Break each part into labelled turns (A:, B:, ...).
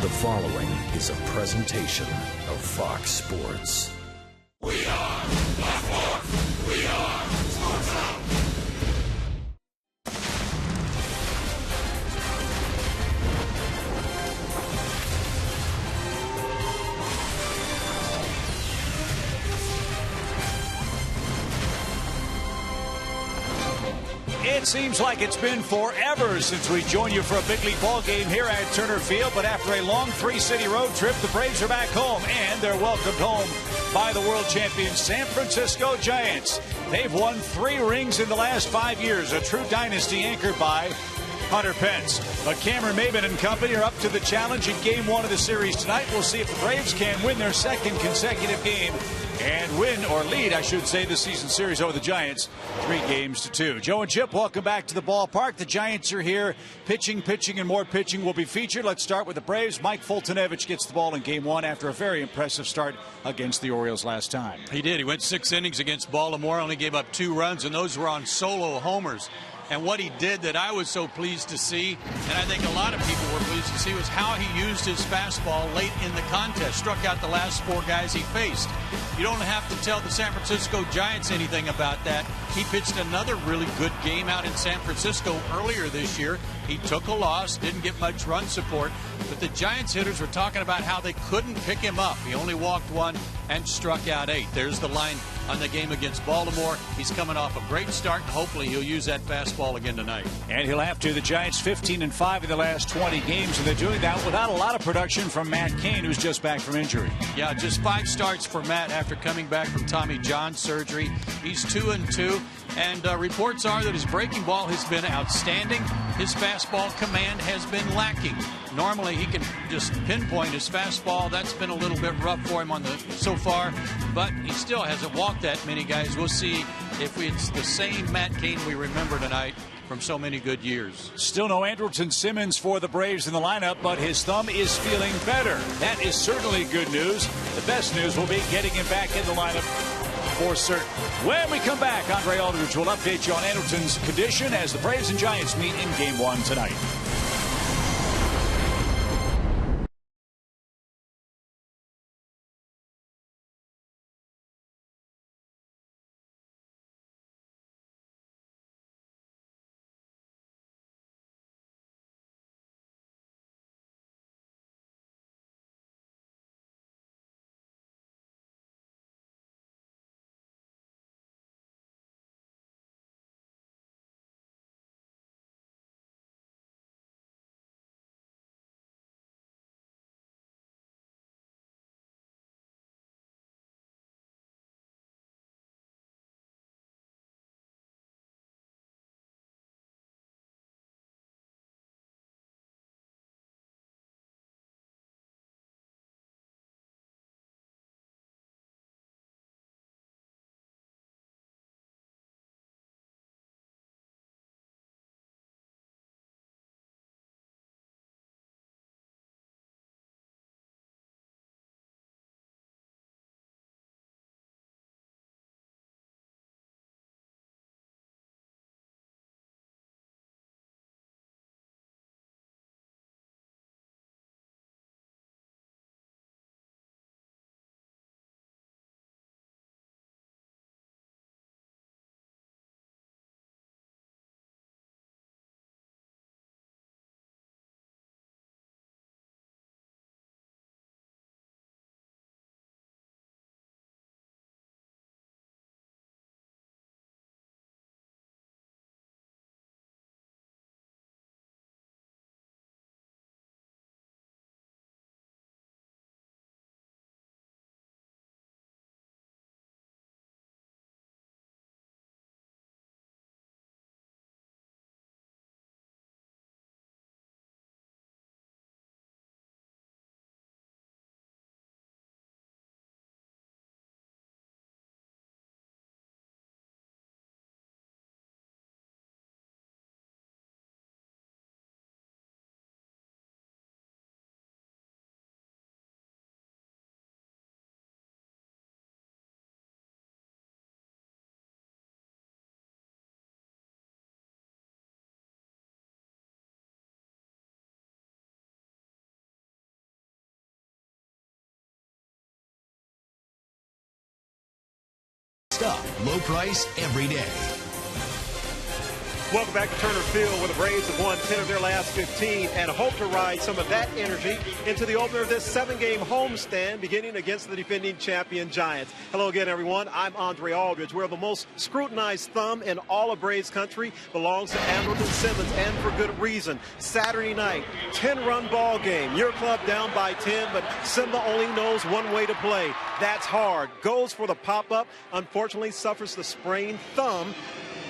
A: The following is a presentation of Fox Sports.
B: We are Fox Sports. We are Sports Zone.
C: It seems like it's been forever since we joined you for a big league ball game here at Turner Field, but after a long three-city road trip, the Braves are back home, and they're welcomed home by the world champion San Francisco Giants. They've won 3 rings in the last 5 years, a true dynasty anchored by Hunter Pence. But Cameron Maybin and company are up to the challenge in Game 1 of the series tonight. We'll see if the Braves can win their second consecutive game and win, or lead, I should say, the season series over the Giants 3-2. Joe and Chip, welcome back to the ballpark. The Giants are here. Pitching, and more pitching will be featured. Let's start with the Braves. Mike Fultonevich gets the ball in Game 1 after a very impressive start against the Orioles last time.
D: He did. He went 6 innings against Baltimore, only gave up 2 runs, and those were on solo homers. And what he did that I was so pleased to see, and I think a lot of people were pleased to see, was how he used his fastball late in the contest. Struck out the last 4 guys he faced. You don't have to tell the San Francisco Giants anything about that. He pitched another really good game out in San Francisco earlier this year. He took a loss, didn't get much run support, but the Giants hitters were talking about how they couldn't pick him up. He only walked 1 and struck out 8. There's the line on the game against Baltimore. He's coming off a great start, and hopefully he'll use that fastball again tonight.
C: And he'll have to. The Giants 15-5 in the last 20 games, and they're doing that without a lot of production from Matt Cain, who's just back from injury.
D: Yeah, just 5 starts for Matt after coming back from Tommy John surgery. He's 2-2, and reports are that his breaking ball has been outstanding. His fastball command has been lacking. Normally he can just pinpoint his fastball. That's been a little bit rough for him on the so far, but he still hasn't walked that many guys. We'll see if it's the same Matt Cain we remember tonight from so many good years.
C: Still no Andrelton Simmons for the Braves in the lineup, but his thumb is feeling better. That is certainly good news. The best news will be getting him back in the lineup for certain. When we come back, Andre Aldridge will update you on Andrelton's condition as the Braves and Giants meet in Game 1 tonight.
A: Low price every day.
E: Welcome back to Turner Field, where the Braves have won 10 of their last 15 and hope to ride some of that energy into the opener of this 7-game homestand, beginning against the defending champion Giants. Hello again, everyone. I'm Andre Aldridge, where the most scrutinized thumb in all of Braves country belongs to Andrelton Simmons, and for good reason. Saturday night, 10-run ball game. Your club down by 10, but Simba only knows one way to play. That's hard. Goes for the pop-up. Unfortunately, suffers the sprained thumb.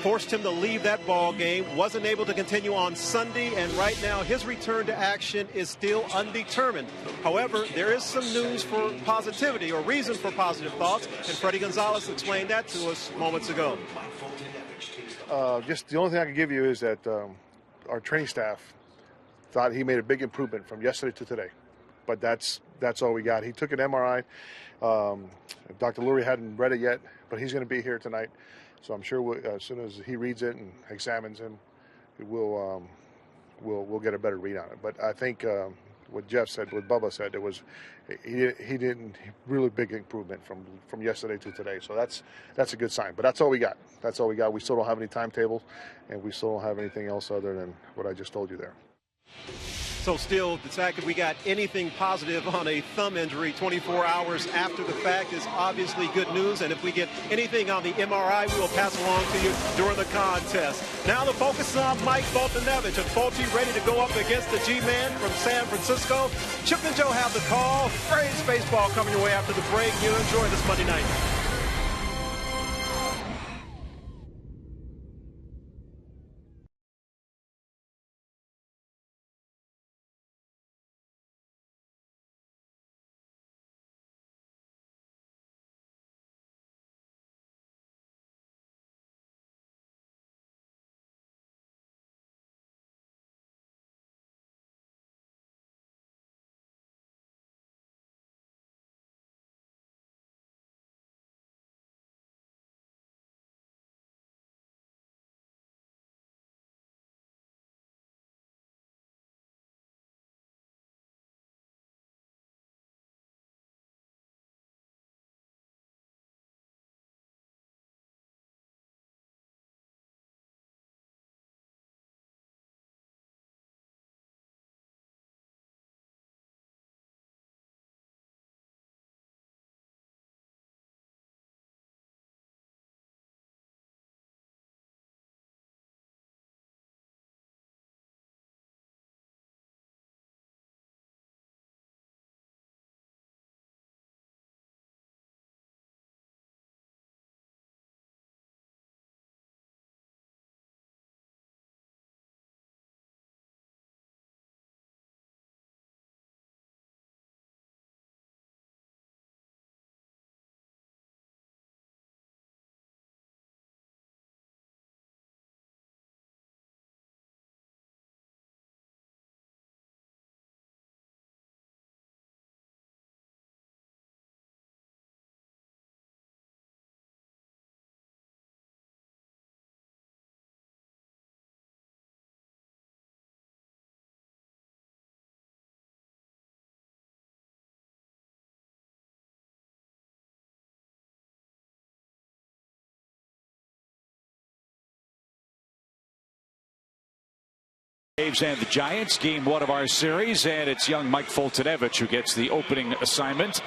E: Forced him to leave that ball game, wasn't able to continue on Sunday, and right now his return to action is still undetermined. However, there is some news for positivity, or reason for positive thoughts, and Freddie Gonzalez explained that to us moments ago.
F: Just the only thing I can give you is that our training staff thought he made a big improvement from yesterday to today, but that's all we got. He took an MRI. Dr. Lurie hadn't read it yet, but he's going to be here tonight. So I'm sure as soon as he reads it and examines him, we'll get a better read on it. But I think what Jeff said, what Bubba said, he didn't really big improvement from yesterday to today. So that's a good sign. But that's all we got. That's all we got. We still don't have any timetable, and we still don't have anything else other than what I just told you there.
E: So still, the fact that we got anything positive on a thumb injury 24 hours after the fact is obviously good news. And if we get anything on the MRI, we will pass along to you during the contest. Now the focus is on Mike Fultonevich. And Fulty ready to go up against the G-Man from San Francisco. Chip and Joe have the call. Braves baseball coming your way after the break. You enjoy this Monday night.
C: Braves and the Giants, game one of our series, and it's young Mike Fultonevich who gets the opening assignment.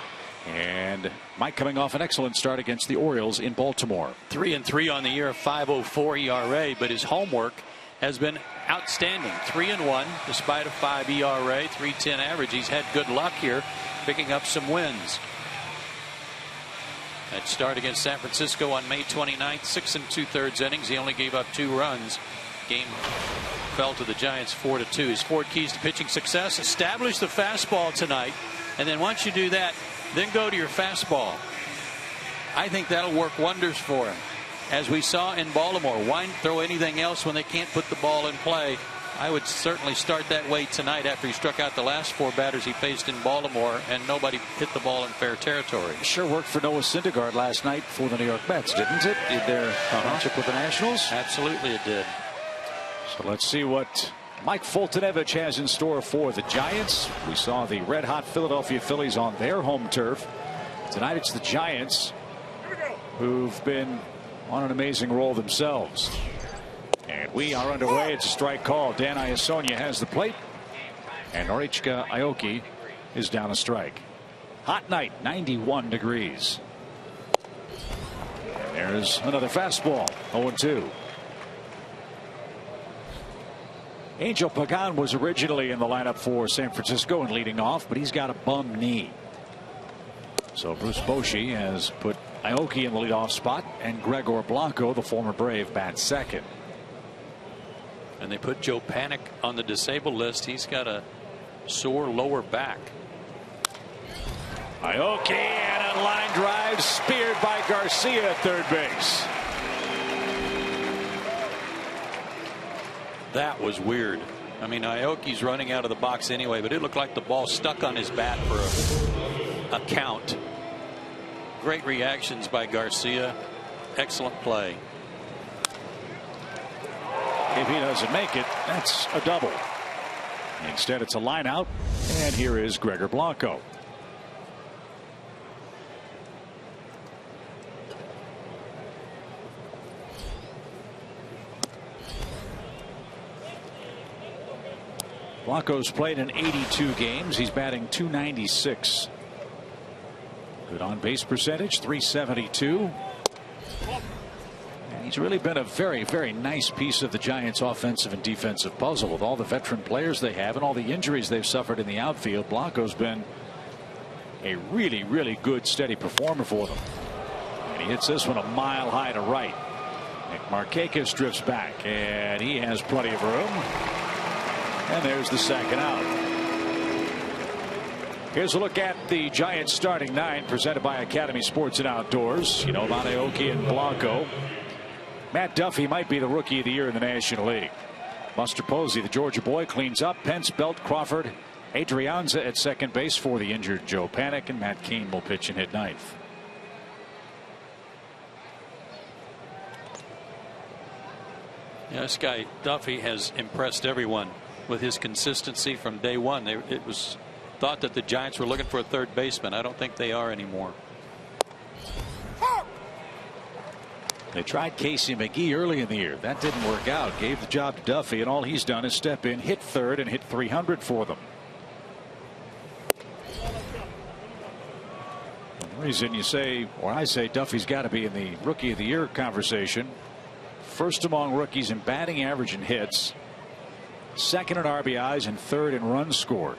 C: And Mike coming off an excellent start against the Orioles in Baltimore.
D: 3-3 on the year, 5.04 ERA, but his homework has been outstanding. 3-1 despite a 5 ERA, 3.10 average. He's had good luck here, picking up some wins. That start against San Francisco on May 29th, 6 2/3 innings. He only gave up 2 runs. Game fell to the Giants 4-2. His 4 keys to pitching success: establish the fastball tonight, and then once you do that, then go to your fastball. I think that'll work wonders for him. As we saw in Baltimore, why throw anything else when they can't put the ball in play? I would certainly start that way tonight after he struck out the last 4 batters he faced in Baltimore and nobody hit the ball in fair territory.
C: Sure worked for Noah Syndergaard last night for the New York Mets, didn't it? In their matchup with the Nationals?
D: Absolutely it did.
C: So let's see what Mike Fultonevich has in store for the Giants. We saw the red-hot Philadelphia Phillies on their home turf. Tonight it's the Giants who've been on an amazing roll themselves. And we are underway. It's a strike call. Dan Iasonia has the plate, and Norichika Aoki is down a strike. Hot night, 91 degrees. And there's another fastball, 0-2. Angel Pagan was originally in the lineup for San Francisco and leading off, but he's got a bum knee. So Bruce Bochy has put Aoki in the leadoff spot, and Gregor Blanco, the former Brave, bats second.
D: And they put Joe Panik on the disabled list. He's got a sore lower back.
C: Aoki, and a line drive speared by Garcia at third base.
D: That was weird. I mean, Aoki's running out of the box anyway, but it looked like the ball stuck on his bat for a count. Great reactions by Garcia. Excellent play.
C: If he doesn't make it, that's a double. Instead, it's a line out, and here is Gregor Blanco. Blanco's played in 82 games. He's batting .296. Good on base percentage, .372. And he's really been a very, very nice piece of the Giants' offensive and defensive puzzle. With all the veteran players they have and all the injuries they've suffered in the outfield, Blanco's been a really, really good, steady performer for them. And he hits this one a mile high to right. Nick Markakis drifts back, and he has plenty of room. And there's the second out. Here's a look at the Giants starting nine presented by Academy Sports and Outdoors. You know about Aoki and Blanco. Matt Duffy might be the rookie of the year in the National League. Buster Posey, the Georgia boy, cleans up. Pence, Belt, Crawford, Adrianza at second base for the injured Joe Panik, and Matt Cain will pitch and hit ninth.
D: Yeah, this guy Duffy has impressed everyone with his consistency from day one. It was thought that the Giants were looking for a third baseman. I don't think they are anymore.
C: They tried Casey McGee early in the year. That didn't work out. Gave the job to Duffy, and all he's done is step in, hit third, and hit 300 for them. The reason you say, or I say, Duffy's got to be in the rookie of the year conversation. First among rookies in batting average and hits. Second in RBIs and third in runs scored.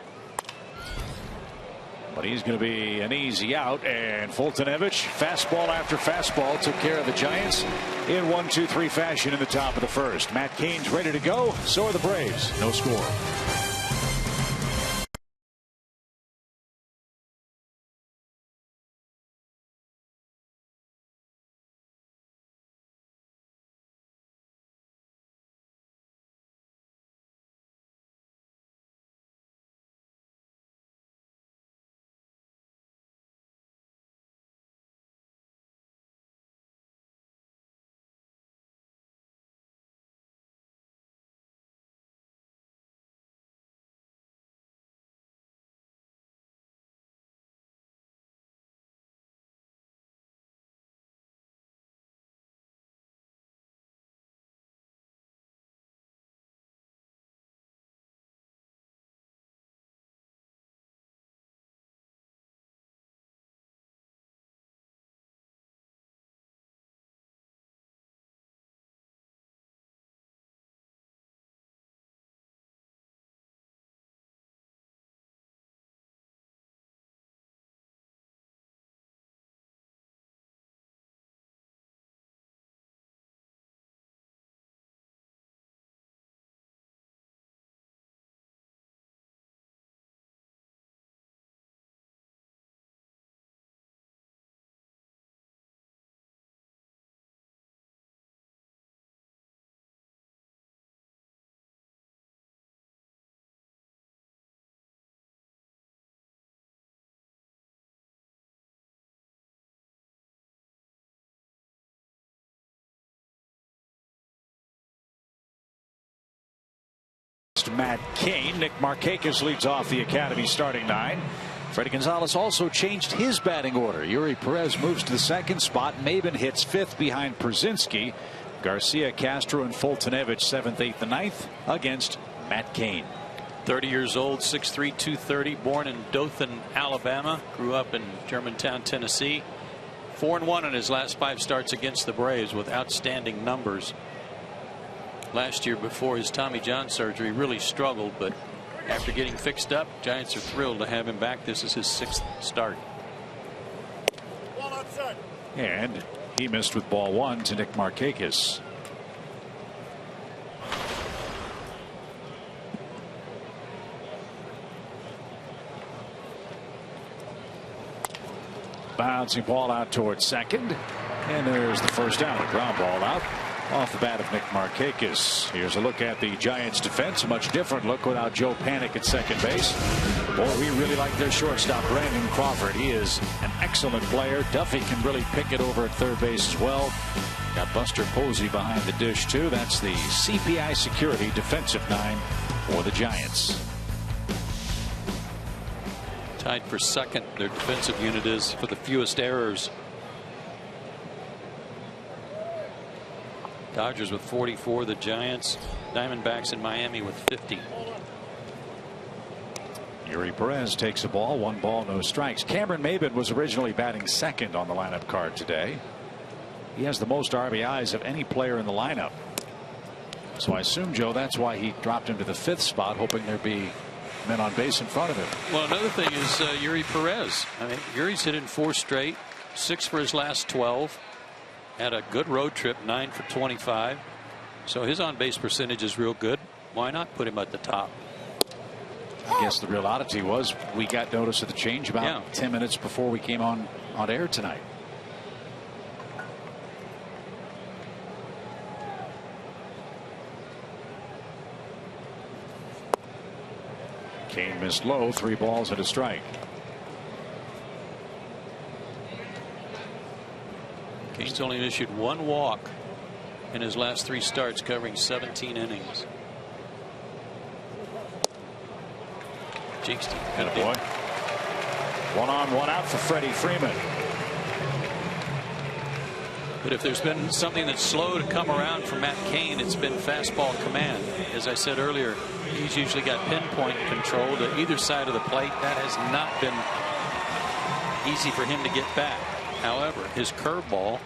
C: But he's going to be an easy out, and Fultonevich, fastball after fastball, took care of the Giants in 1-2-3 fashion in the top of the first. Matt Cain's ready to go. So are the Braves. No score. Matt Cain. Nick Markakis leads off the Academy starting nine. Freddie Gonzalez also changed his batting order. Yuri Perez moves to the second spot. Maben hits fifth behind Przinsky. Garcia, Castro, and Fultonevich 7th, 8th, and 9th against Matt Cain.
D: 30 years old, 6'3", 230, born in Dothan, Alabama, grew up in Germantown, Tennessee. 4-1 in his last 5 starts against the Braves with outstanding numbers. Last year, before his Tommy John surgery, really struggled, but after getting fixed up, Giants are thrilled to have him back. This is his 6th start.
C: And he missed with ball 1 to Nick Markakis. Bouncing ball out towards second. And there's the first down. A ground ball out off the bat of Nick Markakis. Here's a look at the Giants defense. A much different look without Joe Panik at second base. Boy, we really like their shortstop, Brandon Crawford. He is an excellent player. Duffy can really pick it over at third base as well. Got Buster Posey behind the dish too. That's the CPI Security defensive 9 for the Giants.
D: Tied for second. Their defensive unit is for the fewest errors. Dodgers with 44. The Giants, Diamondbacks, in Miami with 50.
C: Yuri Perez takes a ball. 1 ball, no strikes. Cameron Maben was originally batting second on the lineup card today. He has the most RBIs of any player in the lineup. So I assume, Joe, that's why he dropped him to the 5th spot, hoping there'd be men on base in front of him.
D: Well, another thing is Yuri Perez. I mean, Yuri's hit in 4 straight, 6 for his last 12. Had a good road trip, 9 for 25. So his on-base percentage is real good. Why not put him at the top?
C: I guess the real oddity was we got notice of the change about 10 minutes before we came on air tonight. Cain missed low, 3 balls and a strike.
D: Cain's only issued 1 walk in his last 3 starts, covering 17 innings. Jinxed him.
C: Good boy. 1 on, 1 out for Freddie Freeman.
D: But if there's been something that's slow to come around for Matt Cain, it's been fastball command. As I said earlier, he's usually got pinpoint control to either side of the plate. That has not been easy for him to get back. However, his curveball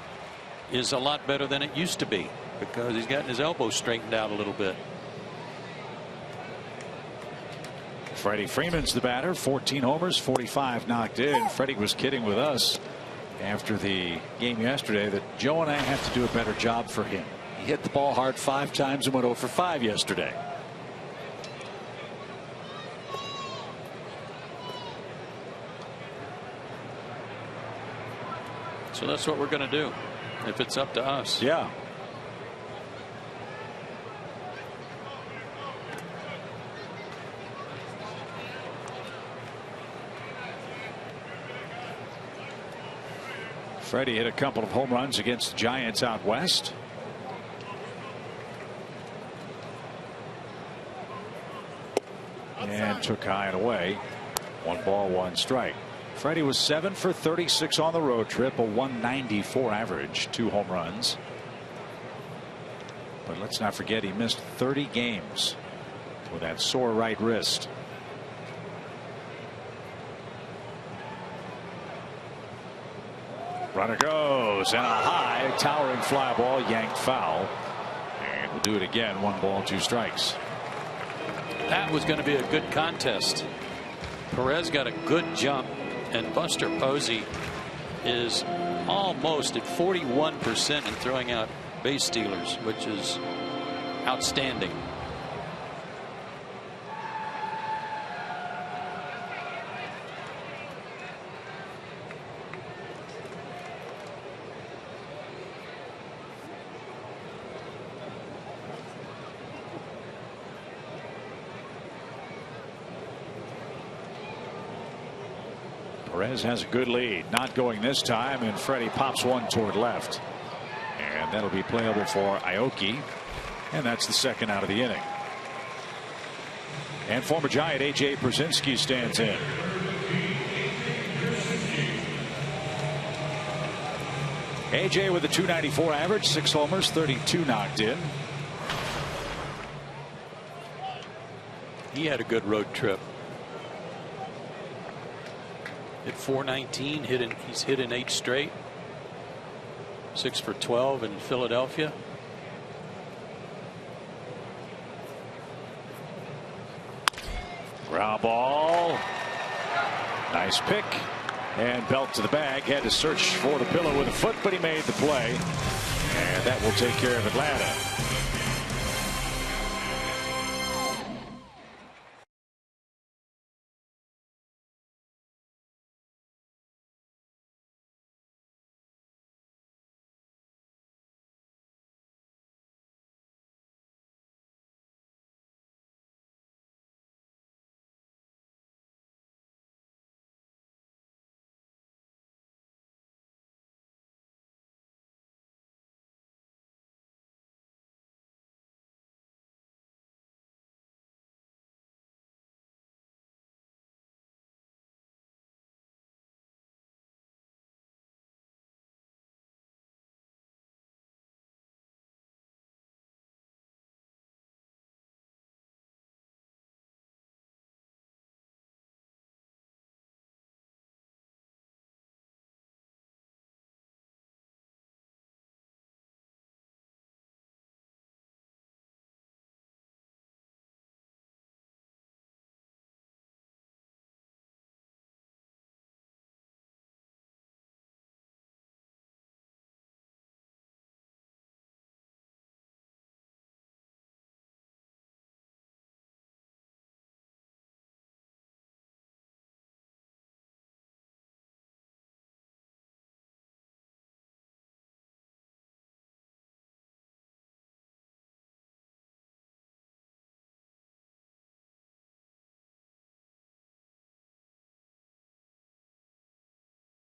D: is a lot better than it used to be because he's gotten his elbow straightened out a little bit.
C: Freddie Freeman's the batter. 14 homers, 45 knocked in. Freddie was kidding with us after the game yesterday that Joe and I have to do a better job for him. He hit the ball hard 5 times and went 0 for 5 yesterday.
D: So that's what we're going to do if it's up to us.
C: Yeah. Freddie hit a couple of home runs against the Giants out west. And took high and away. 1 ball, 1 strike. Freddie was 7 for 36 on the road trip, a 194 average, 2 home runs. But let's not forget he missed 30 games with that sore right wrist. Runner goes, and a high towering fly ball yanked foul. And we'll do it again. 1 ball, 2 strikes.
D: That was going to be a good contest. Perez got a good jump, and Buster Posey is almost at 41% in throwing out base stealers, which is outstanding.
C: Perez has a good lead, not going this time, and Freddie pops 1 toward left, and that'll be playable for Aoki, and that's the 2nd out of the inning. And former Giant A.J. Przinsky stands in. AJ with a .294 average, 6 homers, 32 knocked in.
D: He had a good road trip. Hit .419, he's hit in 8 straight. 6 for 12 in Philadelphia.
C: Ground ball. Nice pick. And Belt to the bag. Had to search for the pillow with a foot, but he made the play. And that will take care of Atlanta.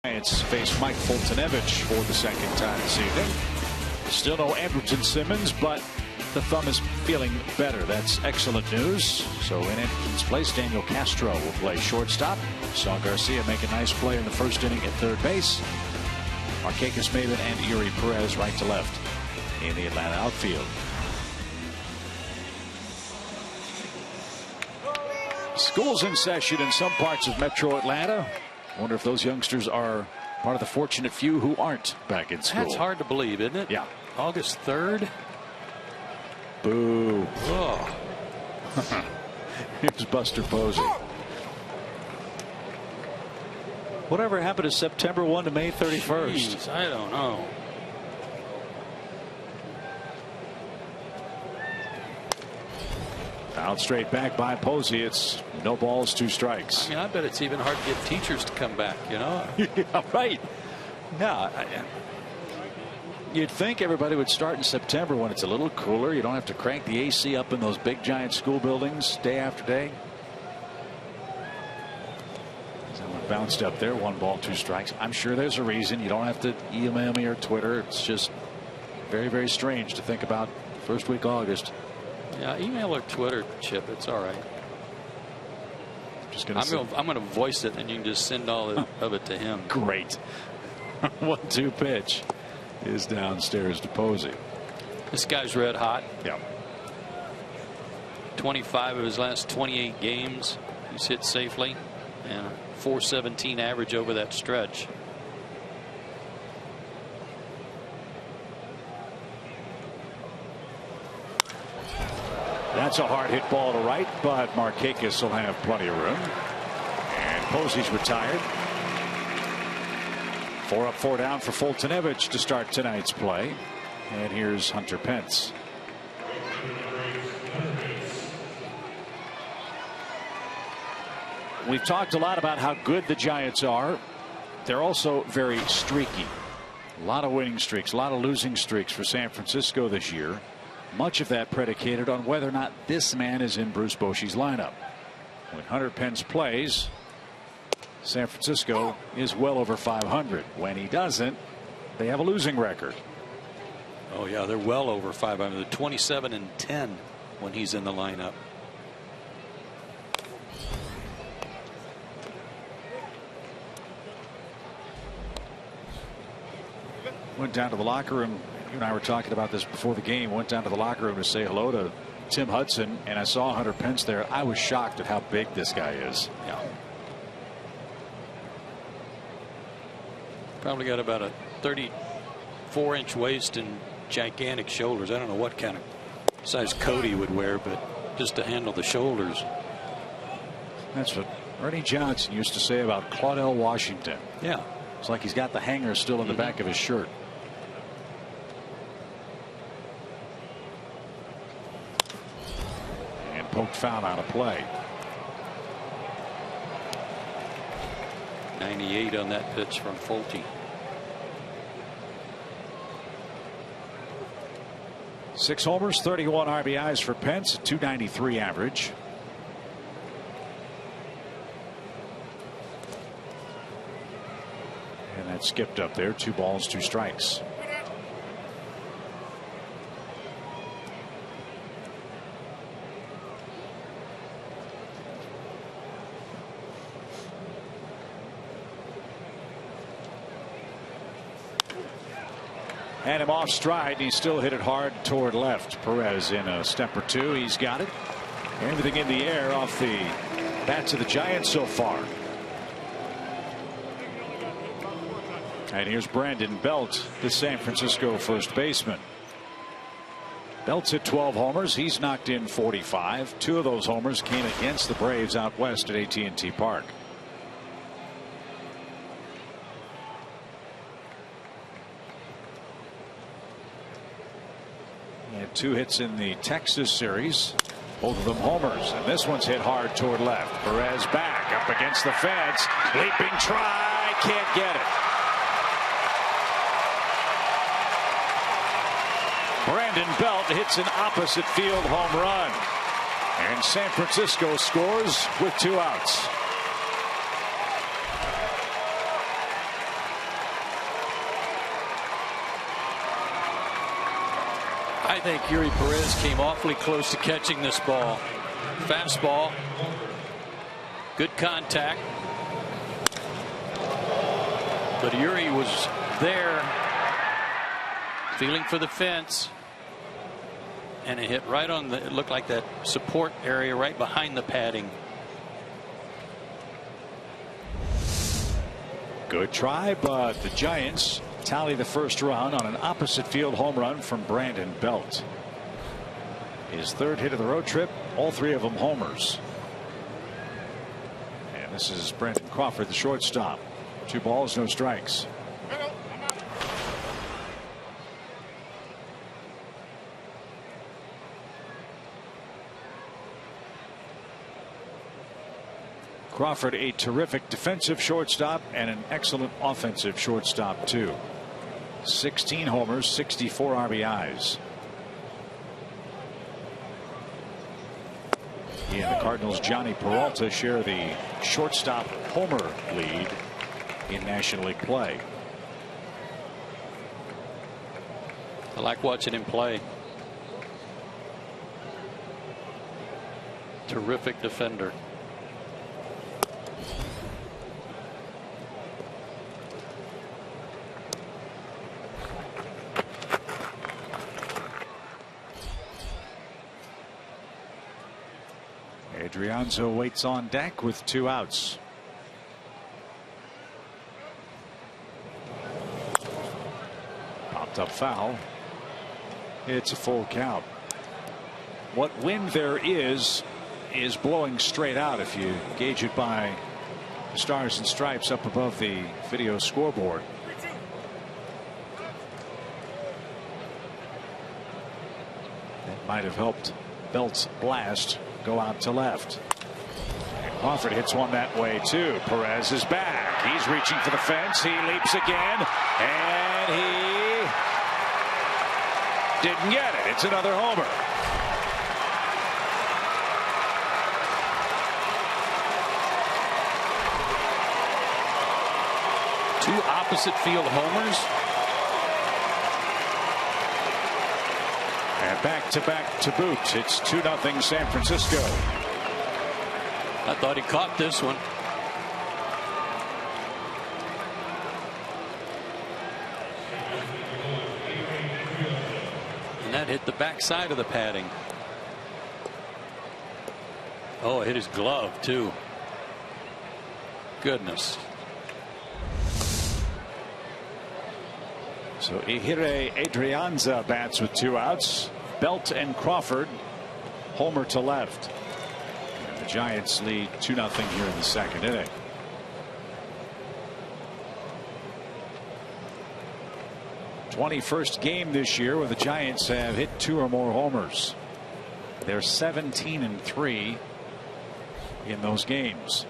C: Giants face Mike Foltynewicz for the second time this evening. Still no Andrelton Simmons, but the thumb is feeling better. That's excellent news. So in Andrelton's place, Daniel Castro will play shortstop. Saw Garcia make a nice play in the first inning at third base. Markakis Maven and Erie Perez right to left in the Atlanta outfield. School's in session in some parts of metro Atlanta. Wonder if those youngsters are part of the fortunate few who aren't back in school.
D: That's hard to believe, isn't it?
C: Yeah.
D: August 3rd.
C: Boo.
D: Oh.
C: Here's Buster Posey. Whatever happened to September 1 to May 31st?
D: Jeez, I don't know.
C: Out straight back by Posey. It's no balls, 2 strikes.
D: I mean, I bet it's even hard to get teachers to come back, you know?
C: Yeah, right. Yeah. You'd think everybody would start in September when it's a little cooler. You don't have to crank the AC up in those big giant school buildings day after day. Someone bounced up there, 1 ball, 2 strikes. I'm sure there's a reason. You don't have to email me or Twitter. It's just very, very strange to think about first week August.
D: Yeah, email or Twitter, Chip. It's all right. I'm going to voice it, and you can just send all of it to him.
C: Great. 1-2 pitch is downstairs to Posey.
D: This guy's red hot.
C: Yeah.
D: 25 of his last 28 games he's hit safely, and a .417 average over that stretch.
C: That's a hard hit ball to right, but Markakis will have plenty of room. And Posey's retired. 4 up, 4 down for Foltynewicz to start tonight's play. And here's Hunter Pence. We've talked a lot about how good the Giants are. They're also very streaky. A lot of winning streaks, a lot of losing streaks for San Francisco this year. Much of that predicated on whether or not this man is in Bruce Bochy's lineup. When Hunter Pence plays, San Francisco is well over 500. When he doesn't, they have a losing record.
D: Oh yeah, they're well over 500. They're 27-10 when he's in the lineup.
C: Went down to the locker room. You and I were talking about this before the game. Went down to the locker room to say hello to Tim Hudson, and I saw Hunter Pence there. I was shocked at how big this guy is.
D: Yeah. Probably got about a 34-inch waist and gigantic shoulders. I don't know what kind of size coat he would wear, but just to handle the shoulders.
C: That's what Ernie Johnson used to say about Claudell Washington.
D: Yeah.
C: It's like he's got the hanger still in the back of his shirt. And poked foul out of play.
D: 98 on that pitch from Fulte.
C: 6 homers, 31 RBIs for Pence, a .293 average. And that skipped up there. 2 balls, 2 strikes. Had him off stride, and he still hit it hard toward left. Perez in a step or two. He's got it. Everything in the air off the bats of the Giants so far. And here's Brandon Belt, the San Francisco first baseman. Belt's hit 12 homers. He's knocked in 45. 2 of those homers came against the Braves out west at AT&T Park. He had 2 hits in the Texas series, both of them homers, and this one's hit hard toward left. Perez back up against the fence, leaping try, can't get it. Brandon Belt hits an opposite field home run, and San Francisco scores with 2 outs.
D: I think Yuri Perez came awfully close to catching this ball. Fastball, good contact, but Yuri was there feeling for the fence, and it hit right on the, it looked like that support area right behind the padding.
C: Good try, but the Giants tally the first run on an opposite field home run from Brandon Belt. His 3rd hit of the road trip, all 3 of them homers. And this is Brandon Crawford, the shortstop. 2 balls, no strikes. Crawford, a terrific defensive shortstop and an excellent offensive shortstop too. 16 homers, 64 RBIs. He and the Cardinals' Johnny Peralta share the shortstop homer lead in National League play.
D: I like watching him play. Terrific defender.
C: Adrianzo waits on deck with 2 outs. Popped up foul. It's a full count. What wind there is blowing straight out if you gauge it by the stars and stripes up above the video scoreboard. That might have helped Belt's blast go out to left. And Crawford hits one that way too. Perez is back. He's reaching for the fence. He leaps again, and he didn't get it. It's another homer.
D: Two opposite field homers.
C: And back to boot. It's 2-0 San Francisco.
D: I thought he caught this one. That hit the backside of the padding. Oh, it hit his glove too. Goodness.
C: So Ehire Adrianza bats with 2 outs. Belt and Crawford homer to left. And the Giants lead 2-0 here in the second inning. '21st game this year where the Giants have hit 2 or more homers. They're 17-3 in those games.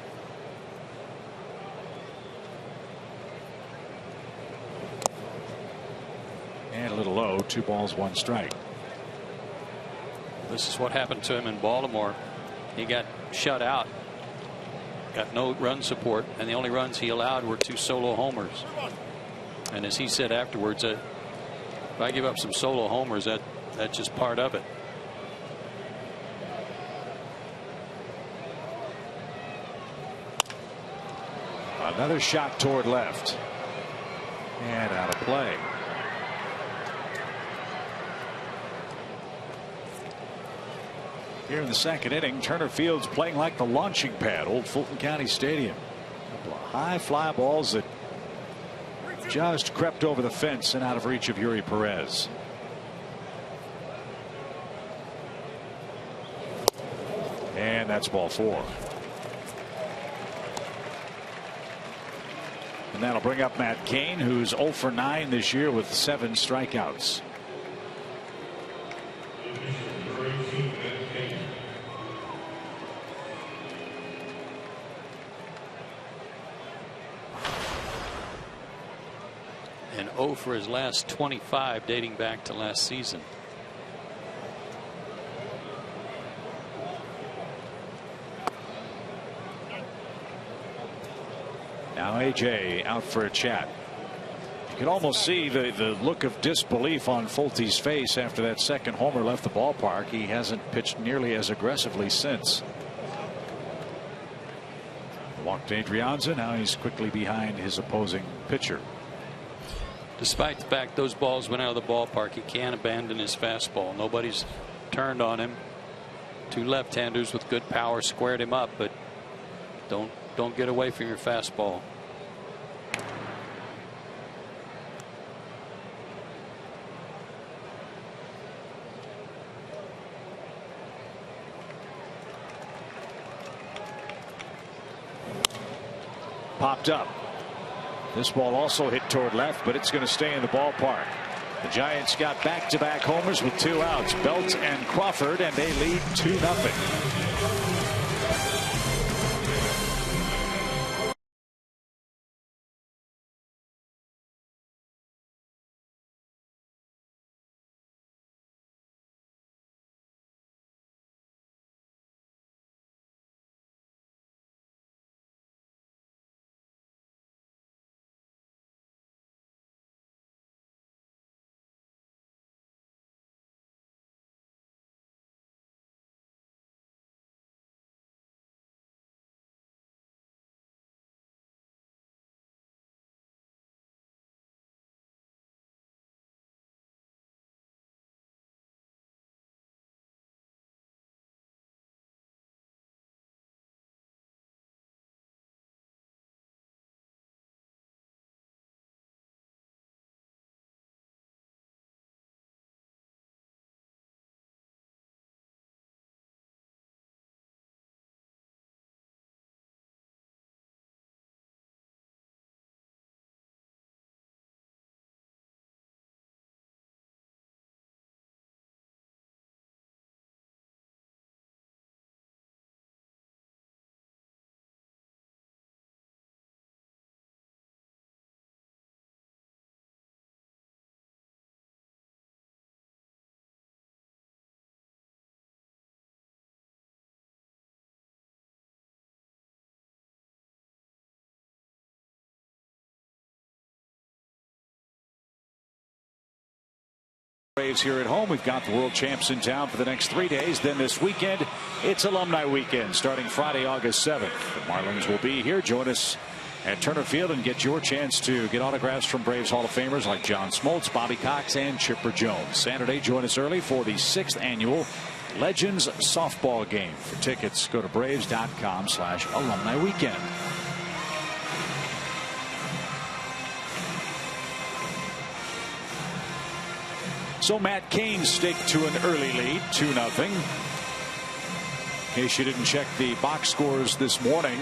C: And a little low, 2 balls, 1 strike.
D: This is what happened to him in Baltimore. He got shut out, got no run support, and the only runs he allowed were 2 solo homers. And as he said afterwards, if I give up some solo homers, that's just part of it.
C: Another shot toward left. And out of play. Here in the second inning, Turner Field's playing like the launching pad, old Fulton County Stadium. A couple of high fly balls that just crept over the fence and out of reach of Yuri Perez. And that's ball 4. And that'll bring up Matt Cain, who's 0 for 9 this year with 7 strikeouts.
D: And 0 for his last 25 dating back to last season.
C: Now AJ out for a chat. You can almost see the look of disbelief on Fulte's face after that second homer left the ballpark. He hasn't pitched nearly as aggressively since. Walked Adrianza. Now he's quickly behind his opposing pitcher.
D: Despite the fact those balls went out of the ballpark, he can't abandon his fastball. Nobody's turned on him. 2 left-handers with good power squared him up, but don't get away from your fastball.
C: Popped up. This ball also hit toward left, but it's going to stay in the ballpark. The Giants got back-to-back homers with 2 outs. Belt and Crawford, and they lead 2-0. Braves here at home. We've got the world champs in town for the next 3 days. Then this weekend, it's Alumni Weekend starting Friday, August 7th. The Marlins will be here. Join us at Turner Field and get your chance to get autographs from Braves Hall of Famers like John Smoltz, Bobby Cox, and Chipper Jones. Saturday, join us early for the 6th annual Legends Softball Game. For tickets, go to Braves.com/alumni weekend. So Matt Cain staked to an early lead, 2-0. In case you didn't check the box scores this morning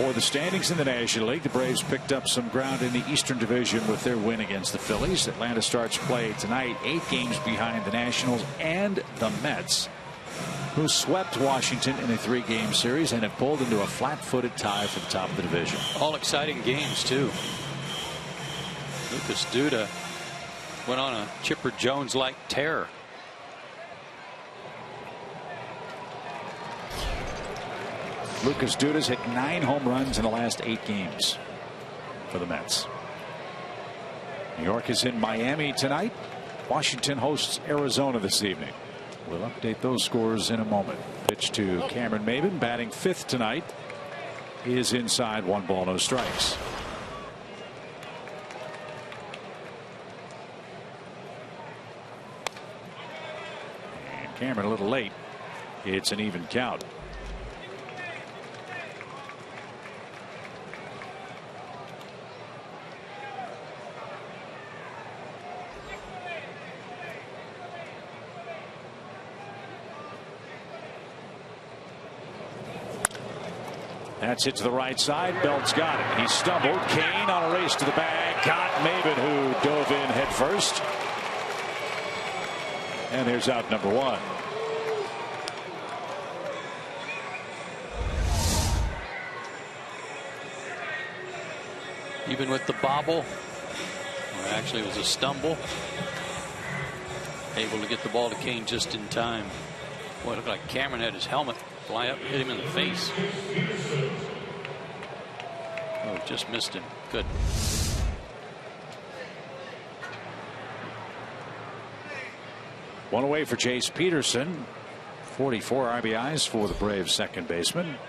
C: or the standings in the National League, the Braves picked up some ground in the Eastern Division with their win against the Phillies. Atlanta starts play tonight, 8 games behind the Nationals and the Mets, who swept Washington in a 3-game series and have pulled into a flat-footed tie for the top of the division.
D: All exciting games, too. Lucas Duda went on a Chipper Jones-like tear.
C: Lucas Duda's hit 9 home runs in the last 8 games for the Mets. New York is in Miami tonight. Washington hosts Arizona this evening. We'll update those scores in a moment. Pitch to Cameron Maybin, batting 5th tonight. He is inside, 1 ball, no strikes. And Cameron a little late. It's an even count. That's hit to the right side. Belt's got it. He stumbled. Cain on a race to the bag. Got Maybin, who dove in head first. And there's out number 1.
D: Even with the bobble, or actually it was a stumble, able to get the ball to Cain just in time. Boy, it looked like Cameron had his helmet fly up, hit him in the face. Oh, just missed him. Good.
C: One away for Jace Peterson. 44 RBIs for the Braves second baseman.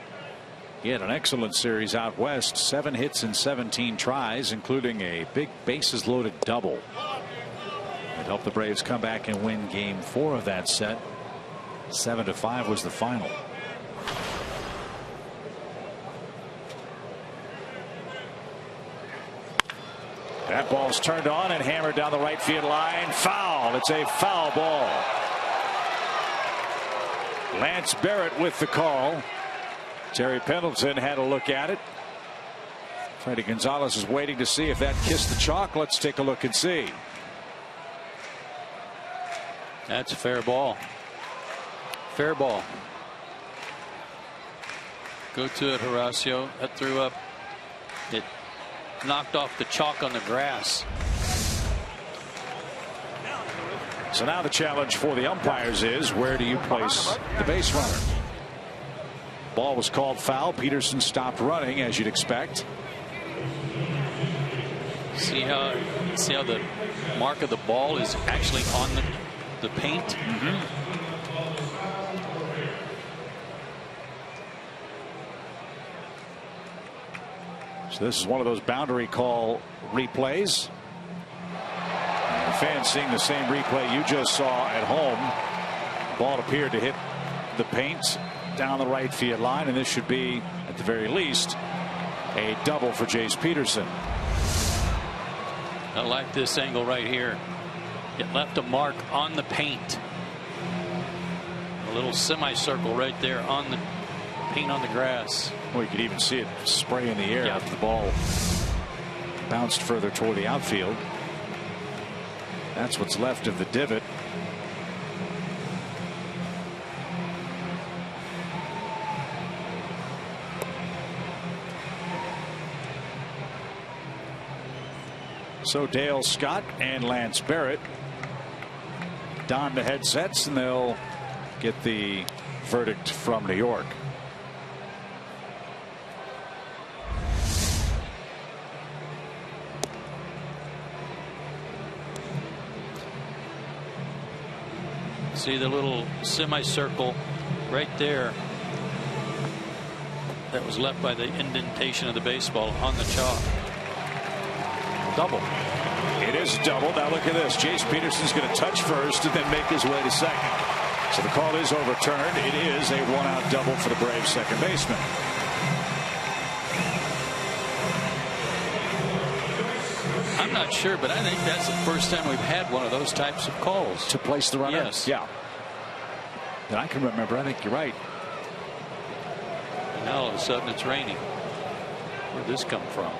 C: He had an excellent series out west. 7 hits and 17 tries, including a big bases loaded double. It helped the Braves come back and win game 4 of that set. 7-5 was the final. That ball's turned on and hammered down the right field line. Foul. It's a foul ball. Lance Barrett with the call. Terry Pendleton had a look at it. Freddie Gonzalez is waiting to see if that kissed the chalk. Let's take a look and see.
D: That's a fair ball. Fair ball. Go to it, Horacio. That threw up. It knocked off the chalk on the grass.
C: So now the challenge for the umpires is, where do you place the base runner? Ball was called foul. Peterson stopped running, as you'd expect.
D: See how the mark of the ball is actually on the paint.
C: Mm-hmm. So this is one of those boundary call replays. And the fans seeing the same replay you just saw at home. The ball appeared to hit the paint down the right field line, and this should be, at the very least, a double for Jace Peterson.
D: I like this angle right here. It left a mark on the paint. A little semicircle right there on the paint on the grass.
C: Well, you could even see it spray in the air after the ball bounced further toward the outfield. That's what's left of the divot. So Dale Scott and Lance Barrett don the headsets, and they'll get the verdict from New York. See the little semicircle right there.
D: that was left by the indentation of the baseball on the chalk.
C: Double. It is double. Now look at this. Jace Peterson's going to touch first and then make his way to second. So the call is overturned. It is a one-out double for the Braves second baseman.
D: I'm not sure, but I think that's the first time we've had one of those types of calls.
C: To place the runner?
D: Yes.
C: Yeah. And I can remember. I think you're right.
D: And now all of a sudden it's raining. Where'd this come from?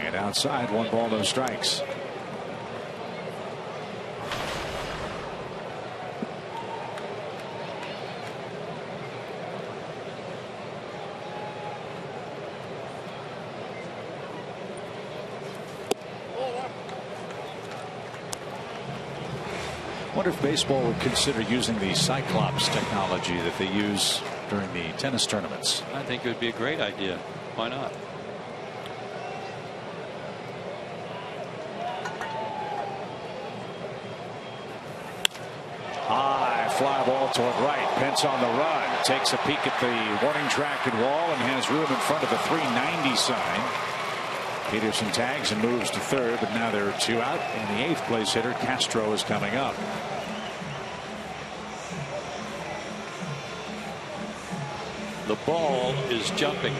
C: And outside, 1 ball, no strikes. I wonder if baseball would consider using the Cyclops technology that they use during the tennis tournaments.
D: I think it would be a great idea. Why not?
C: High fly ball toward right. Pence on the run. Takes a peek at the warning track and wall and has room in front of the 390 sign. Peterson tags and moves to third, but now there are 2 out, and the 8th place hitter Castro is coming up.
D: The ball is jumping.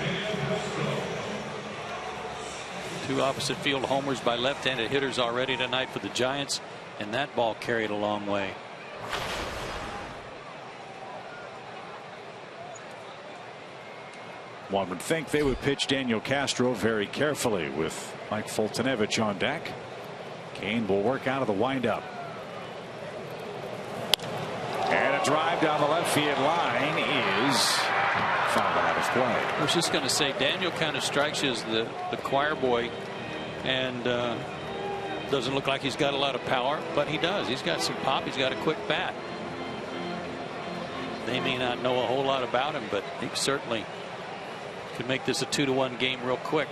D: 2 opposite field homers by left-handed hitters already tonight for the Giants, and that ball carried a long way.
C: One would think they would pitch Daniel Castro very carefully with Mike Fultonevich on deck. Kane will work out of the windup. And a drive down the left field line is fouled out of play.
D: I was just going to say, Daniel kind of strikes you as the choir boy, and doesn't look like he's got a lot of power, but he does. He's got some pop. He's got a quick bat. They may not know a whole lot about him, but he certainly could make this a 2-1 game real quick.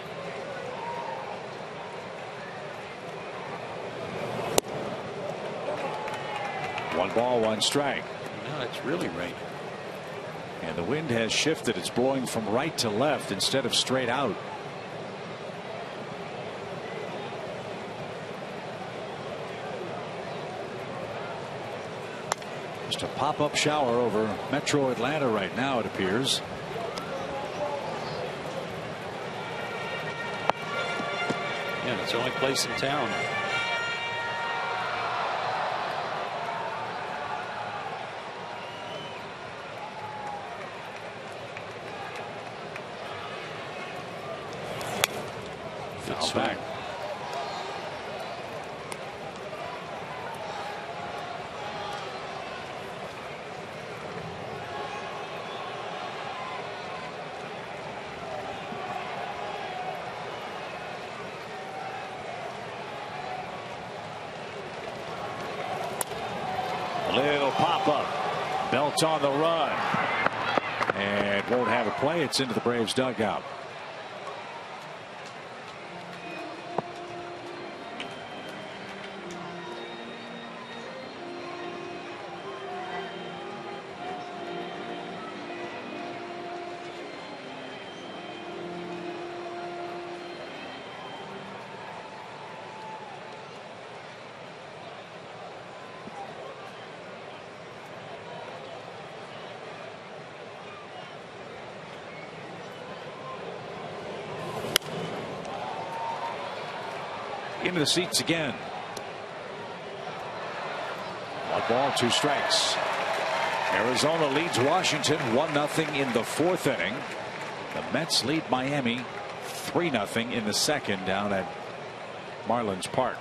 C: One ball, 1 strike.
D: No, it's really raining.
C: And the wind has shifted. It's blowing from right to left instead of straight out. Just a pop-up shower over Metro Atlanta right now, it appears.
D: Yeah, it's the only place in town. Good swing.
C: Back. Little pop-up. Belt on the run. And won't have a play. It's into the Braves dugout. Into the seats again. 1 ball, 2 strikes. Arizona leads Washington 1-0 in the 4th inning. The Mets lead Miami 3-0 in the 2nd down at Marlins Park.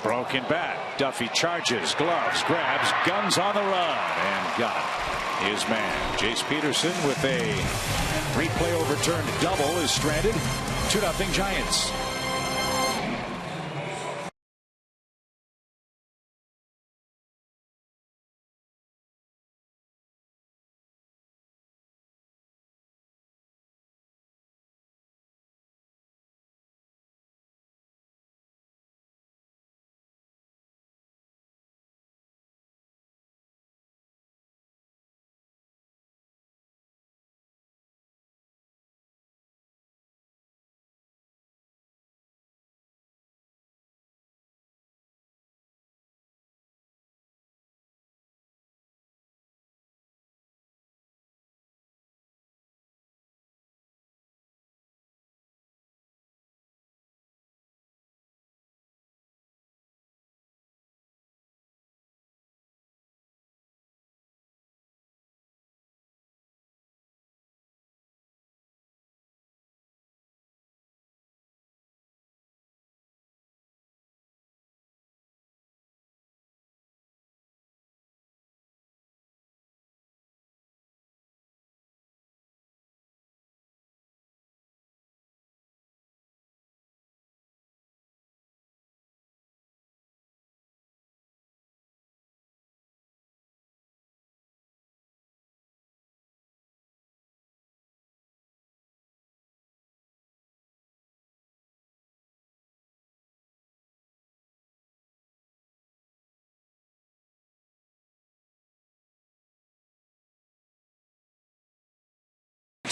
C: Broken bat. Duffy charges, gloves, grabs, guns on the run, and got his man. Jace Peterson with a replay overturned double is stranded. 2-0 Giants.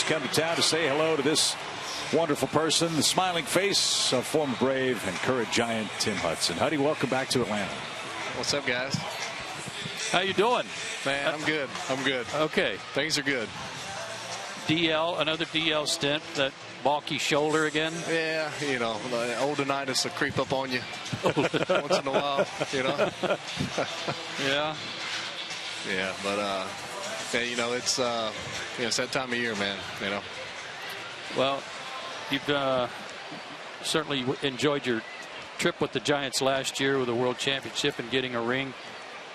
C: come to town to say hello to this wonderful person, the smiling face of former Brave and current Giant Tim Hudson. Huddy, welcome back to Atlanta.
G: What's up, guys?
H: How you doing?
G: Man, I'm good. I'm good.
H: Okay.
G: Things are good.
H: Another DL stint, that balky shoulder again?
G: Yeah, you know, the oldenitis will creep up on you once in a while, you know.
H: Yeah.
G: Yeah, but, yeah, you know, it's that time of year, man, you know.
H: Well, you've certainly enjoyed your trip with the Giants last year with the World Championship and getting a ring.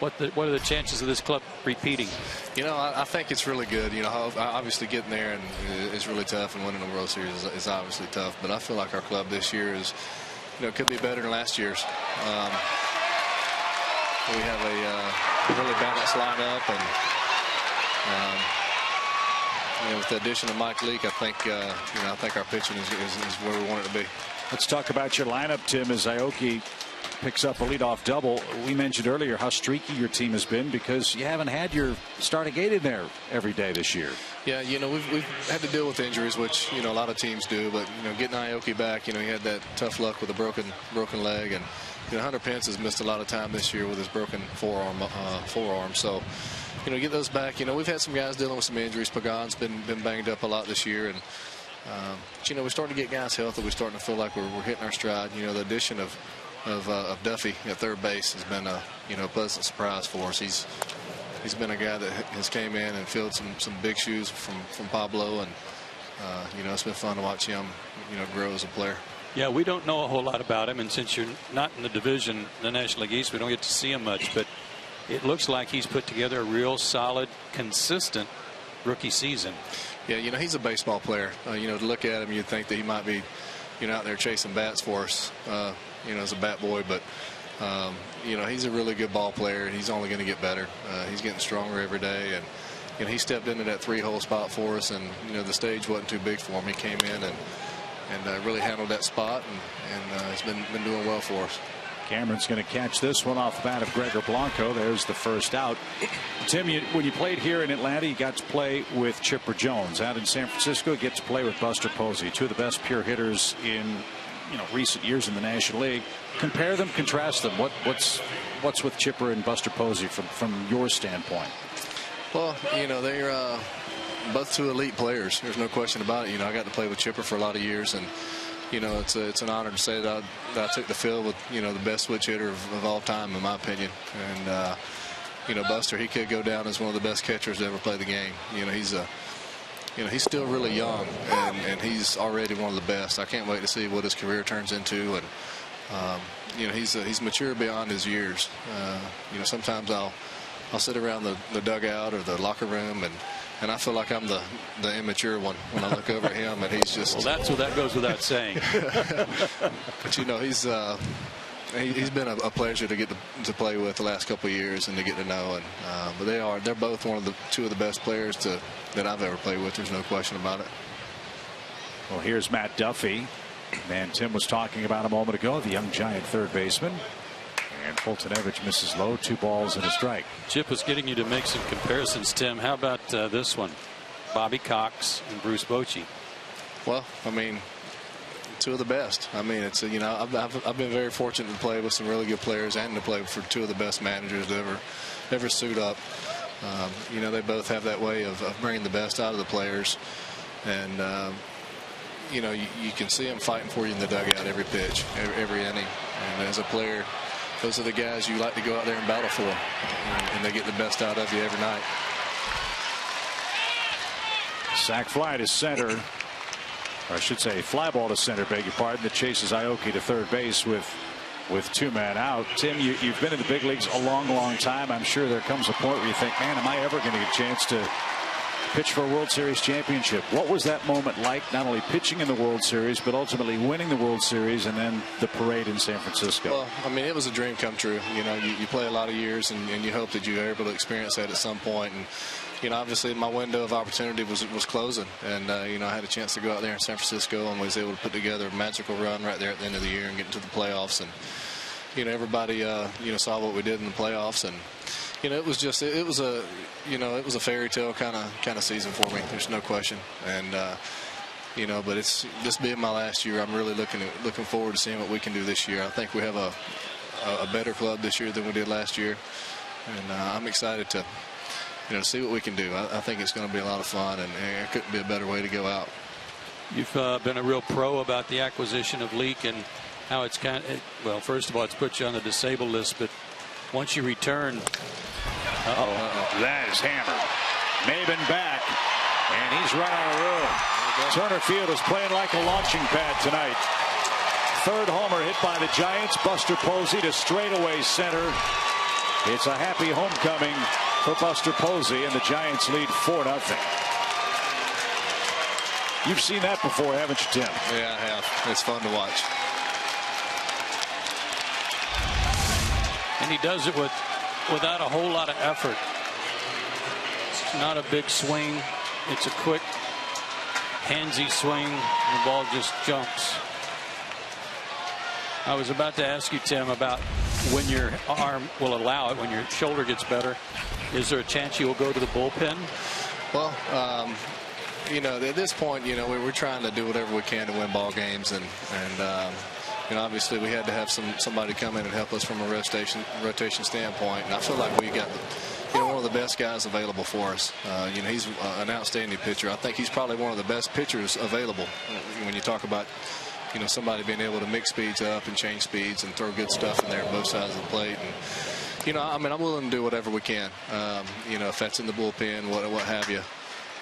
H: What are the chances of this club repeating?
G: You know, I think it's really good. You know, obviously getting there and is really tough, and winning the World Series is obviously tough. But I feel like our club this year is, you know, could be better than last year's. We have a really balanced lineup, and you know, with the addition of Mike Leake, I think I think our pitching is where we want it to be.
C: Let's talk about your lineup, Tim, as Aoki picks up a leadoff double. We mentioned earlier how streaky your team has been because you haven't had your starting eight in there every day this year.
G: Yeah, you know, we've had to deal with injuries, which, you know, a lot of teams do. But, you know, getting Aoki back, you know, he had that tough luck with a broken leg, and, you know, Hunter Pence has missed a lot of time this year with his broken forearm. So, you know, get those back. You know, we've had some guys dealing with some injuries. Pagan's been banged up a lot this year, and but, you know, we're starting to get guys healthy. We're starting to feel like we're hitting our stride. You know, the addition of Duffy at third base has been a pleasant surprise for us. He's been a guy that has came in and filled some big shoes from Pablo, and you know, it's been fun to watch him, you know, grow as a player.
H: Yeah, we don't know a whole lot about him, and since you're not in the division, the National League East, we don't get to see him much. But it looks like he's put together a real solid, consistent rookie season.
G: Yeah, you know, he's a baseball player. You know, to look at him, you'd think that he might be, you know, out there chasing bats for us, you know, as a bat boy. But, you know, he's a really good ball player. He's only going to get better. He's getting stronger every day. And, you know, he stepped into that 3-hole spot for us. And, you know, the stage wasn't too big for him. He came in and really handled that spot. And he's been doing well for us.
C: Cameron's going to catch this one off the bat of Gregor Blanco. There's the first out. Tim, when you played here in Atlanta, you got to play with Chipper Jones. Out in San Francisco, you get to play with Buster Posey, two of the best pure hitters in, you know, recent years in the National League. Compare them, contrast them. What's with Chipper and Buster Posey from your standpoint?
G: Well, you know, they're both two elite players. There's no question about it. You know, I got to play with Chipper for a lot of years, and you know, it's an honor to say that I took the field with, you know, the best switch hitter of all time, in my opinion. And you know, Buster, he could go down as one of the best catchers to ever play the game. You know, he's still really young, and he's already one of the best. I can't wait to see what his career turns into. And you know, he's mature beyond his years. You know, sometimes I'll sit around the dugout or the locker room, and I feel like I'm the immature one when I look over at him, and he's just.
H: Well, that goes without saying.
G: But you know, he's been a pleasure to get to play with the last couple of years and to get to know. And but they're both two of the best players that I've ever played with. There's no question about it.
C: Well, here's Matt Duffy, and Tim was talking about a moment ago, the young Giant third baseman. And Fultonevich misses low, 2 balls and a strike.
H: Chip was getting you to make some comparisons, Tim. How about this one? Bobby Cox and Bruce Bochy.
G: Well, I mean, two of the best. I mean, it's you know, I've been very fortunate to play with some really good players and to play for two of the best managers to ever suit up. You know, they both have that way of bringing the best out of the players, and you know, you can see them fighting for you in the dugout every pitch, every inning. And as a player, those are the guys you like to go out there and battle for, and they get the best out of you every night.
C: Sac fly to center, or I should say fly ball to center, beg your pardon, that chases Aoki to third base with 2 men out. Tim, you've been in the big leagues a long time. I'm sure there comes a point where you think, man, am I ever going to get a chance to pitch for a World Series championship? What was that moment like, not only pitching in the World Series, but ultimately winning the World Series and then the parade in San Francisco?
G: Well, I mean, it was a dream come true. You know, you play a lot of years, and you hope that you were able to experience that at some point. And, you know, obviously my window of opportunity was closing. And, you know, I had a chance to go out there in San Francisco and was able to put together a magical run right there at the end of the year and get into the playoffs. And, you know, everybody, you know, saw what we did in the playoffs. And, it was just it was a fairy tale kind of season for me. There's no question. And but it's this being my last year, I'm really looking forward to seeing what we can do this year. I think we have a better club this year than we did last year, and I'm excited to see what we can do. I think it's going to be a lot of fun, and it couldn't be a better way to go out.
H: You've been a real pro about the acquisition of Leak and how it's well, first of all, it's put you on the disabled list, but once you return,
C: that is hammered. Maben back, and he's run out of room. Turner Field is playing like a launching pad tonight. Third homer hit by the Giants. Buster Posey to straightaway center. It's a happy homecoming for Buster Posey, and the Giants lead 4-0. You've seen that before, haven't you, Tim?
G: Yeah, I have. It's fun to watch.
H: And he does it without a whole lot of effort. It's not a big swing. It's a quick, handsy swing. The ball just jumps. I was about to ask you, Tim, about when your arm will allow it, when your shoulder gets better. Is there a chance you will go to the bullpen?
G: Well, at this point, we're trying to do whatever we can to win ball games, and obviously we had to have somebody come in and help us from a rotation standpoint. And I feel like we got one of the best guys available for us. He's an outstanding pitcher. I think he's probably one of the best pitchers available when you talk about somebody being able to mix speeds up and change speeds and throw good stuff in there on both sides of the plate. And I'm willing to do whatever we can. If that's in the bullpen, what have you.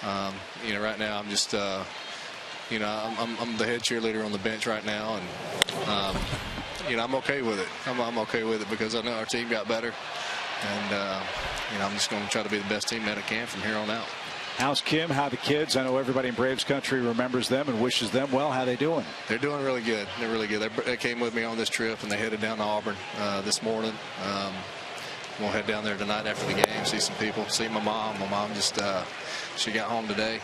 G: Right now I'm just I'm the head cheerleader on the bench right now, and I'm okay with it. I'm okay with it because I know our team got better, and I'm just going to try to be the best team that I can from here on out.
C: How's Kim? How the kids? I know everybody in Braves country remembers them and wishes them well. How they doing?
G: They're doing really good. They're really good. They came with me on this trip, and they headed down to Auburn this morning. We'll head down there tonight after the game, see some people, see my mom. My mom just she got home today,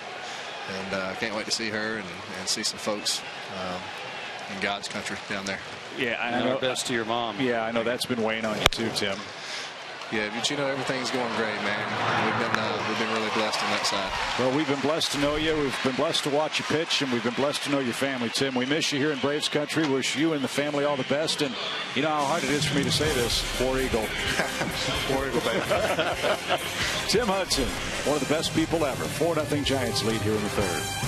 G: and can't wait to see her and see some folks in God's country down there.
C: Yeah, I
H: know. Our best to your mom.
C: Yeah, I know that's been weighing on you too, Tim.
G: Yeah, but everything's going great, man. We've been really blessed on that side.
C: Well, we've been blessed to know you. We've been blessed to watch you pitch, and we've been blessed to know your family, Tim. We miss you here in Braves country. Wish you and the family all the best. And you know how hard it is for me to say this. War Eagle.
G: War Eagle, baby.
C: Tim Hudson, one of the best people ever. 4-0 Giants lead here in the third.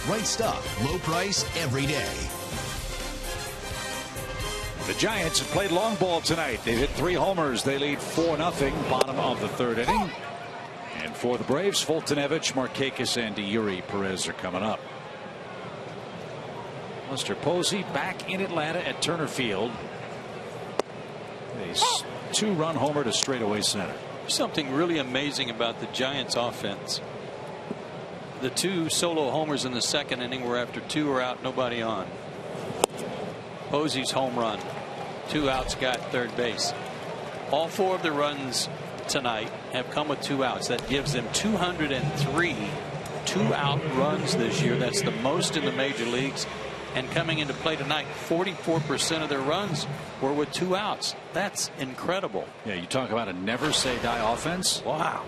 A: Right stuff, low price every day.
C: The Giants have played long ball tonight. They've hit 3 homers. They lead 4-0, bottom of the third inning. And for the Braves, Fultonevich, Markakis, and Yuri Perez are coming up. Buster Posey back in Atlanta at Turner Field. A 2-run homer to straightaway center.
H: Something really amazing about the Giants offense. The 2 solo homers in the second inning were after 2 were out, nobody on. Posey's home run, 2 outs, got third base. All 4 of the runs tonight have come with 2 outs. That gives them 203 2-out runs this year. That's the most in the major leagues. And coming into play tonight, 44% of their runs were with 2 outs. That's incredible.
C: Yeah, you talk about a never say die offense.
H: Wow.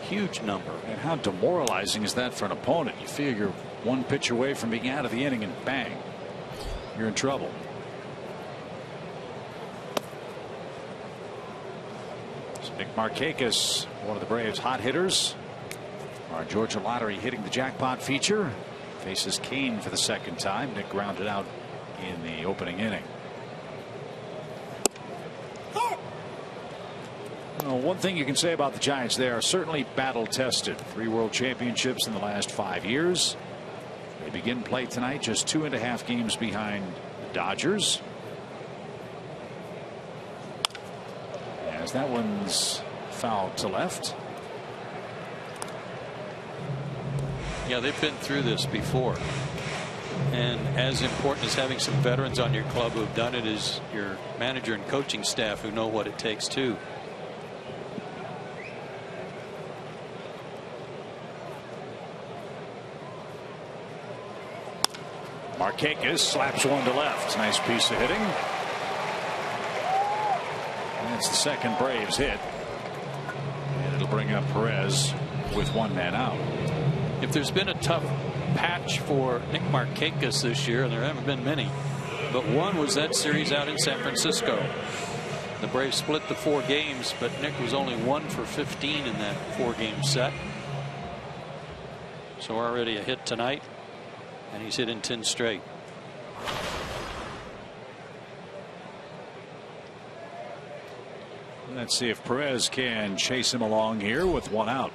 H: Huge number.
C: And how demoralizing is that for an opponent? You feel you're 1 pitch away from being out of the inning, and bang, you're in trouble. So Nick Markakis, one of the Braves' hot hitters. Our Georgia Lottery hitting the jackpot feature. Faces Kane for the second time. Nick grounded out in the opening inning. Well, one thing you can say about the Giants, they are certainly battle tested. 3 world championships in the last 5 years. They begin play tonight just 2.5 games behind the Dodgers. As that one's fouled to left.
H: Yeah, they've been through this before. And as important as having some veterans on your club who have done it is your manager and coaching staff who know what it takes too.
C: Markakis slaps one to left. Nice piece of hitting. That's the second Braves hit. And it'll bring up Perez with 1 man out.
H: If there's been a tough patch for Nick Markakis this year, and there haven't been many, but one was that series out in San Francisco. The Braves split the 4 games, but Nick was only 1 for 15 in that 4-game set. So already a hit tonight, and he's hit in 10 straight.
C: Let's see if Perez can chase him along here with 1 out.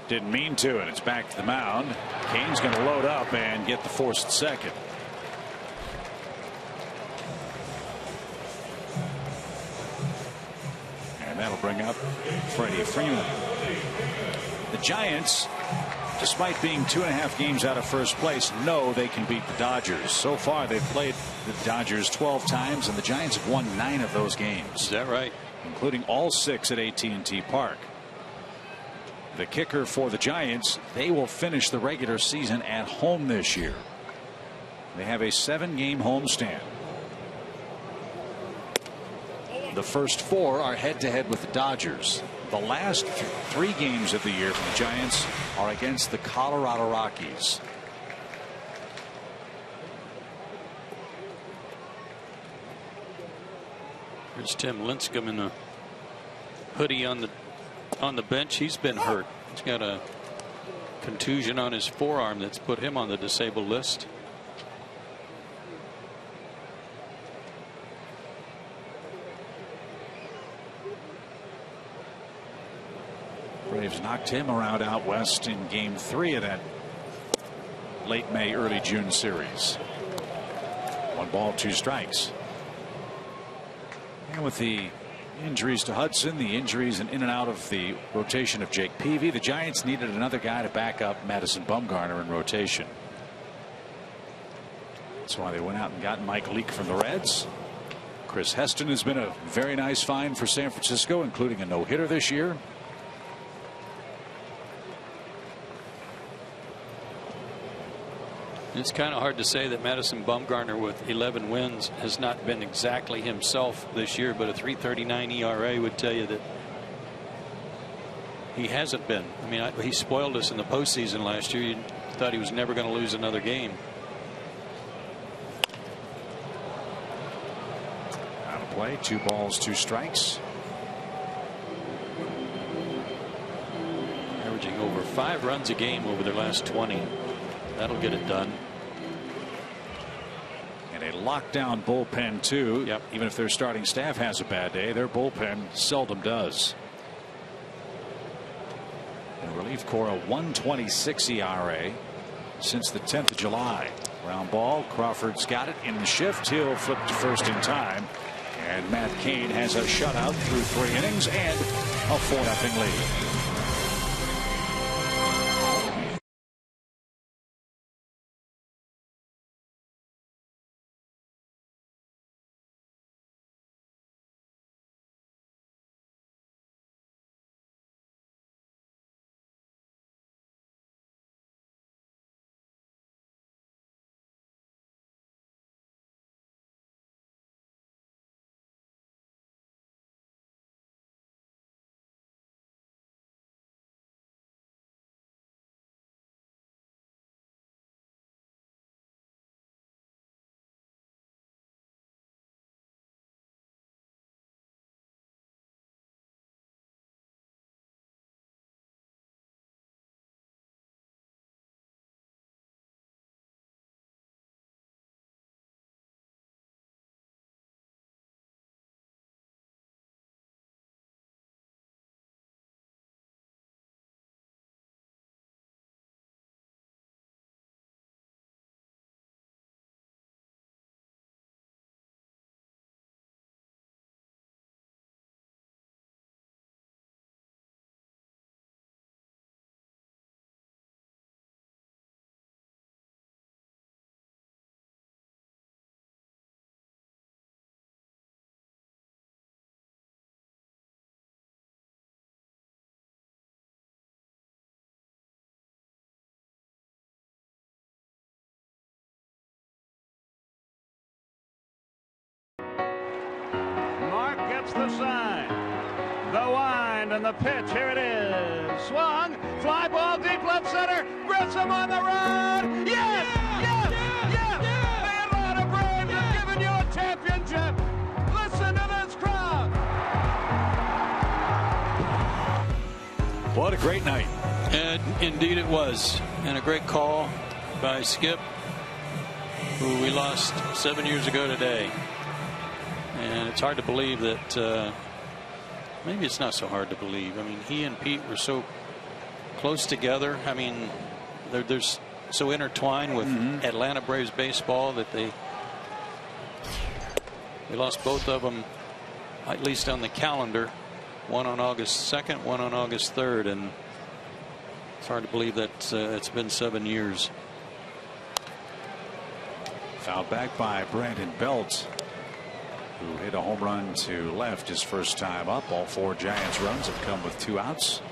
C: Didn't mean to, and it's back to the mound. Kane's going to load up and get the forced second. And that'll bring up Freddie Freeman. The Giants, despite being 2.5 games out of first place, know they can beat the Dodgers. So far, they've played the Dodgers 12 times, and the Giants have won 9 of those games.
H: Is that right?
C: Including all 6 at AT&T Park. The kicker for the Giants, they will finish the regular season at home this year. They have a 7-game homestand. The first 4 are head-to-head with the Dodgers. The last 3 games of the year for the Giants are against the Colorado Rockies.
H: Here's Tim Lincecum in the hoodie on the bench. He's been hurt. He's got a contusion on his forearm that's put him on the disabled list.
C: Braves knocked him around out west in game 3 of that late May, early June series. 1 ball, 2 strikes. And with the injuries to Hudson, the injuries and in and out of the rotation of Jake Peavy, the Giants needed another guy to back up Madison Bumgarner in rotation. That's why they went out and got Mike Leake from the Reds. Chris Heston has been a very nice find for San Francisco, including a no-hitter this year.
H: It's kind of hard to say that Madison Bumgarner with 11 wins has not been exactly himself this year, but a 3.39 ERA would tell you that he hasn't been. I mean, he spoiled us in the postseason last year. You thought he was never going to lose another game.
C: Out of play, 2 balls, 2 strikes.
H: Averaging over 5 runs a game over their last 20. That'll get it done.
C: And a lockdown bullpen too.
H: Yep.
C: Even if their starting staff has a bad day, their bullpen seldom does. And relief corps, a 1.26 ERA since the 10th of July. Ground ball. Crawford's got it in the shift. He'll flip to first in time. And Matt Cain has a shutout through 3 innings and a 4-0 lead.
I: The sign, the wind, and the pitch. Here it is. Swung, fly ball deep left center. Grissom on the run. Yes, yes, yes. The Atlanta Braves have given you a championship. Listen to this crowd.
C: What a great night.
H: And indeed it was. And a great call by Skip, who we lost 7 years ago today. And it's hard to believe that, maybe it's not so hard to believe. I mean, he and Pete were so close together. I mean, they're so intertwined with Atlanta Braves baseball that we lost both of them, at least on the calendar. One on August 2nd, one on August 3rd. And it's hard to believe that it's been 7 years.
C: Fouled back by Brandon Belt, who hit a home run to left his first time up. All 4 Giants runs have come with 2 outs.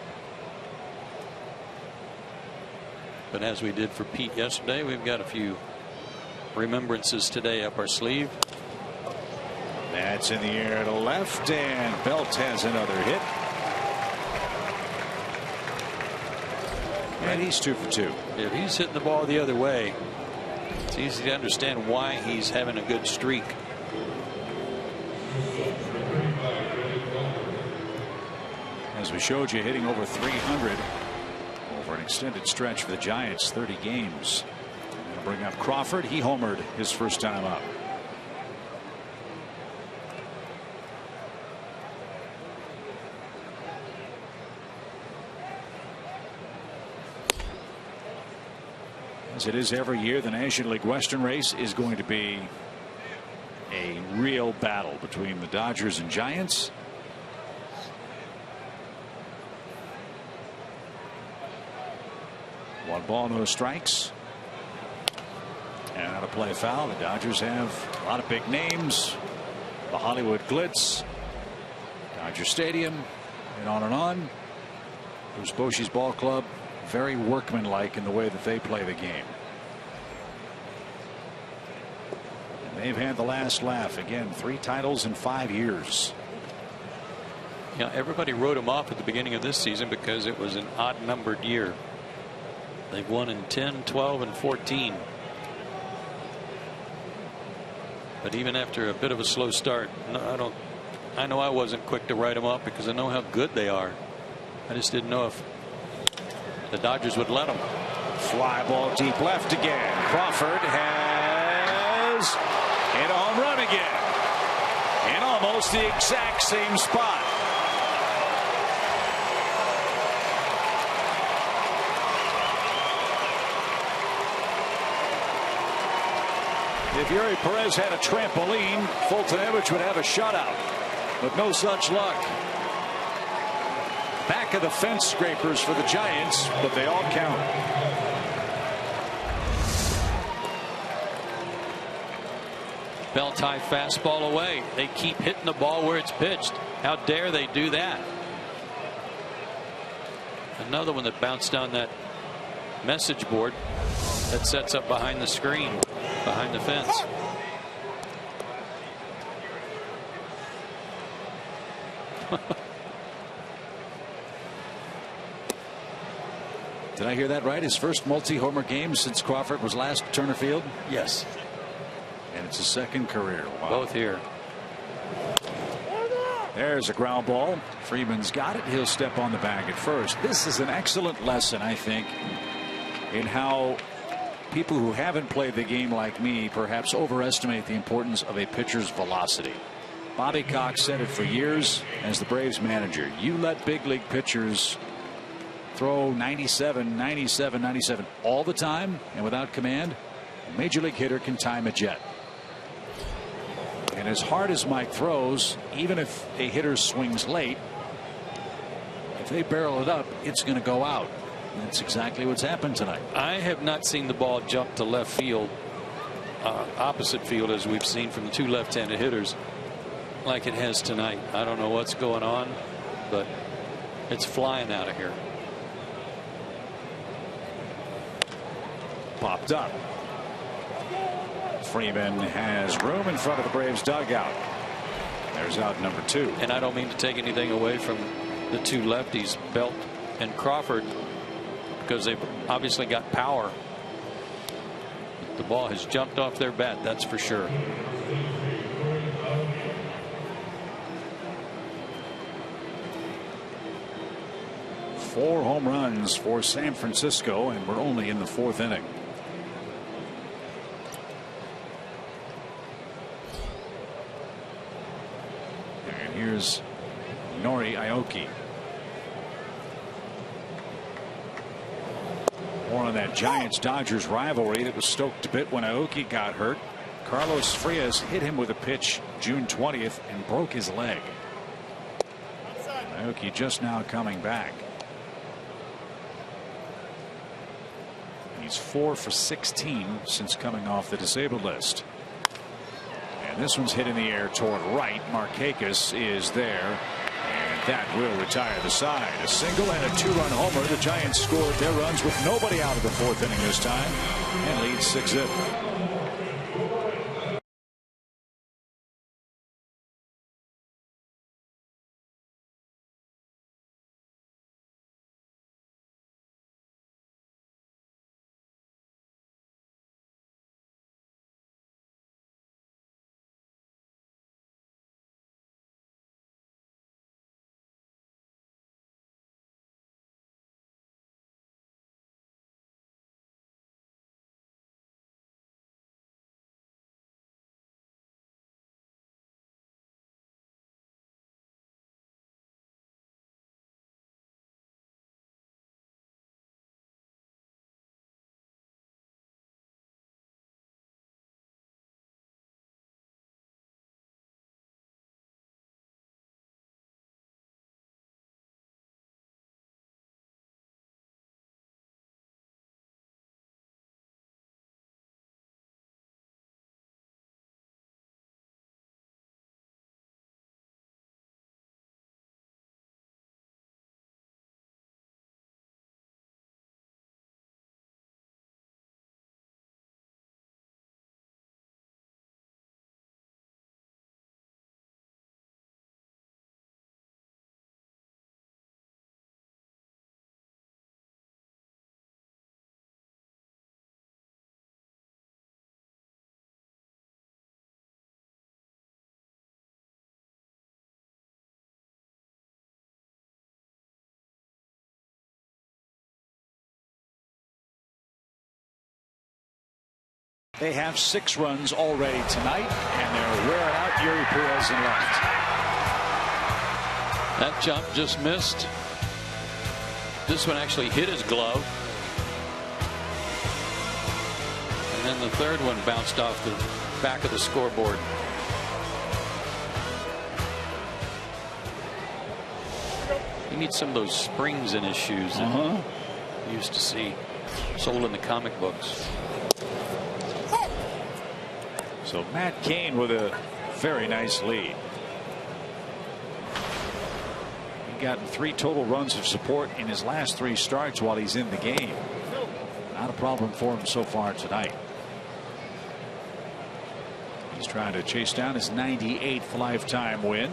H: But as we did for Pete yesterday, we've got a few remembrances today up our sleeve.
C: That's in the air to left, and Belt has another hit. And he's 2 for 2.
H: If he's hitting the ball the other way, it's easy to understand why he's having a good streak.
C: As we showed you, hitting over 300 over an extended stretch for the Giants, 30 games. They'll bring up Crawford. He homered his first time up. As it is every year, the National League Western race is going to be a real battle between the Dodgers and Giants. One ball, no strikes. And out of play foul. The Dodgers have a lot of big names. The Hollywood Glitz, Dodger Stadium, and on and on. Bruce Bochy's ball club, very workmanlike in the way that they play the game. And they've had the last laugh. Again, 3 titles in 5 years.
H: Yeah, everybody wrote them off at the beginning of this season because it was an odd numbered year. They've won in 10, 12, and 14. But even after a bit of a slow start, I know I wasn't quick to write them off because I know how good they are. I just didn't know if the Dodgers would let them.
C: Fly ball deep left again. Crawford has hit a home run again in almost the exact same spot. If Yuri Perez had a trampoline, Fulton-Edwards would have a shutout, but no such luck. Back of the fence scrapers for the Giants, but they all count.
H: Belt high fastball away. They keep hitting the ball where it's pitched. How dare they do that? Another one that bounced on that message board that sets up behind the screen, behind the fence.
C: Did I hear that right? His first multi-homer game since Crawford was last at Turner Field?
H: Yes.
C: And it's his second career. Wow.
H: Both here.
C: There's a ground ball. Freeman's got it. He'll step on the bag at first. This is an excellent lesson, I think, in how people who haven't played the game like me perhaps overestimate the importance of a pitcher's velocity. Bobby Cox said it for years as the Braves manager. You let big league pitchers throw 97, 97, 97 all the time and without command, a major league hitter can time a jet. And as hard as Mike throws, even if a hitter swings late, if they barrel it up, it's going to go out. That's exactly what's happened tonight.
H: I have not seen the ball jump to left field, opposite field, as we've seen from the two left-handed hitters, like it has tonight. I don't know what's going on, but it's flying out of here.
C: Popped up. Freeman has room in front of the Braves dugout. There's out number 2.
H: And I don't mean to take anything away from the two lefties, Belt and Crawford, because they've obviously got power. The ball has jumped off their bat, that's for sure.
C: Four home runs for San Francisco, and we're only in the 4th inning. And here's Nori Aoki. More on that Giants-Dodgers rivalry that was stoked a bit when Aoki got hurt. Carlos Frias hit him with a pitch June 20th and broke his leg. Aoki just now coming back. He's 4 for 16 since coming off the disabled list. And this one's hit in the air toward right. Markakis is there. And that will retire the side. A single and a 2-run homer. The Giants scored their runs with nobody out of the 4th inning this time and lead 6-0. They have 6 runs already tonight, and they're wearing out Yuri Perez in left.
H: That jump just missed. This one actually hit his glove. And then then the third one bounced off the back of the scoreboard. He needs some of those springs in his shoes that you used to see sold in the comic books.
C: So Matt Cain with a very nice lead. He's gotten 3 total runs of support in his last 3 starts while he's in the game. Not a problem for him so far tonight. He's trying to chase down his 98th lifetime win.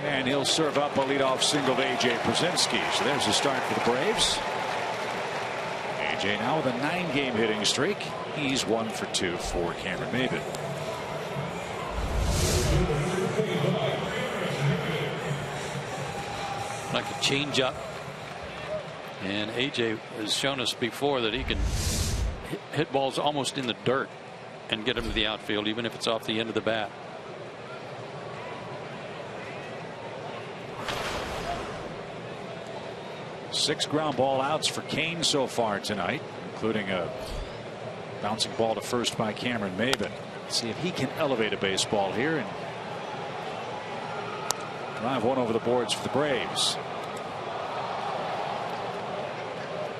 C: And he'll serve up a leadoff single to A.J. Przinsky. So there's a start for the Braves. A.J. now with a 9-game hitting streak. He's 1 for 2 for Cameron Maybin.
H: Like a changeup. And A.J. has shown us before that he can hit balls almost in the dirt and get them to the outfield, even if it's off the end of the bat.
C: Six ground ball outs for Cain so far tonight, including a bouncing ball to first by Cameron Maybin. See if he can elevate a baseball here and drive one over the boards for the Braves.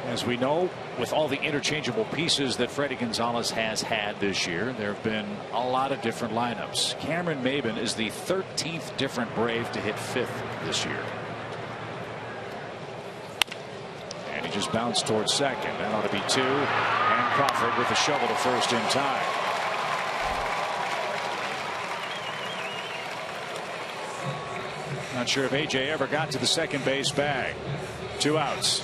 C: As we know, with all the interchangeable pieces that Freddie Gonzalez has had this year, there have been a lot of different lineups. Cameron Maybin is the 13th different Brave to hit 5th this year. And he just bounced towards second. That ought to be 2. And Crawford with the shovel to first in time. Not sure if A.J. ever got to the second base bag. 2 outs.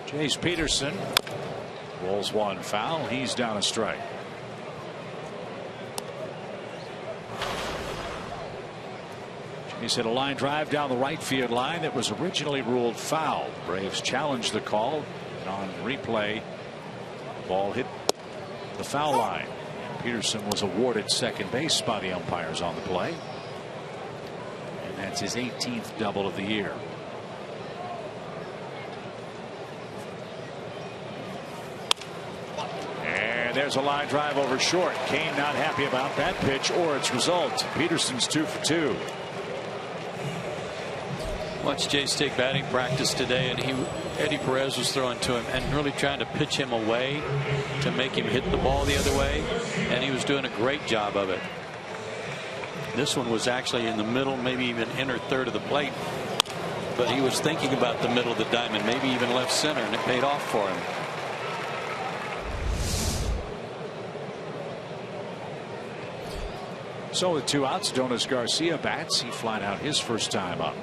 C: Chase Peterson rolls one foul. He's down a strike. Chase hit a line drive down the right field line that was originally ruled foul. Braves challenged the call, and on replay, the ball hit the foul line. And Peterson was awarded second base by the umpires on the play. And that's his 18th double of the year. There's a line drive over short. Cain not happy about that pitch or its result. Peterson's 2 for 2.
H: Watched Jace take batting practice today, and Eddie Perez was throwing to him and really trying to pitch him away to make him hit the ball the other way, and he was doing a great job of it. This one was actually in the middle, maybe even inner third of the plate, but he was thinking about the middle of the diamond, maybe even left center, and it paid off for him.
C: So with 2 outs, Adonis Garcia bats. He flied out his first time up.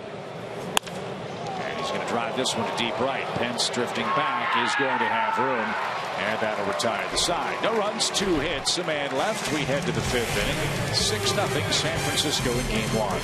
C: And he's going to drive this one to deep right. Pence drifting back is going to have room. And that'll retire the side. No runs, 2 hits, a man left. We head to the 5th inning. 6-0 San Francisco in game 1.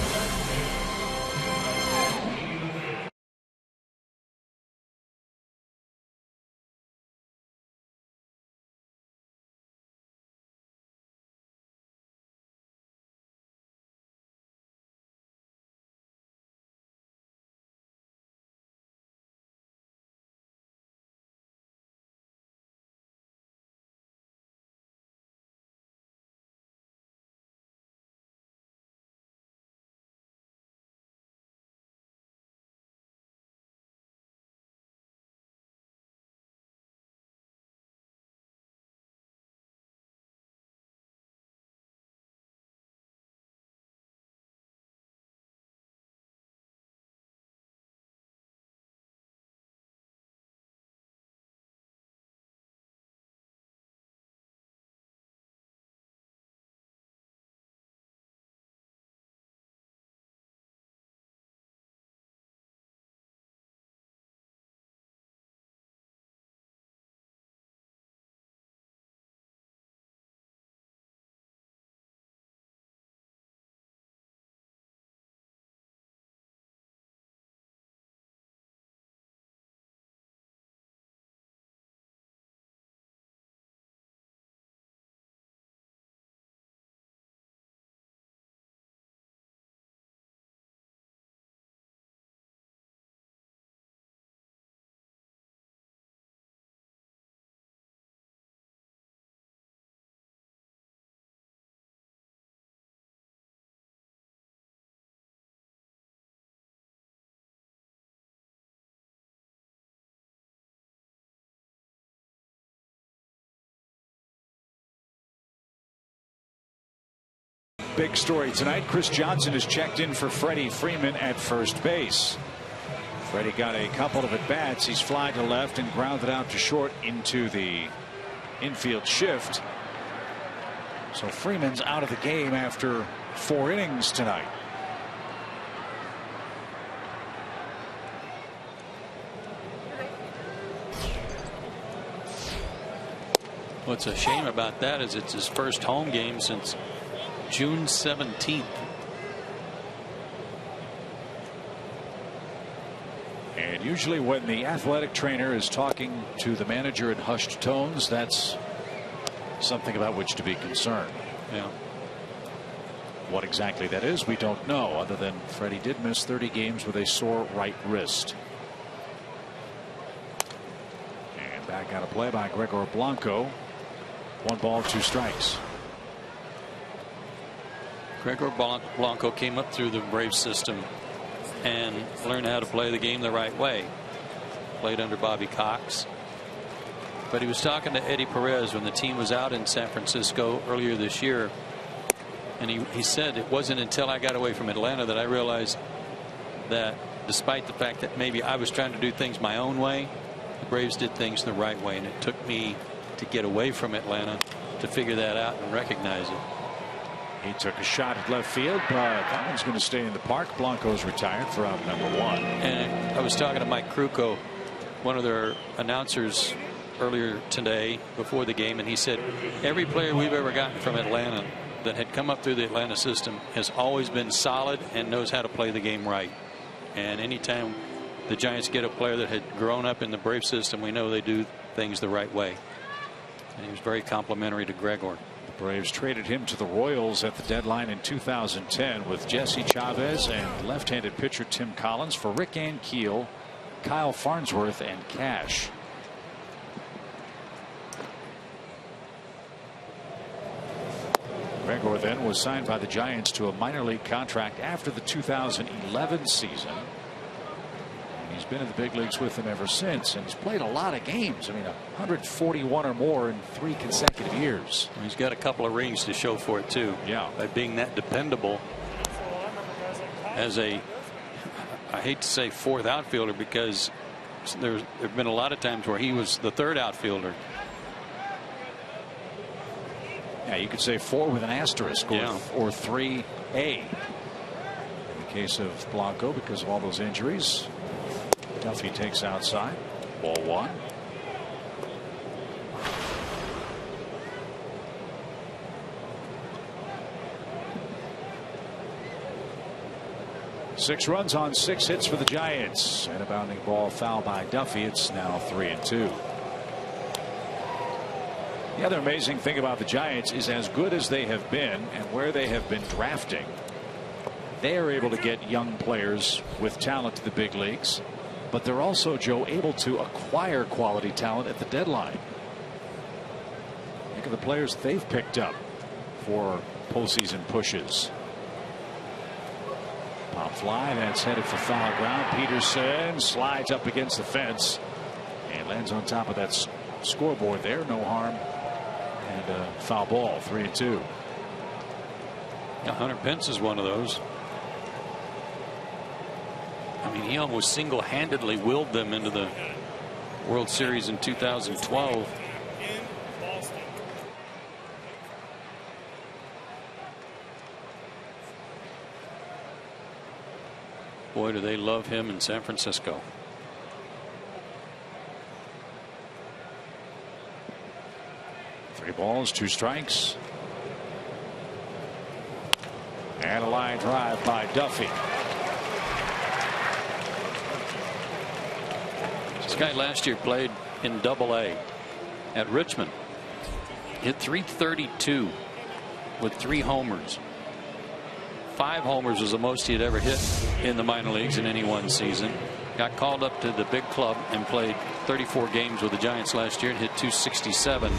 C: big story tonight. Chris Johnson has checked in for Freddie Freeman at first base. Freddie got a couple of at-bats. He's flied to left and grounded out to short into the infield shift. So Freeman's out of the game after 4 innings tonight.
H: What's a shame about that is it's his first home game since June 17th.
C: And usually when the athletic trainer is talking to the manager in hushed tones, that's something about which to be concerned.
H: Yeah.
C: What exactly that is, we don't know, other than Freddie did miss 30 games with a sore right wrist. And back out of play by Gregor Blanco. 1 ball, 2 strikes.
H: Gregor Blanco came up through the Braves system and learned how to play the game the right way. Played under Bobby Cox. But he was talking to Eddie Perez when the team was out in San Francisco earlier this year. And he said it wasn't until I got away from Atlanta that I realized that despite the fact that maybe I was trying to do things my own way, the Braves did things the right way. And it took me to get away from Atlanta to figure that out and recognize it.
C: He took a shot at left field, but that one's going to stay in the park. Blanco's retired for out number 1.
H: And I was talking to Mike Krukow, one of their announcers, earlier today before the game, and he said every player we've ever gotten from Atlanta that had come up through the Atlanta system has always been solid and knows how to play the game right. And anytime the Giants get a player that had grown up in the Brave system, we know they do things the right way. And he was very complimentary to Gregor.
C: The Braves traded him to the Royals at the deadline in 2010 with Jesse Chavez and left-handed pitcher Tim Collins for Rick Ankiel, Kyle Farnsworth, and Cash. Gregor then was signed by the Giants to a minor league contract after the 2011 season. He's been in the big leagues with them ever since, and he's played a lot of games. I mean, 141 or more in 3 consecutive years.
H: He's got a couple of rings to show for it too.
C: Yeah,
H: by being that dependable as a, I hate to say 4th outfielder, because there've been a lot of times where he was the 3rd outfielder.
C: Yeah, you could say 4 with an asterisk, or 3A. In the case of Blanco, because of all those injuries. Duffy takes outside. Ball 1. Six runs on 6 hits for the Giants, and a bounding ball foul by Duffy. It's now 3-2. The other amazing thing about the Giants is, as good as they have been and where they have been drafting, they are able to get young players with talent to the big leagues. But they're also, Joe, able to acquire quality talent at the deadline. Think of the players they've picked up for postseason pushes. Pop fly, that's headed for foul ground. Peterson slides up against the fence and lands on top of that scoreboard there. No harm, and foul ball. 3-2.
H: Hunter Pence is one of those. I mean, he almost single-handedly willed them into the World Series in 2012. Boy, do they love him in San Francisco.
C: Three balls, 2 strikes. And a line drive by Duffy.
H: This guy last year played in Double-A at Richmond. Hit .332 with 3 homers. 5 homers was the most he had ever hit in the minor leagues in any one season. Got called up to the big club and played 34 games with the Giants last year and hit .267.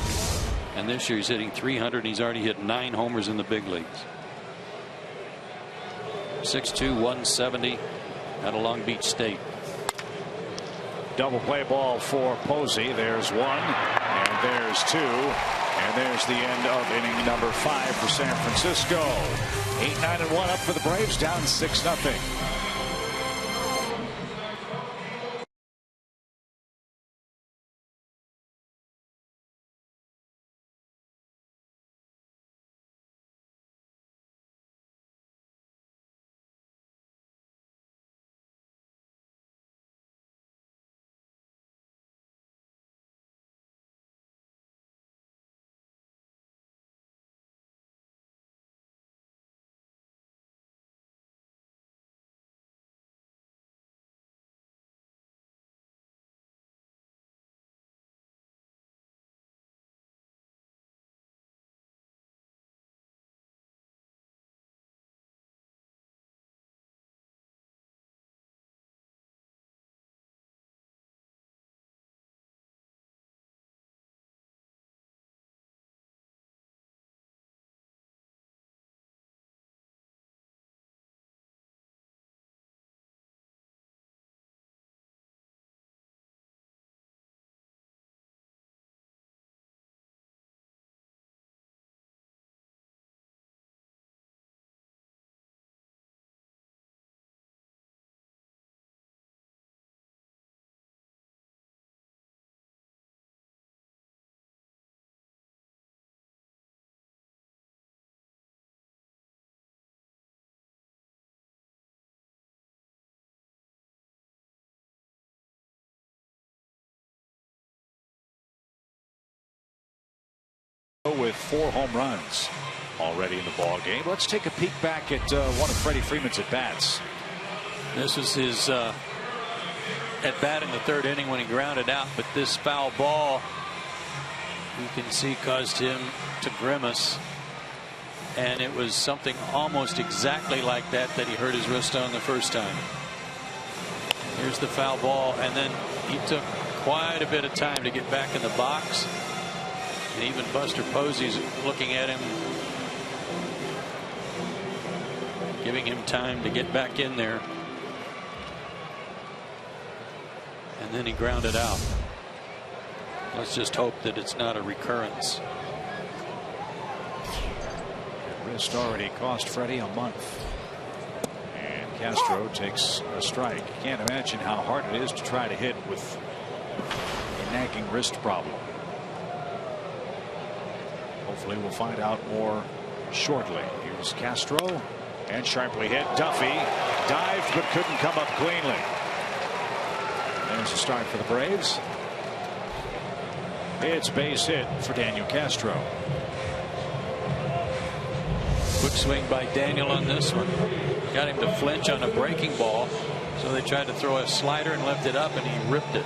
H: And this year he's hitting .300, and he's already hit 9 homers in the big leagues. 6'2", 170 out of Long Beach State.
C: Double play ball for Posey. There's 1, and there's 2. And there's the end of inning number 5 for San Francisco. 8-9-1 up for the Braves, down 6-0. With 4 home runs already in the ball game. Let's take a peek back at one of Freddie Freeman's at bats.
H: This was his at bat in the 3rd inning when he grounded out, but this foul ball you can see caused him to grimace, and it was something almost exactly like that he hurt his wrist on the first time. Here's the foul ball, and then he took quite a bit of time to get back in the box. And even Buster Posey's looking at him, giving him time to get back in there. And then he grounded out. Let's just hope that it's not a recurrence.
C: Wrist already cost Freddie a month. And Castro takes a strike. Can't imagine how hard it is to try to hit with a nagging wrist problem. Hopefully we'll find out more shortly. Here's Castro, and sharply hit. Duffy dived but couldn't come up cleanly. There's a start for the Braves. It's base hit for Daniel Castro.
H: Quick swing by Daniel on this one. Got him to flinch on a breaking ball, so they tried to throw a slider and left it up, and he ripped it.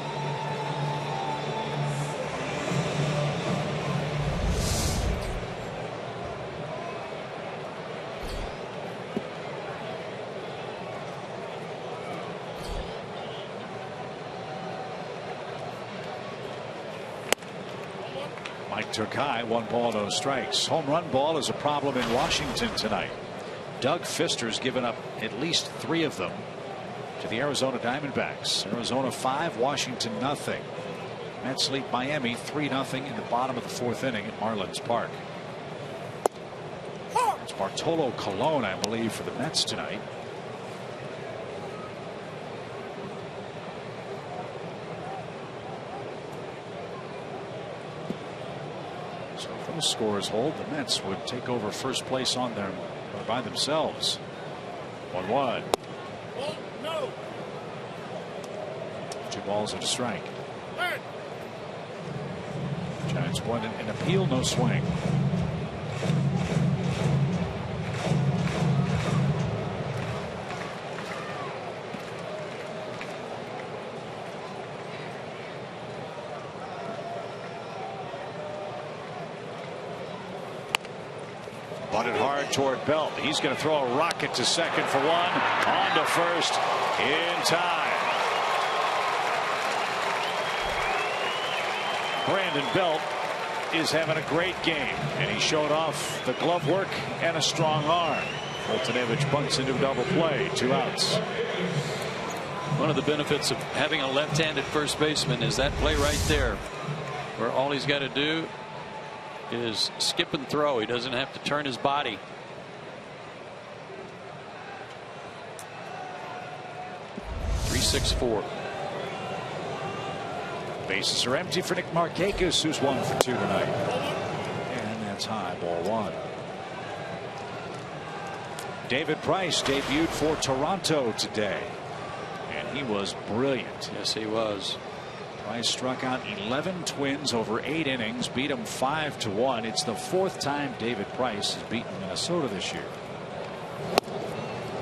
C: Took high, 1 ball, no strikes. Home run ball is a problem in Washington tonight. Doug Fister's given up at least 3 of them to the Arizona Diamondbacks. Arizona 5, Washington nothing. Mets lead Miami 3-0 in the bottom of the 4th inning at Marlins Park. It's Bartolo Colon, I believe, for the Mets tonight. Scores hold, the Mets would take over first place on them by themselves. 1-1. 2 balls and a strike. Giants won an appeal, no swing. Bunted hard toward Belt. He's going to throw a rocket to second for 1. On to first in time. Brandon Belt is having a great game, and he showed off the glove work and a strong arm. Fultonevich bunts into double play, 2 outs.
H: One of the benefits of having a left-handed first baseman is that play right there, where all he's got to do is skip and throw. He doesn't have to turn his body. .364.
C: Bases are empty for Nick Markakis, who's 1 for 2 tonight. And that's high, ball 1. David Price debuted for Toronto today, and he was brilliant.
H: Yes, he was.
C: Price struck out 11 Twins over 8 innings, beat them 5-1. It's the 4th time David Price has beaten Minnesota this year.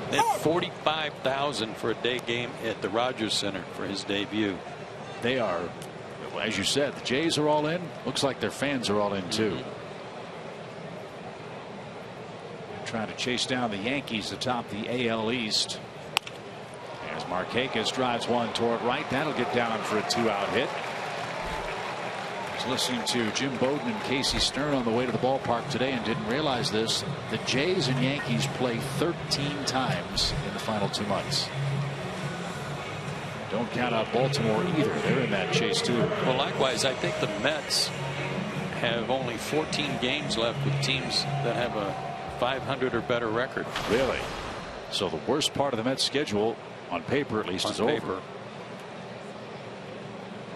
H: Then 45,000 for a day game at the Rogers Center for his debut.
C: They are, as you said, the Jays are all in. Looks like their fans are all in too. Trying to chase down the Yankees atop the AL East. As Markakis drives one toward right, that'll get down for a 2-out hit. I was listening to Jim Bowden and Casey Stern on the way to the ballpark today and didn't realize this. The Jays and Yankees play 13 times in the final 2 months. Don't count out Baltimore either. They're in that chase too.
H: Well, likewise, I think the Mets have only 14 games left with teams that have a 500 or better record.
C: Really? So the worst part of the Mets schedule, on paper at least, is over.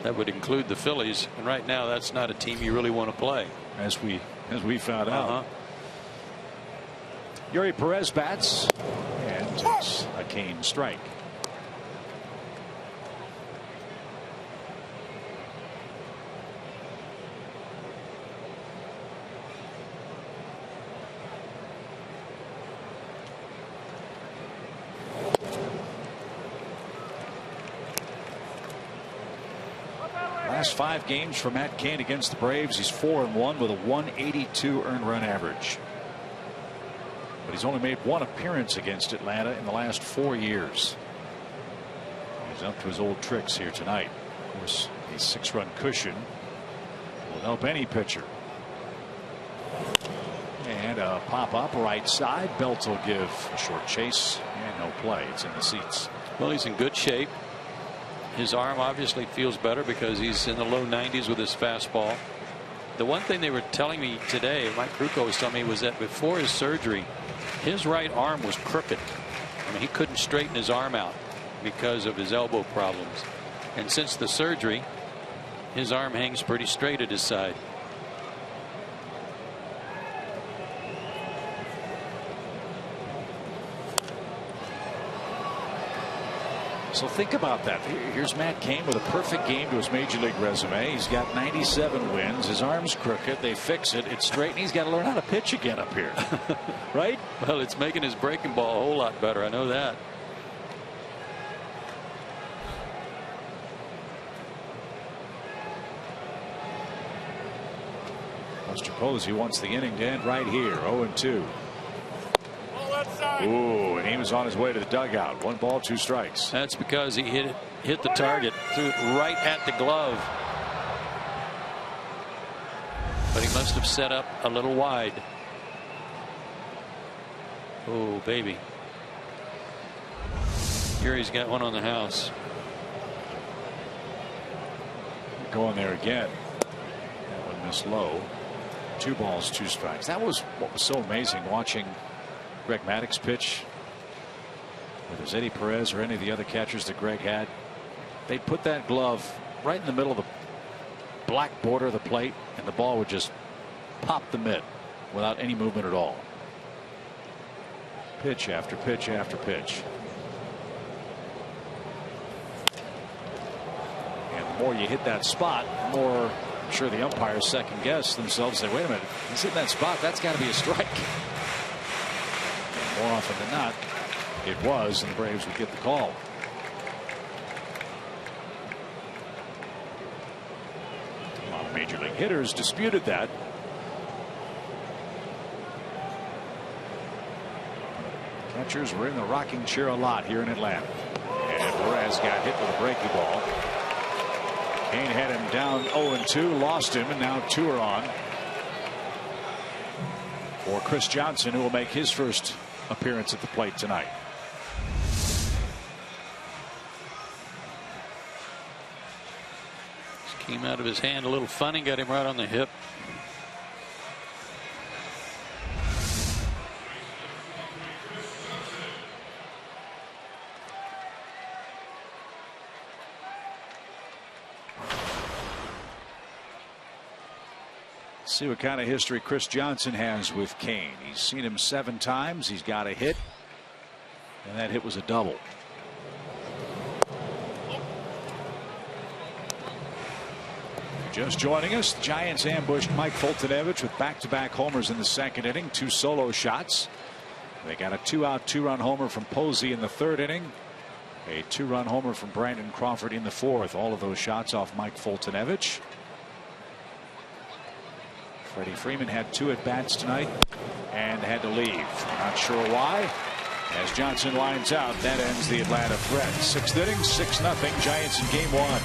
H: That would include the Phillies, and right now that's not a team you really want to play.
C: As we found out. Yuri Perez bats and takes a cane strike. Last 5 games for Matt Cain against the Braves. He's 4-1 with a 182 earned run average. But he's only made 1 appearance against Atlanta in the last 4 years. He's up to his old tricks here tonight. Of course, a 6-run cushion will help any pitcher. And a pop up right side. Belt will give a short chase and no play. It's in the seats.
H: Well, he's in good shape. His arm obviously feels better because he's in the low 90s with his fastball. The one thing they were telling me today, Mike Krukow was telling me, was that before his surgery, his right arm was crooked. I mean, he couldn't straighten his arm out because of his elbow problems. And since the surgery, his arm hangs pretty straight at his side.
C: So think about that. Here's Matt Cain with a perfect game to his major league resume. He's got 97 wins. His arm's crooked. They fix it. It's straight, and he's got to learn how to pitch again up here. Right?
H: Well, it's making his breaking ball a whole lot better. I know that.
C: Buster Posey wants the inning to end right here. 0-2. Ooh, and he was on his way to the dugout. 1 ball, 2 strikes.
H: That's because he hit the target, threw it right at the glove. But he must have set up a little wide. Oh, baby. Yuri's got one on the house.
C: Going there again. That one missed low. 2 balls, 2 strikes. That was what was so amazing watching Greg Maddux pitch. Whether it was Eddie Perez or any of the other catchers that Greg had, they'd put that glove right in the middle of the black border of the plate, and the ball would just pop the mitt without any movement at all. Pitch after pitch after pitch. And the more you hit that spot, the more I'm sure the umpires second guess themselves. Say, wait a minute, he's hitting that spot. That's got to be a strike. More often than not, it was, and the Braves would get the call. A lot of major league hitters disputed that. Catchers were in the rocking chair a lot here in Atlanta. And Perez got hit with a breaking ball. Cain had him down 0-2, lost him, and now 2 are on for Chris Johnson, who will make his first appearance at the plate tonight.
H: Just came out of his hand a little funny, got him right on the hip.
C: See what kind of history Chris Johnson has with Kane. He's seen him 7 times. He's got a hit, and that hit was a double. Just joining us, the Giants ambushed Mike Foltynewicz with back-to-back homers in the 2nd inning, 2 solo shots. They got a 2-out 2-run homer from Posey in the 3rd inning, a 2-run homer from Brandon Crawford in the 4th. All of those shots off Mike Foltynewicz. Freddie Freeman had 2 at-bats tonight and had to leave. Not sure why. As Johnson lines out, that ends the Atlanta threat. 6th inning, 6-0 Giants in game 1.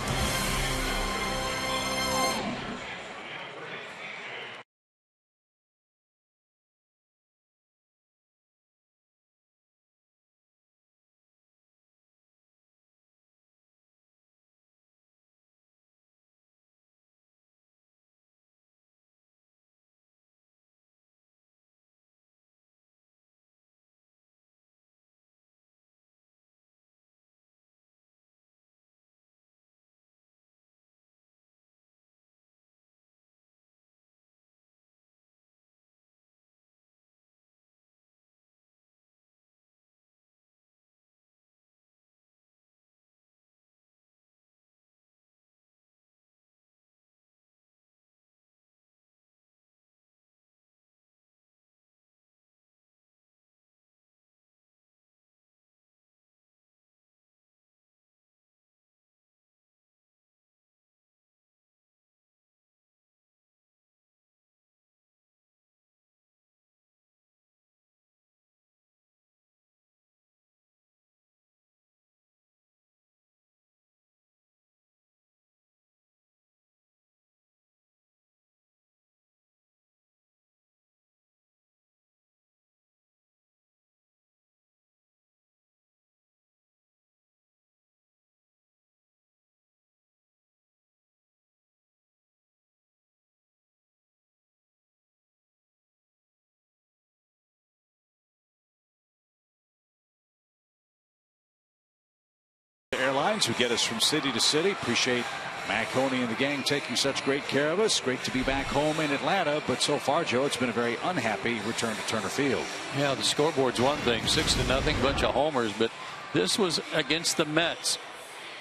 C: Airlines, who get us from city to city. Appreciate Mac Coney and the gang taking such great care of us. Great to be back home in Atlanta, but so far, Joe, it's been a very unhappy return to Turner Field.
H: Yeah, the scoreboard's one thing, 6-0, bunch of homers, but this was against the Mets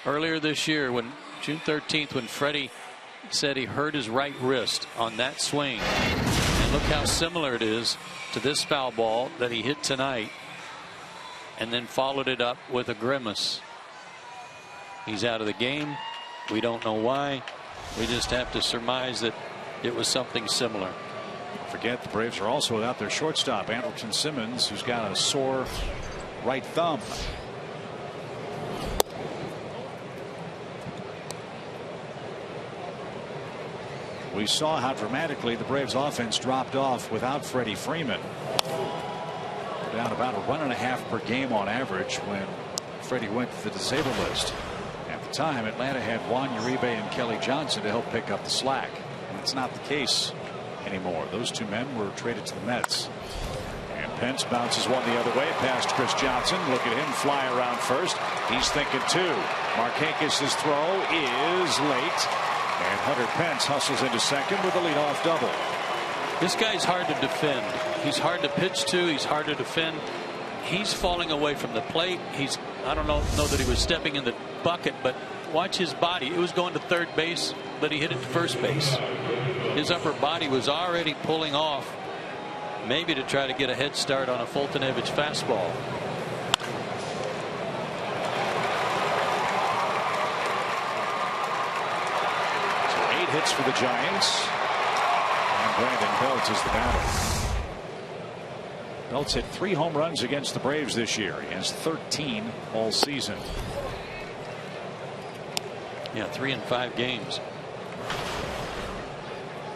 H: earlier this year, when June 13th, when Freddie said he hurt his right wrist on that swing. And look how similar it is to this foul ball that he hit tonight, and then followed it up with a grimace. He's out of the game. We don't know why. We just have to surmise that it was something similar.
C: Don't forget, the Braves are also without their shortstop, Andrelton Simmons, who's got a sore right thumb. We saw how dramatically the Braves offense dropped off without Freddie Freeman. We're down about a 1.5 per game on average when Freddie went to the disabled list. At the time, Atlanta had Juan Uribe and Kelly Johnson to help pick up the slack. And it's not the case anymore. Those 2 men were traded to the Mets. And Pence bounces one the other way past Chris Johnson. Look at him fly around first. He's thinking 2. Markakis' throw is late. And Hunter Pence hustles into second with a leadoff double.
H: This guy's hard to defend. He's hard to pitch to. He's hard to defend. He's falling away from the plate. I don't know that he was stepping in the bucket, but watch his body. It was going to third base, but he hit it to first base. His upper body was already pulling off, maybe to try to get a head start on a Foltynewicz fastball.
C: So 8 hits for the Giants, and Brandon Belt is the batter. Belt's hit 3 home runs against the Braves this year. He has 13 all season.
H: Yeah, 3 in 5 games.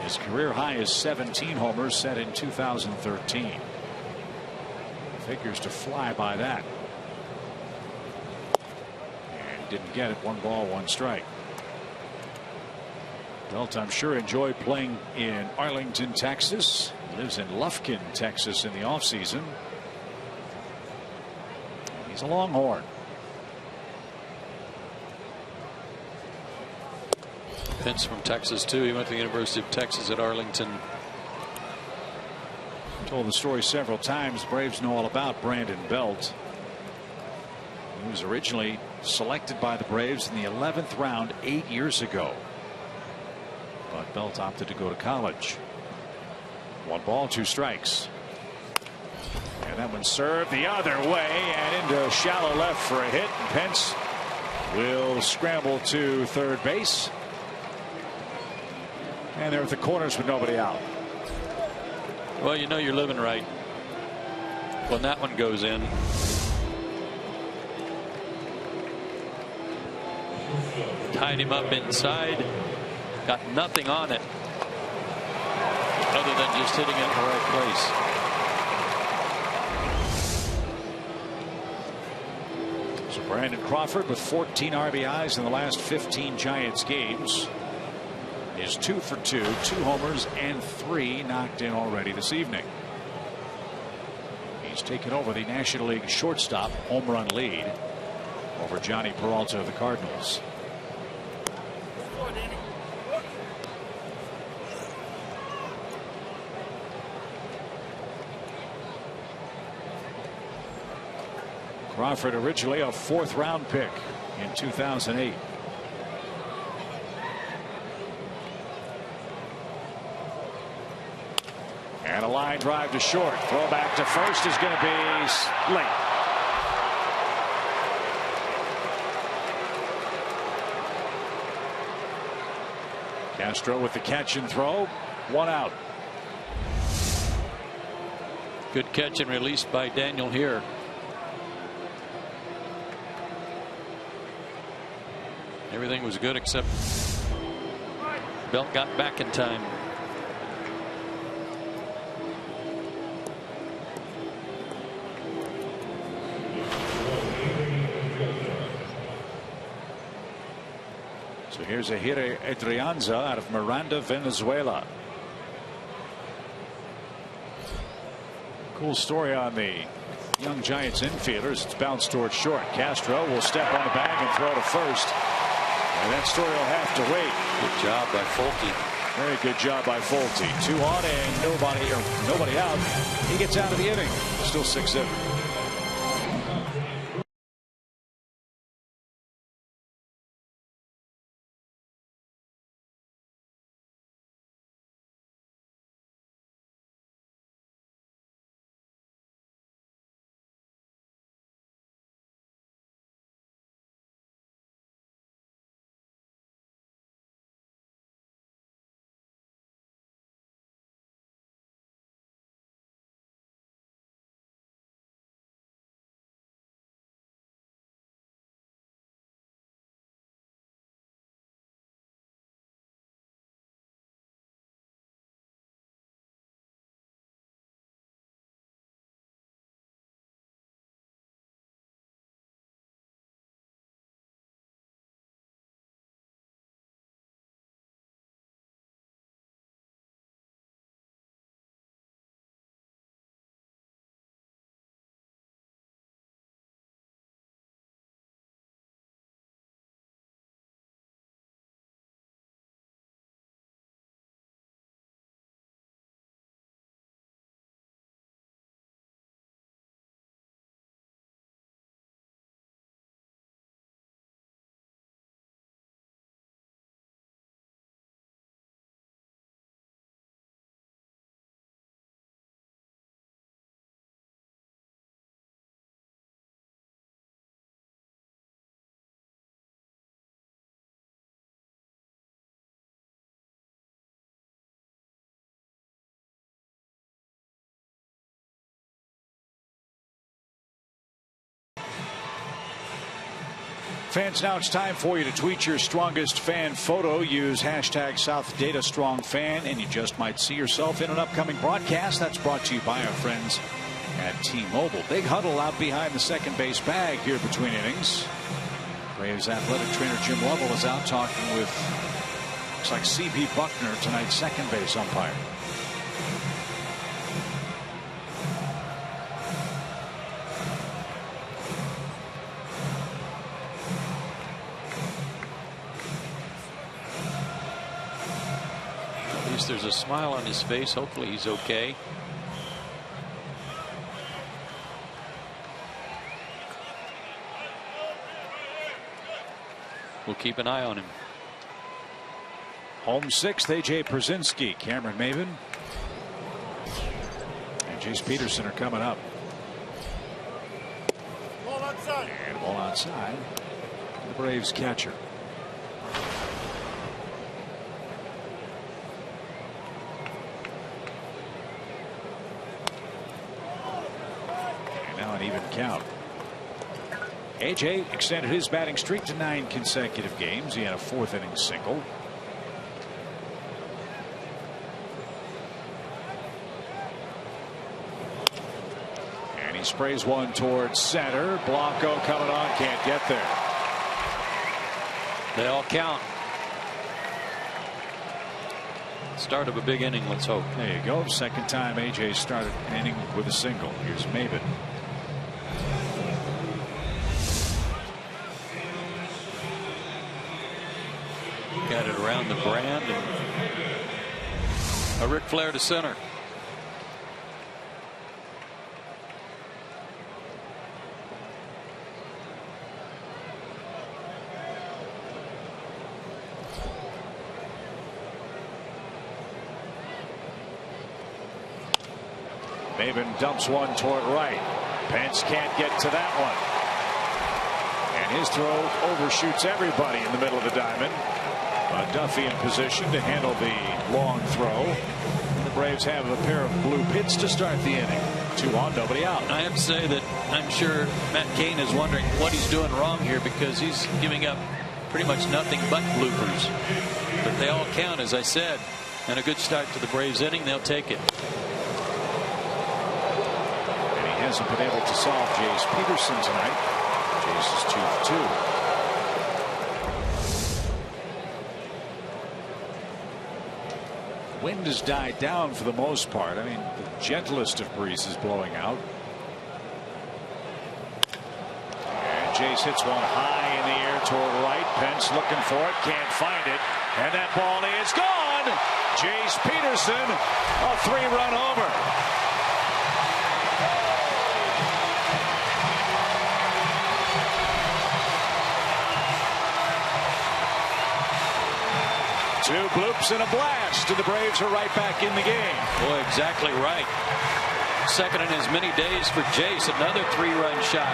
C: His career high is 17 homers, set in 2013. Figures to fly by that. And didn't get it. 1 ball, 1 strike. Belt, I'm sure, enjoyed playing in Arlington, Texas. Lives in Lufkin, Texas in the offseason. He's a Longhorn.
H: Vince from Texas too. He went to the University of Texas at Arlington.
C: Told the story several times. Braves know all about Brandon Belt. He was originally selected by the Braves in the 11th round 8 years ago. But Belt opted to go to college. 1 ball, 2 strikes. And that one served the other way and into shallow left for a hit. And Pence will scramble to third base. And they're at the corners with nobody out.
H: Well, you know you're living right when that one goes in. Tied him up inside. Got nothing on it other than just hitting it in the right place.
C: So Brandon Crawford with 14 RBIs in the last 15 Giants games is 2 for 2, 2 homers and 3 knocked in already this evening. He's taken over the National League shortstop home run lead over Johnny Peralta of the Cardinals. Crawford originally a 4th round pick in 2008. And a line drive to short. Throw back to first is going to be late. Castro with the catch and throw. 1 out.
H: Good catch and release by Daniel here. Everything was good except Belt got back in time.
C: So here's a hitter, Adrianza, out of Miranda, Venezuela. Cool story on the young Giants infielders. It's bounced towards short. Castro will step on the bag and throw to first. And that story will have to wait.
H: Good job by Folty.
C: Very good job by Folty. 2 on and nobody out. He gets out of the inning. Still 6-0. Fans, now it's time for you to tweet your strongest fan photo. Use hashtag SouthDataStrongFan, and you just might see yourself in an upcoming broadcast. That's brought to you by our friends at T-Mobile. Big huddle out behind the second base bag here between innings. Braves athletic trainer Jim Lovell is out talking with, looks like C.B. Buckner, tonight's second base umpire.
H: Braves. There's a smile on his face. Hopefully he's okay. We'll keep an eye on him.
C: Home sixth, A.J. Pierzynski, Cameron Maybin, and Jace Peterson are coming up.
B: Ball outside.
C: And ball outside. The Braves catcher. And now an even count. A.J. extended his batting streak to 9 consecutive games. He had a 4th inning single. And he sprays one towards center. Blanco coming on, can't get there.
H: They all count. Start of a big inning, let's hope.
C: There you go. Second time A.J. started an inning with a single. Here's Maybin.
H: Got it around the brand and a Ric Flair to center.
C: Maybin dumps one toward right. Pence can't get to that one. And his throw overshoots everybody in the middle of the diamond. Duffy in position to handle the long throw. And the Braves have a pair of blue pits to start the inning. 2 on, nobody out.
H: I have to say that I'm sure Matt Cain is wondering what he's doing wrong here, because he's giving up pretty much nothing but bloopers. But they all count, as I said. And a good start to the Braves inning. They'll take it.
C: And he hasn't been able to solve Jace Peterson tonight. Jace is 2 for 2. Wind has died down for the most part. I mean, the gentlest of breezes blowing out. And Jace hits one high in the air toward right. Pence looking for it, can't find it. And that ball is gone. Jace Peterson, a 3-run homer. Two bloops and a blast, and the Braves are right back in the game.
H: Boy, exactly right. Second in as many days for Jace, another 3-run shot.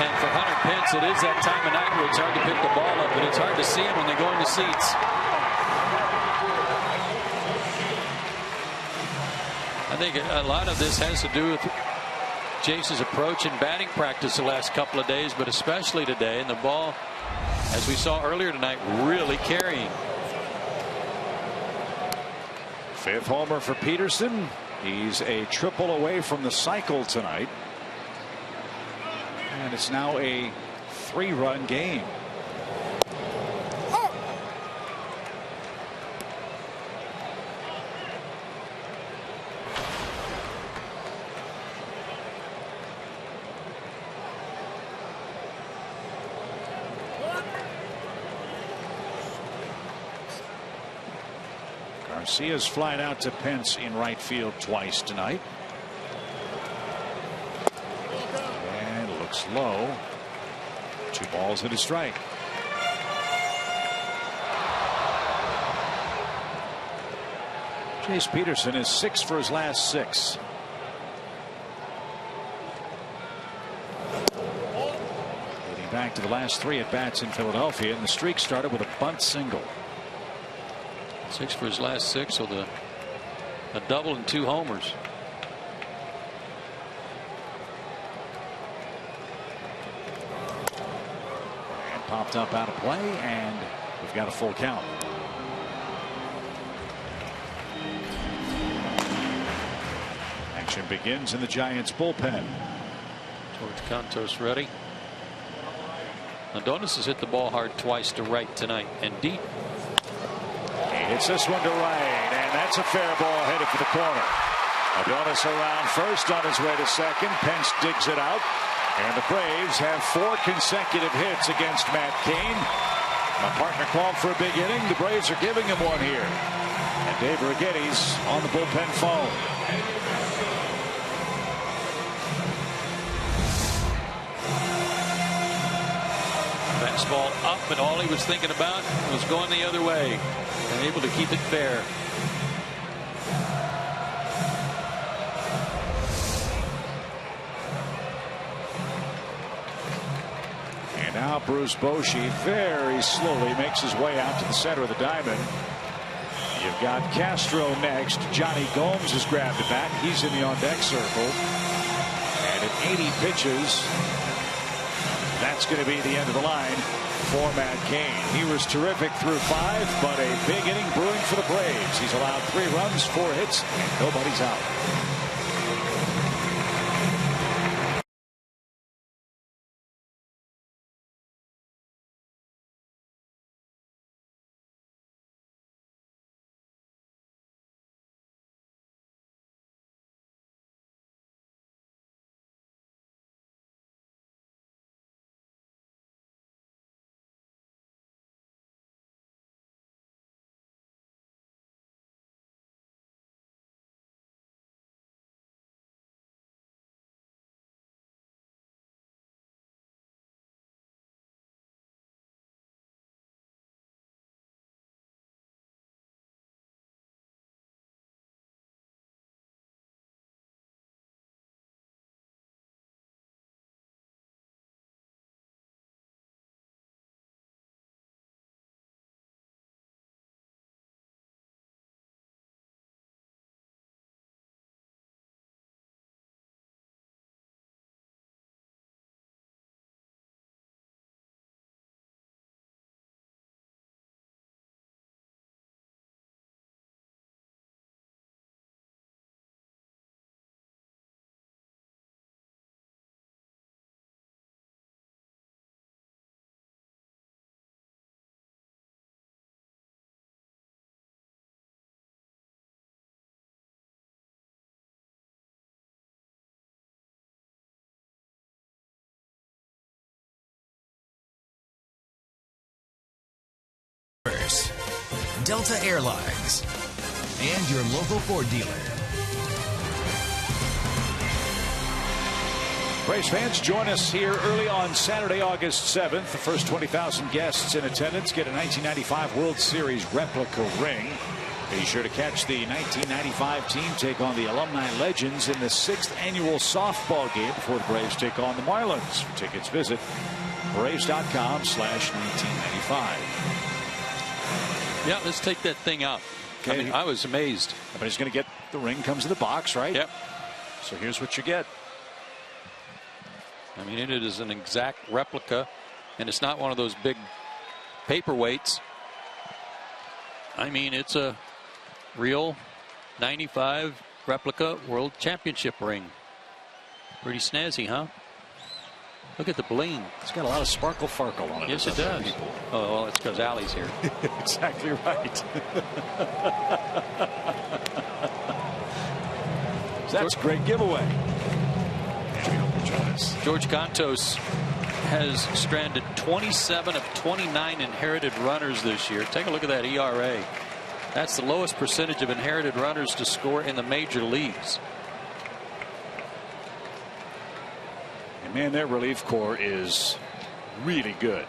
H: And for Hunter Pence, it is that time of night where it's hard to pick the ball up, but it's hard to see him when they go in the seats. I think a lot of this has to do with Jace's approach in batting practice the last couple of days, but especially today. And the ball, as we saw earlier tonight, really carrying.
C: 5th homer for Peterson. He's a triple away from the cycle tonight. And it's now a 3-run game. Garcia's flied out to Pence in right field twice tonight. And looks low. 2 balls and a strike. Jace Peterson is 6 for his last 6. Leading back to the last 3 at bats in Philadelphia, and the streak started with a bunt single.
H: 6 for his last 6, so a double and 2 homers.
C: And popped up out of play, and we've got a full count. Action begins in the Giants bullpen.
H: George Cantos ready. Adonis has hit the ball hard twice to right tonight and deep.
C: He hits this one to right, and that's a fair ball headed for the corner. Adonis around first, on his way to second. Pence digs it out, and the Braves have 4 consecutive hits against Matt Cain. My partner called for a big inning. The Braves are giving him one here. And Dave Righetti's on the bullpen phone.
H: Fastball up, and all he was thinking about was going the other way and able to keep it fair.
C: And now Bruce Bochy very slowly makes his way out to the center of the diamond. You've got Castro next. Johnny Gomes has grabbed the bat. He's in the on-deck circle. And at 80 pitches, that's going to be the end of the line for Matt Cain. He was terrific through 5, but a big inning brewing for the Braves. He's allowed 3 runs, 4 hits, and nobody's out.
A: Delta Airlines, and your local Ford dealer.
C: Braves fans, join us here early on Saturday, August 7th. The first 20,000 guests in attendance get a 1995 World Series replica ring. Be sure to catch the 1995 team take on the alumni legends in the 6th annual softball game before the Braves take on the Marlins. For tickets, visit Braves.com/1995.
H: Yeah, let's take that thing out. Okay. I mean, I was amazed.
C: But he's going to get the ring, comes in the box, right?
H: Yep.
C: So here's what you get.
H: I mean, it is an exact replica, and it's not one of those big paperweights. I mean, it's a real 95 replica World Championship ring. Pretty snazzy, huh? Look at the bling.
C: It's got a lot of sparkle farkle on it.
H: Yes, it does. People. Oh, well, it's because Allie's here.
C: Exactly right. That's a great giveaway.
H: George Contos has stranded 27 of 29 inherited runners this year. Take a look at that ERA. That's the lowest percentage of inherited runners to score in the major leagues.
C: Man, their relief corps is really good.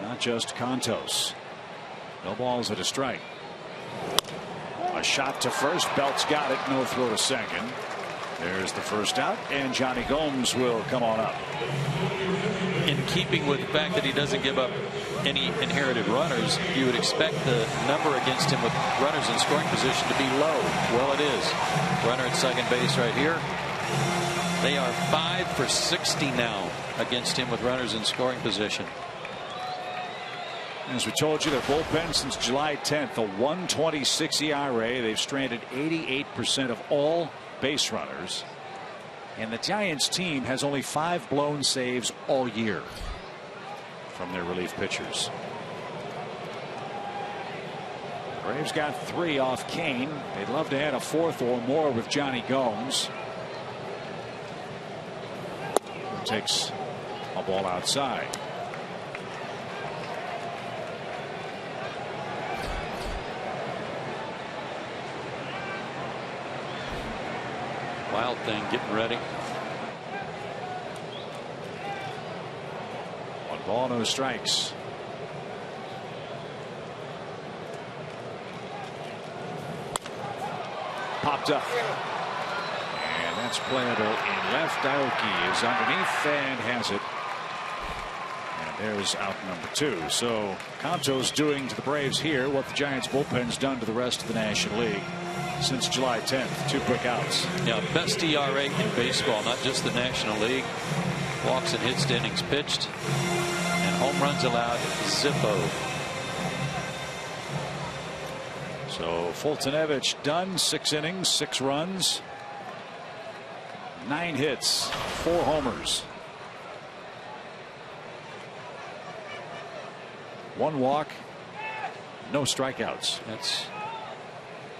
C: Not just Contos. No balls at a strike. A shot to first. Belt's got it. No throw to second. There's the first out, and Johnny Gomes will come on up.
H: In keeping with the fact that he doesn't give up any inherited runners, you would expect the number against him with runners in scoring position to be low. Well, it is. Runner at second base right here. They are 5 for 60 now against him with runners in scoring position.
C: As we told you, their bullpen since July 10th, a 1.26 ERA. They've stranded 88% of all base runners. And the Giants team has only 5 blown saves all year from their relief pitchers. Braves got 3 off Cain. They'd love to add a 4th or more with Johnny Gomes. Takes a ball outside.
H: wild thing getting ready.
C: 1 ball, no strikes. Popped up. And that's playable in left. Aoki is underneath and has it. And there's out number 2. So Canto's doing to the Braves here what the Giants bullpen's done to the rest of the National League since July 10th. 2 quick outs.
H: Yeah, best ERA in baseball, not just the National League. Walks and hits to innings pitched. And home runs allowed. Zippo.
C: So Fultonevich done. 6 innings, 6 runs, 9 hits, 4 homers, 1 walk, no strikeouts.
H: That's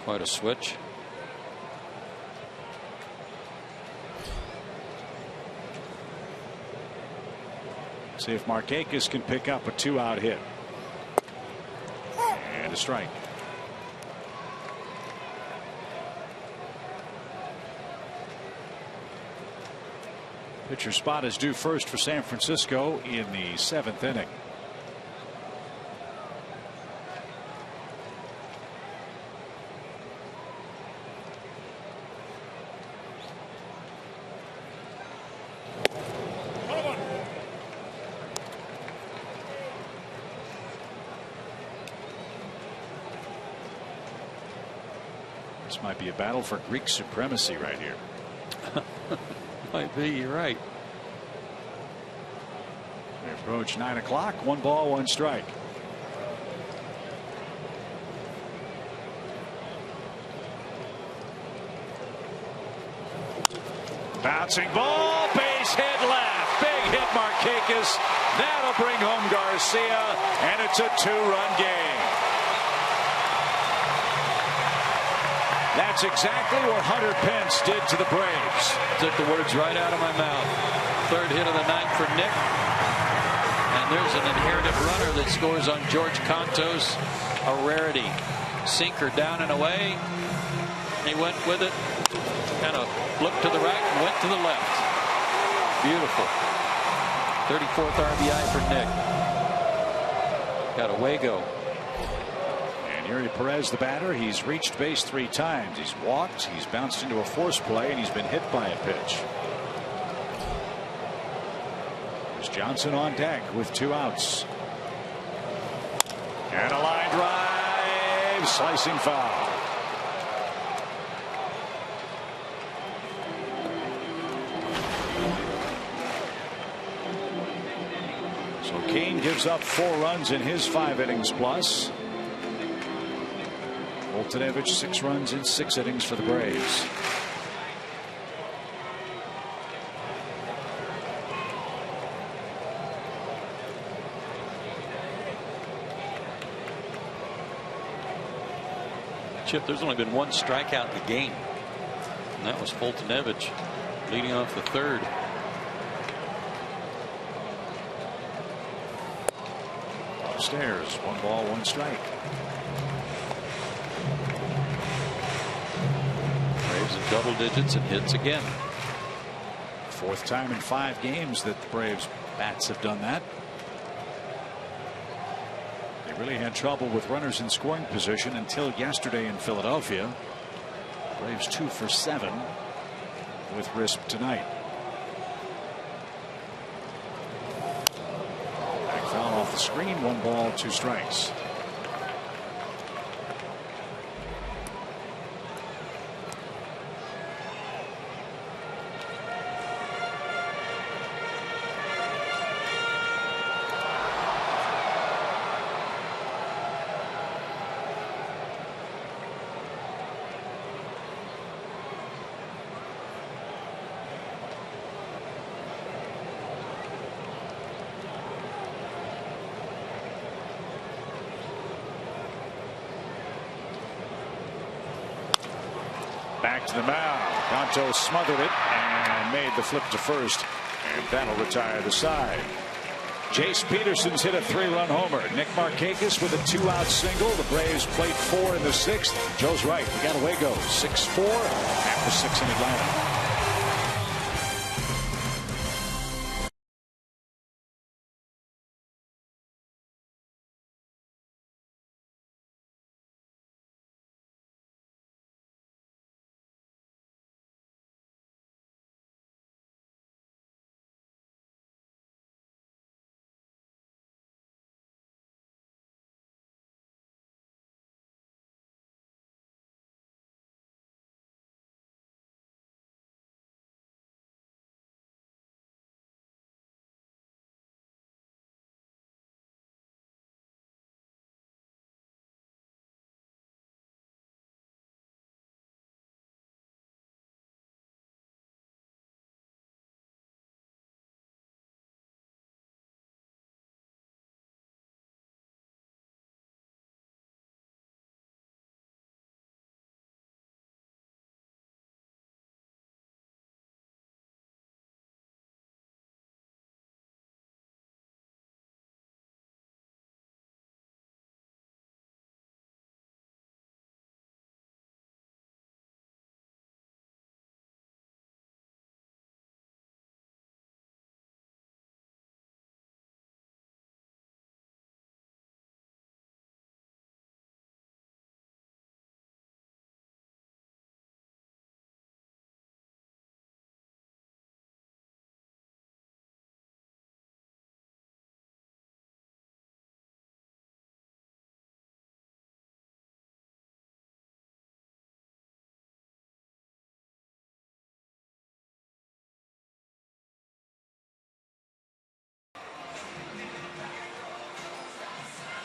H: quite a switch.
C: See if Markakis can pick up a 2-out hit. And a strike. Pitcher spot is due first for San Francisco in the 7th inning. This might be a battle for Greek supremacy right here.
H: Might be, you're right.
C: We approach 9 o'clock. 1 ball, 1 strike. Bouncing ball, base hit left. Big hit, Markakis. That'll bring home Garcia, and it's a 2-run game. That's exactly what Hunter Pence did to the Braves.
H: Took the words right out of my mouth. 3rd hit of the night for Nick. And there's an inherited runner that scores on George Cantos. A rarity. Sinker down and away. He went with it. Kind of looked to the right and went to the left. Beautiful. 34th RBI for Nick. Got a Wago.
C: Yuri Perez, the batter, he's reached base 3 times. He's walked, he's bounced into a force play, and he's been hit by a pitch. There's Johnson on deck with 2 outs. And a line drive, slicing foul. So Kane gives up 4 runs in his 5 innings plus. Fultonevich 6 runs in 6 innings for the Braves.
H: Chip, there's only been 1 strikeout in the game, and that was Fultonevich leading off the 3rd.
C: Upstairs, 1 ball, 1 strike.
H: In double digits and hits again.
C: 4th time in 5 games that the Braves bats have done that. They really had trouble with runners in scoring position until yesterday in Philadelphia. Braves 2 for 7 with Risp tonight. Back foul off the screen. 1 ball, 2 strikes. Back to the mound. Canto smothered it and made the flip to first, and that'll retire the side. Jace Peterson's hit a 3-run homer. Nick Markakis with a 2-out single. The Braves played 4 in the 6th. Joe's right. We got a Wago 6-4 after 6 in Atlanta.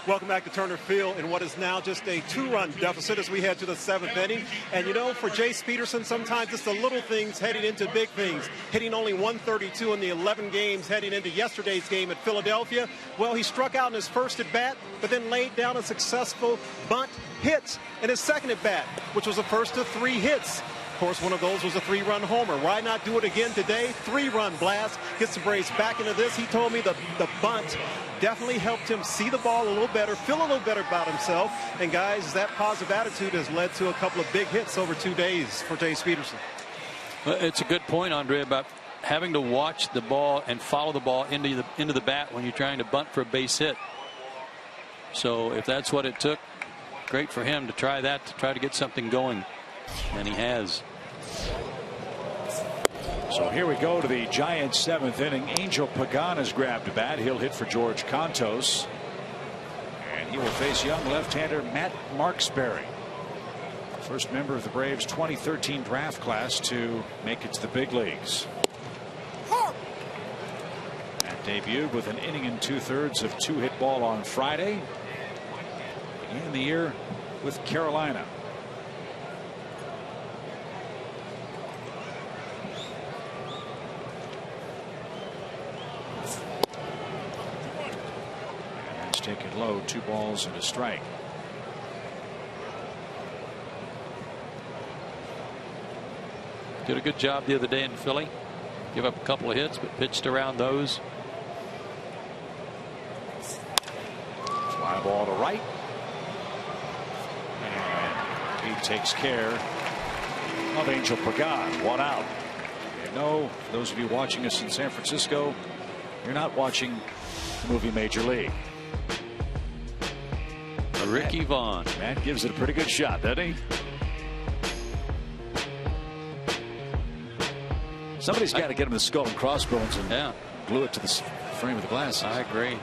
E: Welcome back to Turner Field in what is now just a 2-run deficit as we head to the 7th inning. And you know, for Jace Peterson, sometimes it's the little things heading into big things. Hitting only 132 in the 11 games heading into yesterday's game at Philadelphia. Well, he struck out in his first at bat, but then laid down a successful bunt hit in his second at bat, which was the first of 3 hits. Of course, one of those was a 3-run homer. Why not do it again today? 3-run blast. Gets the Braves back into this. He told me the bunt definitely helped him see the ball a little better, feel a little better about himself. And guys, that positive attitude has led to a couple of big hits over 2 days for Jace Peterson.
H: Well, it's a good point, Andre, about having to watch the ball and follow the ball into the bat when you're trying to bunt for a base hit. So if that's what it took, great for him to try that, to try to get something going. And he has.
C: So here we go to the Giants' 7th inning. Angel Pagan has grabbed a bat. He'll hit for George Contos. And he will face young left-hander Matt Marksberry. First member of the Braves' 2013 draft class to make it to the big leagues. Matt debuted with an inning and 2/3 of 2-hit ball on Friday. Began the year with Carolina. Take it low, 2 balls and a strike.
H: Did a good job the other day in Philly. Give up a couple of hits, but pitched around those.
C: Fly ball to right. And he takes care of Angel Pagan. 1 out. You know, for those of you watching us in San Francisco, you're not watching the movie Major League.
H: Ricky Vaughn.
C: Matt gives it a pretty good shot, doesn't he? Somebody's got to get him the skull and crossbones and glue it to the frame of the glasses.
H: I agree.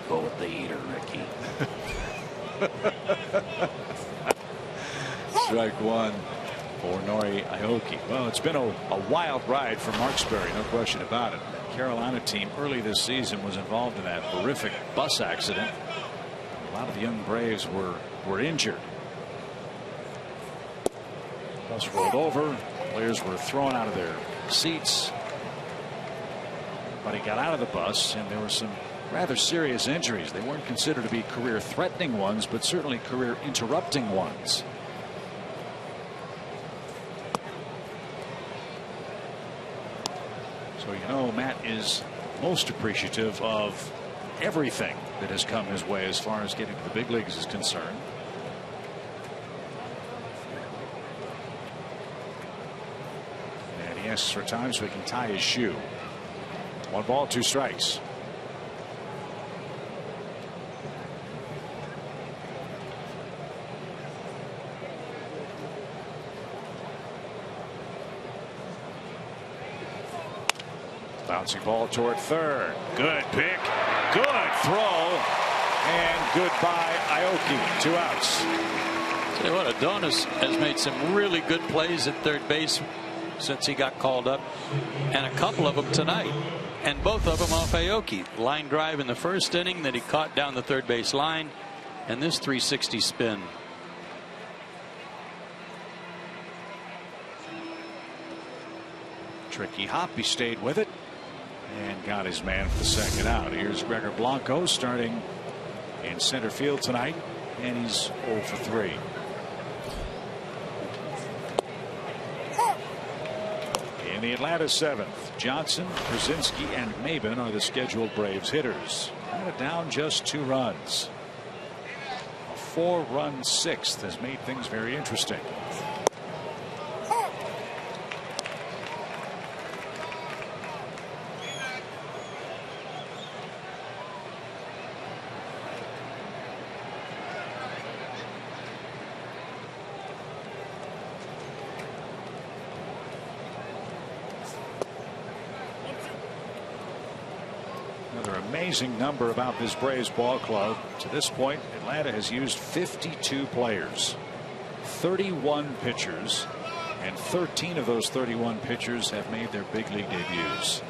H: Go with the eater, Ricky.
C: Strike 1 for Nori Aoki. Well, it's been a wild ride for Marksberry, no question about it. Carolina team early this season was involved in that horrific bus accident. A lot of the young Braves were injured. Bus rolled over. Players were thrown out of their seats. But he got out of the bus, and there were some rather serious injuries. They weren't considered to be career-threatening ones, but certainly career-interrupting ones. So, you know, Matt is most appreciative of everything that has come his way as far as getting to the big leagues is concerned. And he asks for time so he can tie his shoe. 1 ball, 2 strikes. Bouncing ball toward third. Good pick. Good throw. And goodbye, Aoki. 2 outs.
H: Tell you what, Adonis has made some really good plays at third base since he got called up, and a couple of them tonight. And both of them off Aoki. Line drive in the first inning that he caught down the third base line, and this 360 spin.
C: Tricky hop. He stayed with it and got his man for the second out. Here's Gregor Blanco starting in center field tonight, and he's 0 for 3. In the Atlanta 7th, Johnson, Krasinski, and Maben are the scheduled Braves hitters. Down just 2 runs. A 4-run 6th has made things very interesting. Amazing number about this Braves ball club. To this point, Atlanta has used 52 players, 31 pitchers, and 13 of those 31 pitchers have made their big league debuts.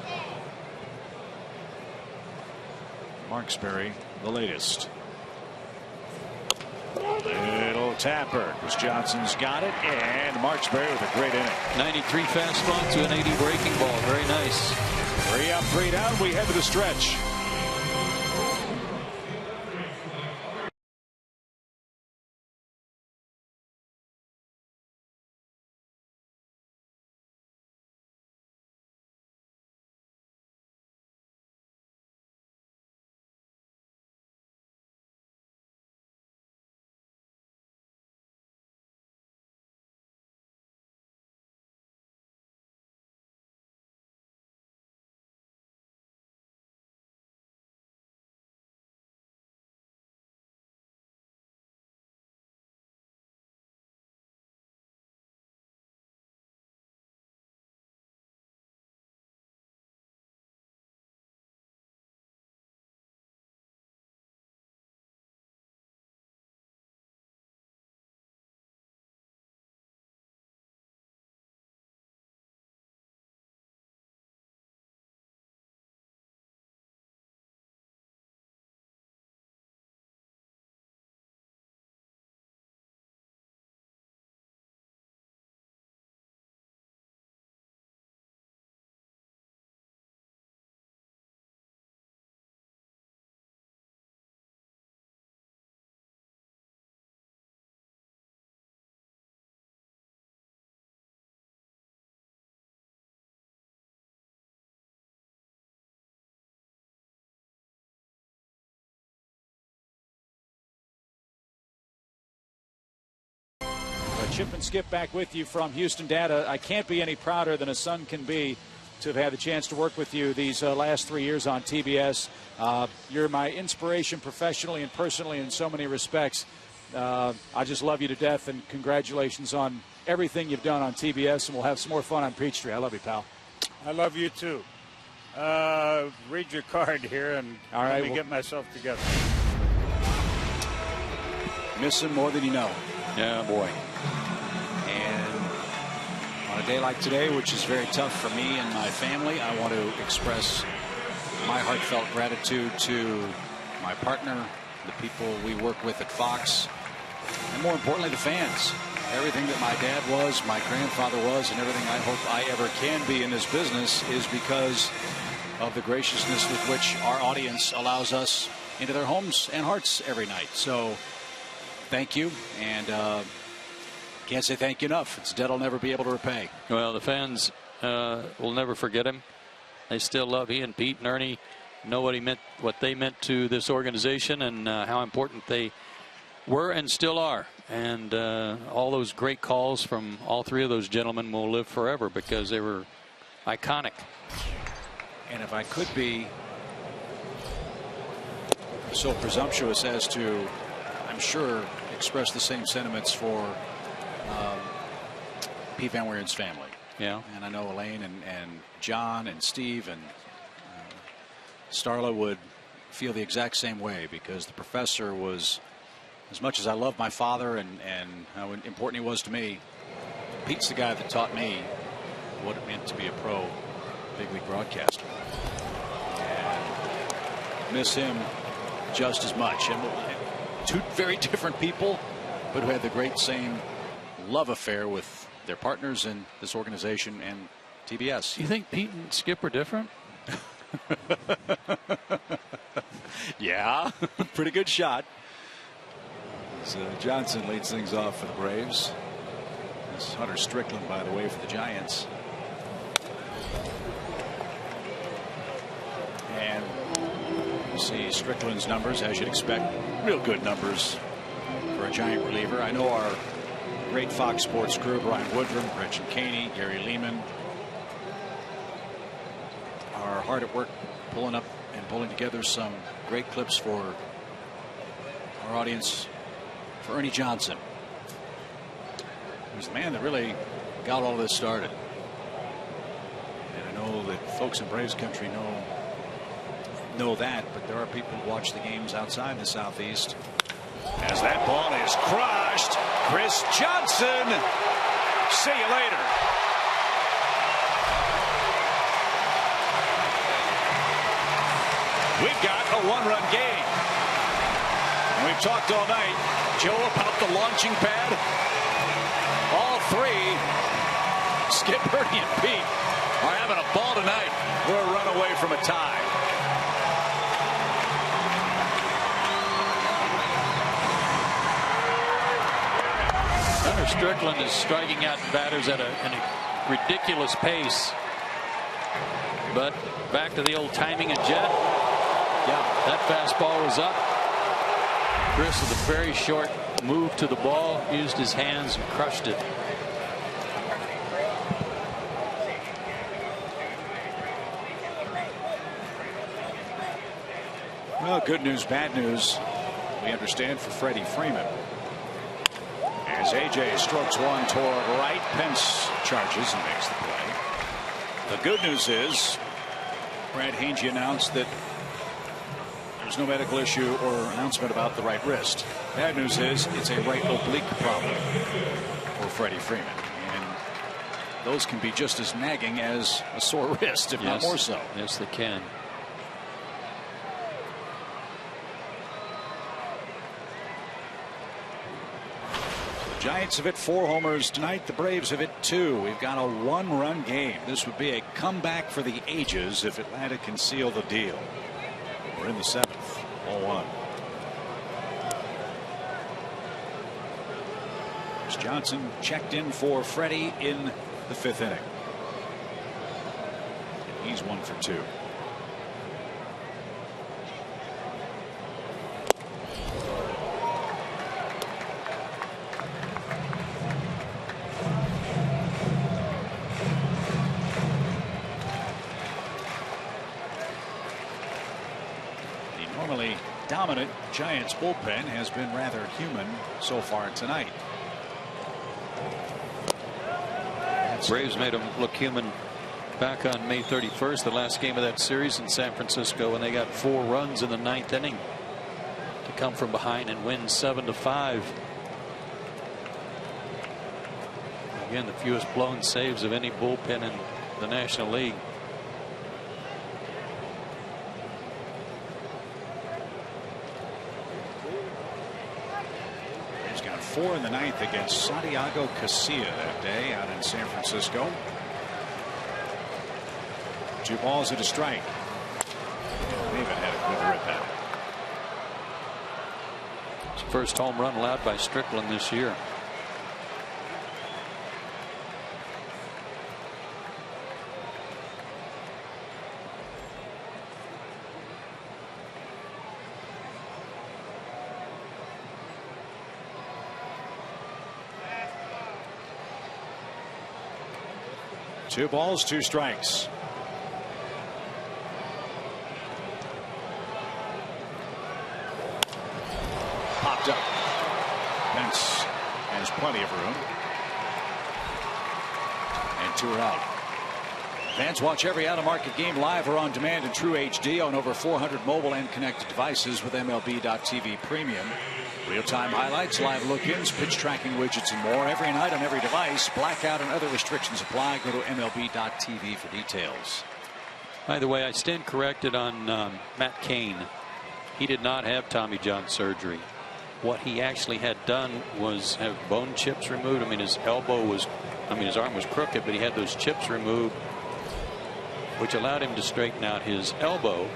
C: Marksberry, the latest. Little tapper because Johnson's got it, and Marksberry with a great inning.
H: 93 fastball to an 80 breaking ball. Very nice.
C: 3 up, 3 down. We head to the stretch. Chip and Skip back with you from Houston. Dad, I can't be any prouder than a son can be to have had the chance to work with you these last 3 years on TBS. You're my inspiration professionally and personally in so many respects. I just love you to death, and congratulations on everything you've done on TBS, and we'll have some more fun on Peachtree. I love you, pal.
I: I love you, too. Read your card here, and
C: all right,
I: let me get myself together.
C: Miss him more than you know.
H: Yeah, boy.
C: And on a day like today, which is very tough for me and my family, I want to express my heartfelt gratitude to my partner, the people we work with at Fox, and more importantly, the fans. Everything that my dad was, my grandfather was, and everything I hope I ever can be in this business is because of the graciousness with which our audience allows us into their homes and hearts every night. So thank you, and can't say thank you enough. It's a debt I'll never be able to repay.
H: Well, the fans will never forget him. They still love he and Pete and Ernie. Know what they meant to this organization, and how important they were and still are. And all those great calls from all three of those gentlemen will live forever because they were iconic.
C: And if I could be so presumptuous as to, I'm sure, express the same sentiments for Pete Van Weeren's family.
H: Yeah.
C: And I know Elaine and John and Steve and Starla would feel the exact same way, because the professor was, as much as I love my father and how important he was to me, Pete's the guy that taught me what it meant to be a pro big league broadcaster. And miss him just as much. And two very different people, but who had the great same love affair with their partners in this organization and TBS.
H: You think Pete and Skip are different?
C: Yeah, pretty good shot. As Johnson leads things off for the Braves. This is Hunter Strickland, by the way, for the Giants. And you see Strickland's numbers, as you'd expect. Real good numbers for a Giant reliever. I know our great Fox Sports crew, Brian Woodrum, Gretchen Caney, Gary Lehman, are hard at work pulling up and pulling together some great clips for our audience. For Ernie Johnson, who's the man that really got all this started. And I know that folks in Braves country know that, but there are people who watch the games outside the Southeast. As that ball is crushed, Chris Johnson. See you later. We've got a a one-run game. And we've talked all night, Joe, about the launching pad. All three, Skip, Bertie, and Pete, are having a ball tonight. We're a run away from a tie.
H: Hunter Strickland is striking out batters at a ridiculous pace. But back to the old timing and jet. Yeah, that fastball was up. Chris with a very short move to the ball, used his hands and crushed it.
C: Well, good news, bad news, we understand, for Freddie Freeman. As AJ strokes one toward right, Pence charges and makes the play. The good news is Brad Hange announced that there's no medical issue or announcement about the right wrist. Bad news is it's a right oblique problem for Freddie Freeman. And those can be just as nagging as a sore wrist, if not more so.
H: Yes, they can.
C: Giants have hit 4 homers tonight. The Braves have hit 2. We've got a one-run game. This would be a comeback for the ages if Atlanta can seal the deal. We're in the 7th. 0-1. Johnson checked in for Freddie in the 5th inning. And he's 1 for 2. Dominant Giants bullpen has been rather human so far tonight.
H: Braves made them look human back on May 31st, the last game of that series in San Francisco, when they got 4 runs in the 9th inning to come from behind and win 7-5. Again, the fewest blown saves of any bullpen in the National League.
C: He's got 4 in the 9th against Santiago Casilla that day out in San Francisco. 2 balls and a strike. David had a good rip at it.
H: It's the first home run allowed by Strickland this year.
C: Two balls, 2 strikes. Popped up. Pence has plenty of room. And 2 are out. Fans watch every out-of-market game live or on demand in True HD on over 400 mobile and connected devices with MLB.TV Premium. Real-time highlights, live look-ins, pitch tracking widgets, and more every night on every device. Blackout and other restrictions apply. Go to MLB.TV for details.
H: By the way, I stand corrected on Matt Cain. He did not have Tommy John surgery. What he actually had done was have bone chips removed. I mean, his elbow was, his arm was crooked, but he had those chips removed, which allowed him to straighten out his elbow.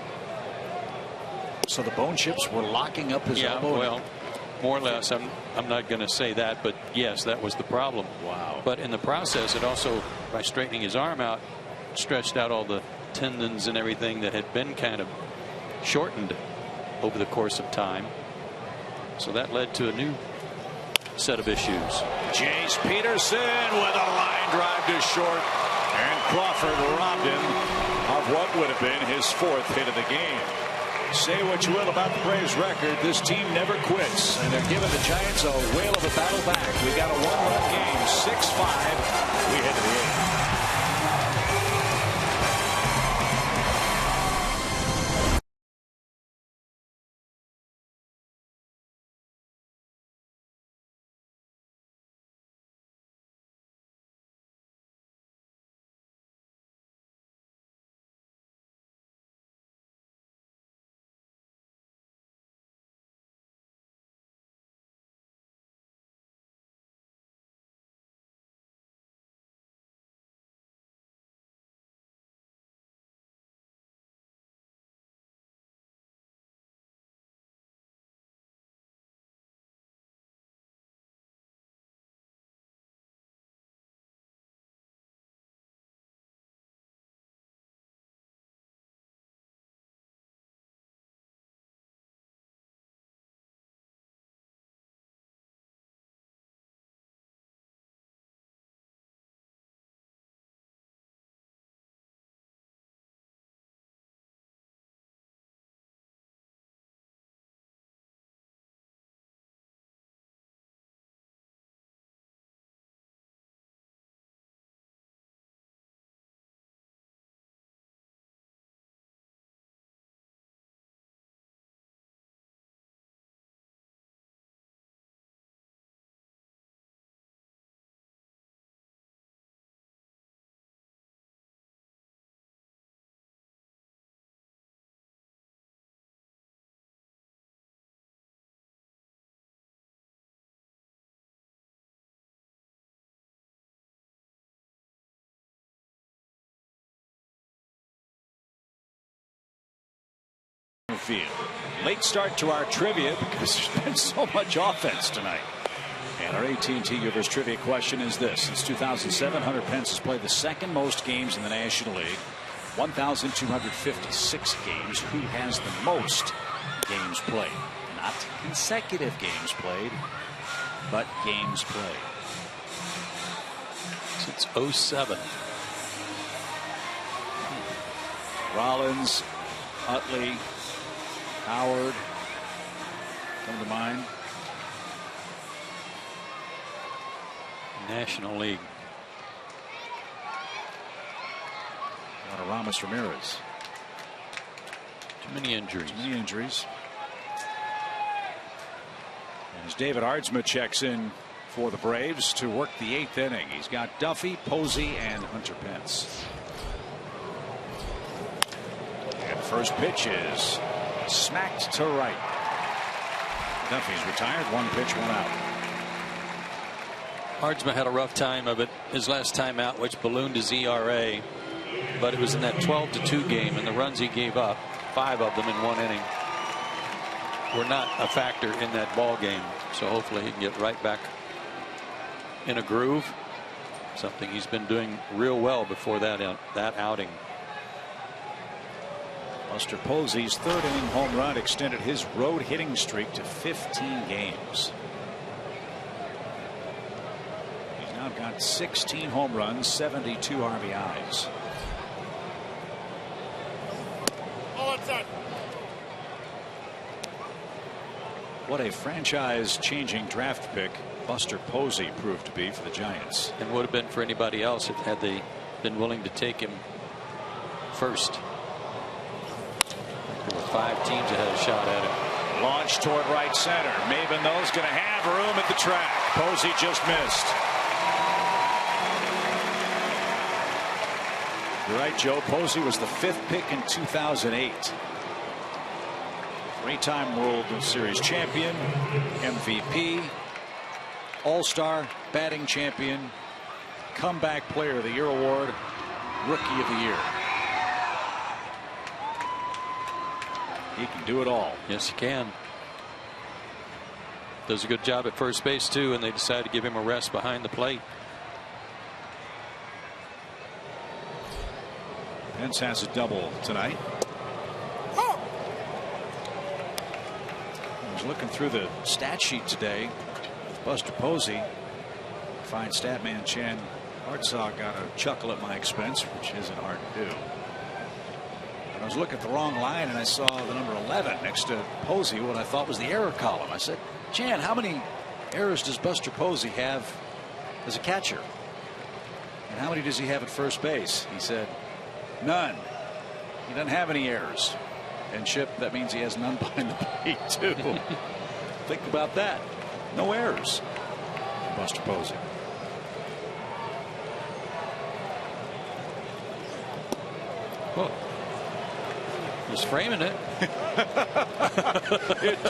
C: So the bone chips were locking up his elbow?
H: Well, more or less. I'm not going to say that, but yes, that was the problem.
C: Wow.
H: But in the process, it also, by straightening his arm out, stretched out all the tendons and everything that had been kind of shortened over the course of time. So that led to a new set of issues.
C: Jace Peterson with a line drive to short, and Crawford robbed him of what would have been his 4th hit of the game. Say what you will about the Braves record, this team never quits, and they're giving the Giants a whale of a battle back. We got a one-run game, 6-5. We head to the 8th. Field. Late start to our trivia because there's been so much offense tonight. And our AT&T Universe trivia question is this. Since 2007, Hunter Pence has played the second most games in the National League. 1,256 games. Who has the most games played? Not consecutive games played, but games played.
H: Since 07.
C: Rollins, Utley, Howard come to mind.
H: National League.
C: Ramos Ramirez.
H: Too many injuries.
C: Too many injuries. And as David Ardsma checks in for the Braves to work the 8th inning, he's got Duffy, Posey, and Hunter Pence. And the first pitch is smacked to right. Duffy's retired. 1 pitch, 1 out.
H: Ardsma had a rough time of it his last time out, which ballooned his ERA. But it was in that 12-2 game, and the runs he gave up, 5 of them in 1 inning, were not a factor in that ball game. So hopefully he can get right back in a groove. Something he's been doing real well before that outing.
C: Buster Posey's 3rd inning home run extended his road hitting streak to 15 games. He's now got 16 home runs, 72 RBIs. What a franchise-changing draft pick Buster Posey proved to be for the Giants.
H: And would have been for anybody else had they been willing to take him first. There were 5 teams that had a shot at him.
C: Launch toward right center. Maven, though's going to have room at the track. Posey just missed. You're right, Joe. Posey was the 5th pick in 2008. 3-time World Series champion, MVP, All-Star, batting champion, Comeback Player of the Year award, Rookie of the Year. He can do it all.
H: Yes, he can. Does a good job at first base, too, and they decided to give him a rest behind the plate.
C: Pence has a double tonight. I was looking through the stat sheet today with Buster Posey. Fine statman Chan Hartzog got a chuckle at my expense, which isn't hard to do. But I was looking at the wrong line and I saw the number 11 next to Posey, what I thought was the error column. I said, Chan, how many errors does Buster Posey have as a catcher? And how many does he have at first base? He said, none. He doesn't have any errors. And Chip, that means he has none behind the plate, too. Think about that. No errors. Buster Posey.
H: Whoa. Just framing it.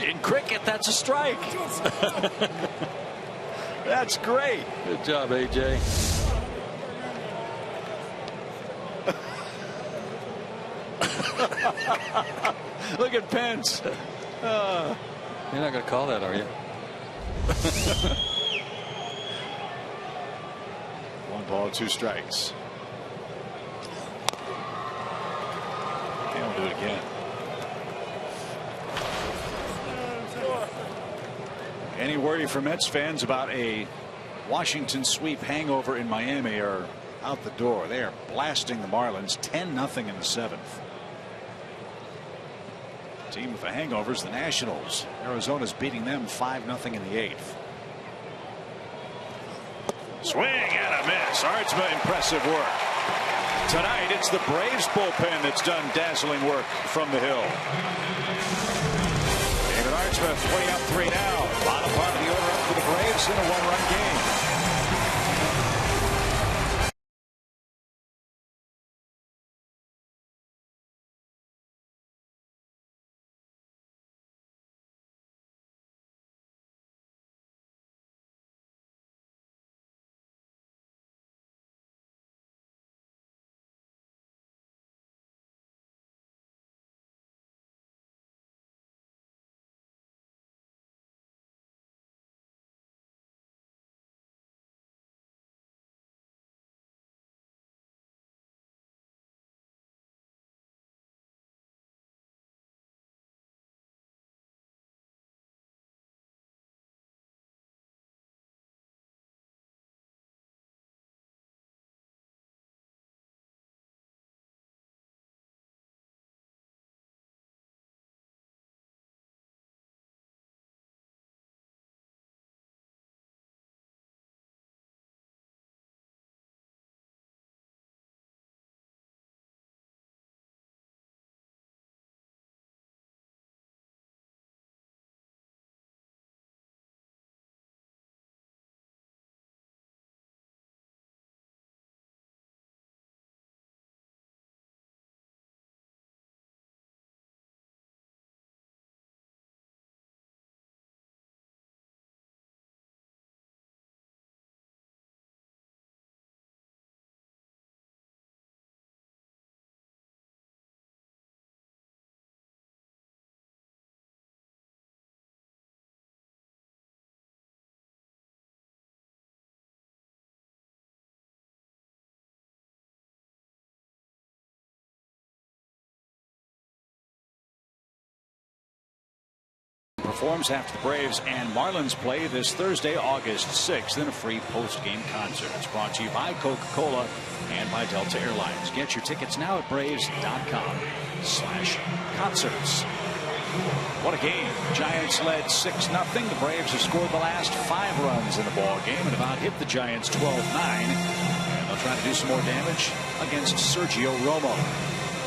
C: In cricket, that's a strike. That's great.
H: Good job, AJ.
C: Look at Pence.
H: You're not going to call that, are you?
C: 1 ball, 2 strikes. And we'll do it again. Any worry for Mets fans about a Washington sweep hangover in Miami are out the door. They are blasting the Marlins 10-0 in the 7th. Team with the hangovers, the Nationals. Arizona's beating them 5-0 in the 8th. Swing and a miss. Ardsma, impressive work. Tonight, it's the Braves bullpen that's done dazzling work from the hill. David Ardsma 20 up 3 now. Bottom part of the order up for the Braves in a 1-run game. performs after the Braves and Marlins play this Thursday, August 6th, in a free post-game concert. It's brought to you by Coca-Cola and by Delta Airlines. Get your tickets now at braves.com/concerts. What a game. Giants led 6-0. The Braves have scored the last 5 runs in the ball game and about hit the Giants 12-9. And they'll try to do some more damage against Sergio Romo.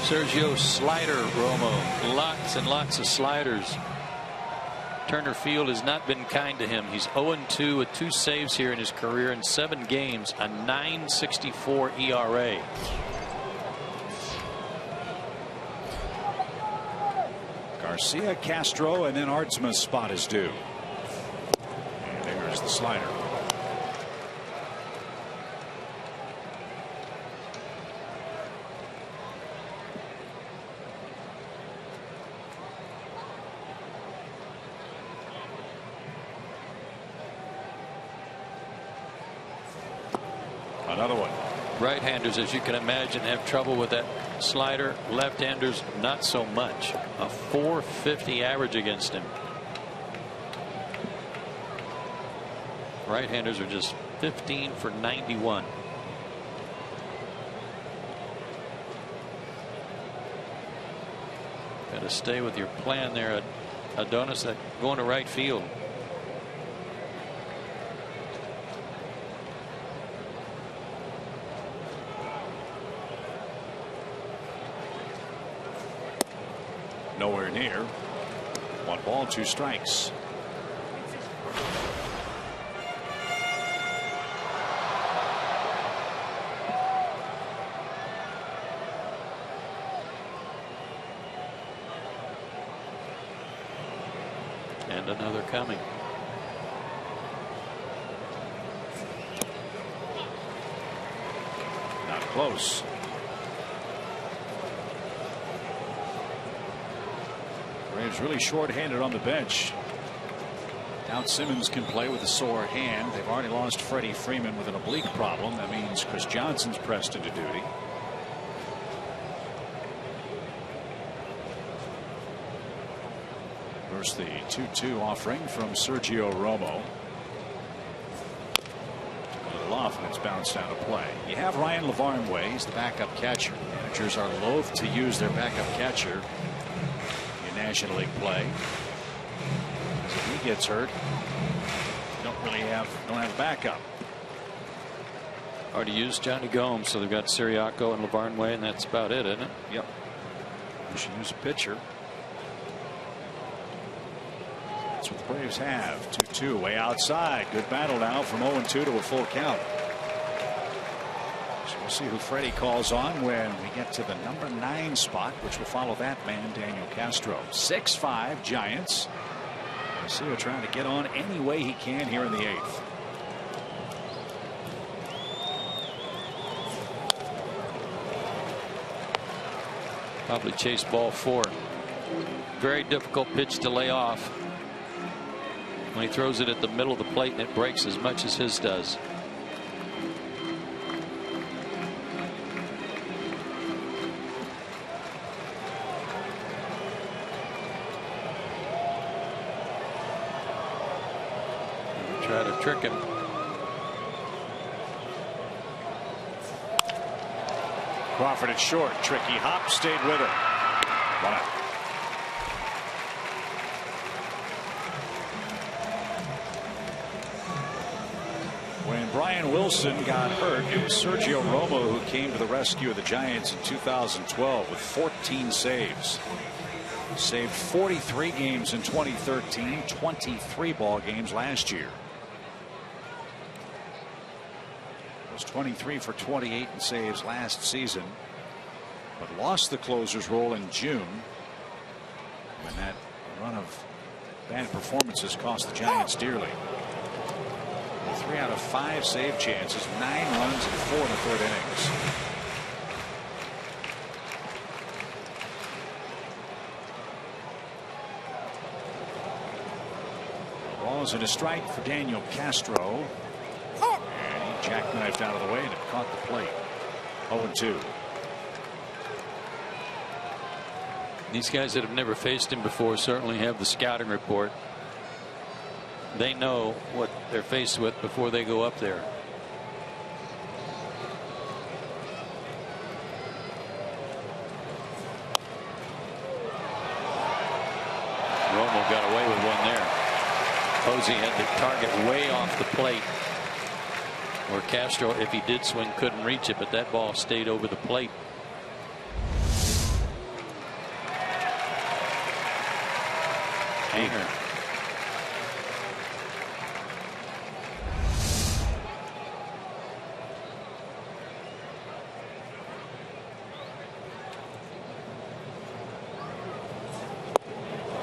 H: Sergio Slider Romo. Lots and lots of sliders. Turner Field has not been kind to him. He's 0-2 with 2 saves here in his career in 7 games, a .964 ERA.
C: Garcia, Castro, and then Artzma's spot is due. And there's the slider. Another one.
H: Right-handers, as you can imagine, have trouble with that slider. Left-handers, not so much. A .450 average against him. Right-handers are just 15 for 91. Got to stay with your plan there, Adonis, that going to right field.
C: Nowhere near. 1 ball, 2 strikes.
H: And another coming.
C: Not close. Braves really short-handed on the bench. Doubt Simmons can play with a sore hand. They've already lost Freddie Freeman with an oblique problem. That means Chris Johnson's pressed into duty. First, the 2-2 offering from Sergio Romo. A little off, and it's bounced out of play. You have Ryan Lavarnway. He's the backup catcher. Managers are loath to use their backup catcher National League play. If he gets hurt, don't have a backup.
H: Already used Johnny Gomes, so they've got Siriaco and Lavarnway, and that's about it, isn't it?
C: Yep. We should use a pitcher. That's what the Braves have. 2-2 way outside. Good battle now from 0-2 to a full count. We'll see who Freddie calls on when we get to the number 9 spot, which will follow that man, Daniel Castro. 6-5 Giants. Garcia trying to get on any way he can here in the 8th.
H: Probably chase ball 4. Very difficult pitch to lay off. When he throws it at the middle of the plate and it breaks as much as his does. Try to trick him.
C: Crawford at short. Tricky hop, stayed with it. 1 out. When Brian Wilson got hurt, it was Sergio Romo who came to the rescue of the Giants in 2012 with 14 saves. Saved 43 games in 2013, 23 ball games last year. Was 23 for 28 in saves last season, but lost the closer's role in June when that run of bad performances cost the Giants dearly. 3 out of 5 save chances, 9 runs in 4 in the 3rd innings. Balls and a strike for Daniel Castro. And he jackknifed out of the way and it caught the plate. 0-2.
H: These guys that have never faced him before certainly have the scouting report. they know what they're faced with before they go up there. Romo got away with one there. Posey had the target way off the plate, where Castro, if he did swing, couldn't reach it, but that ball stayed over the plate. Hanger.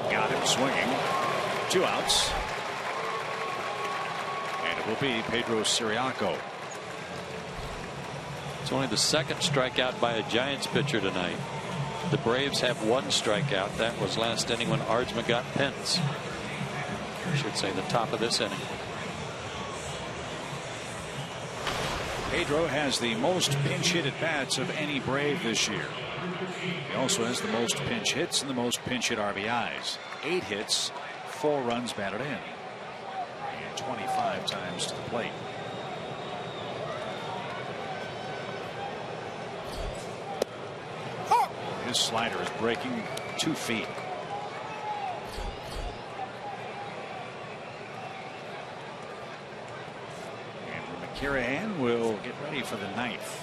C: Got him swinging. 2 outs. And it will be Pedro Ciriaco.
H: It's only the second strikeout by a Giants pitcher tonight. The Braves have 1 strikeout. That was last inning when Ardsma got Pence. I should say the top of this inning.
C: Pedro has the most pinch hit at bats of any Brave this year. He also has the most pinch hits and the most pinch hit RBIs. 8 hits, 4 runs batted in, and 25 times to the plate. His slider is breaking 2 feet. And McKirahan will get ready for the 9th.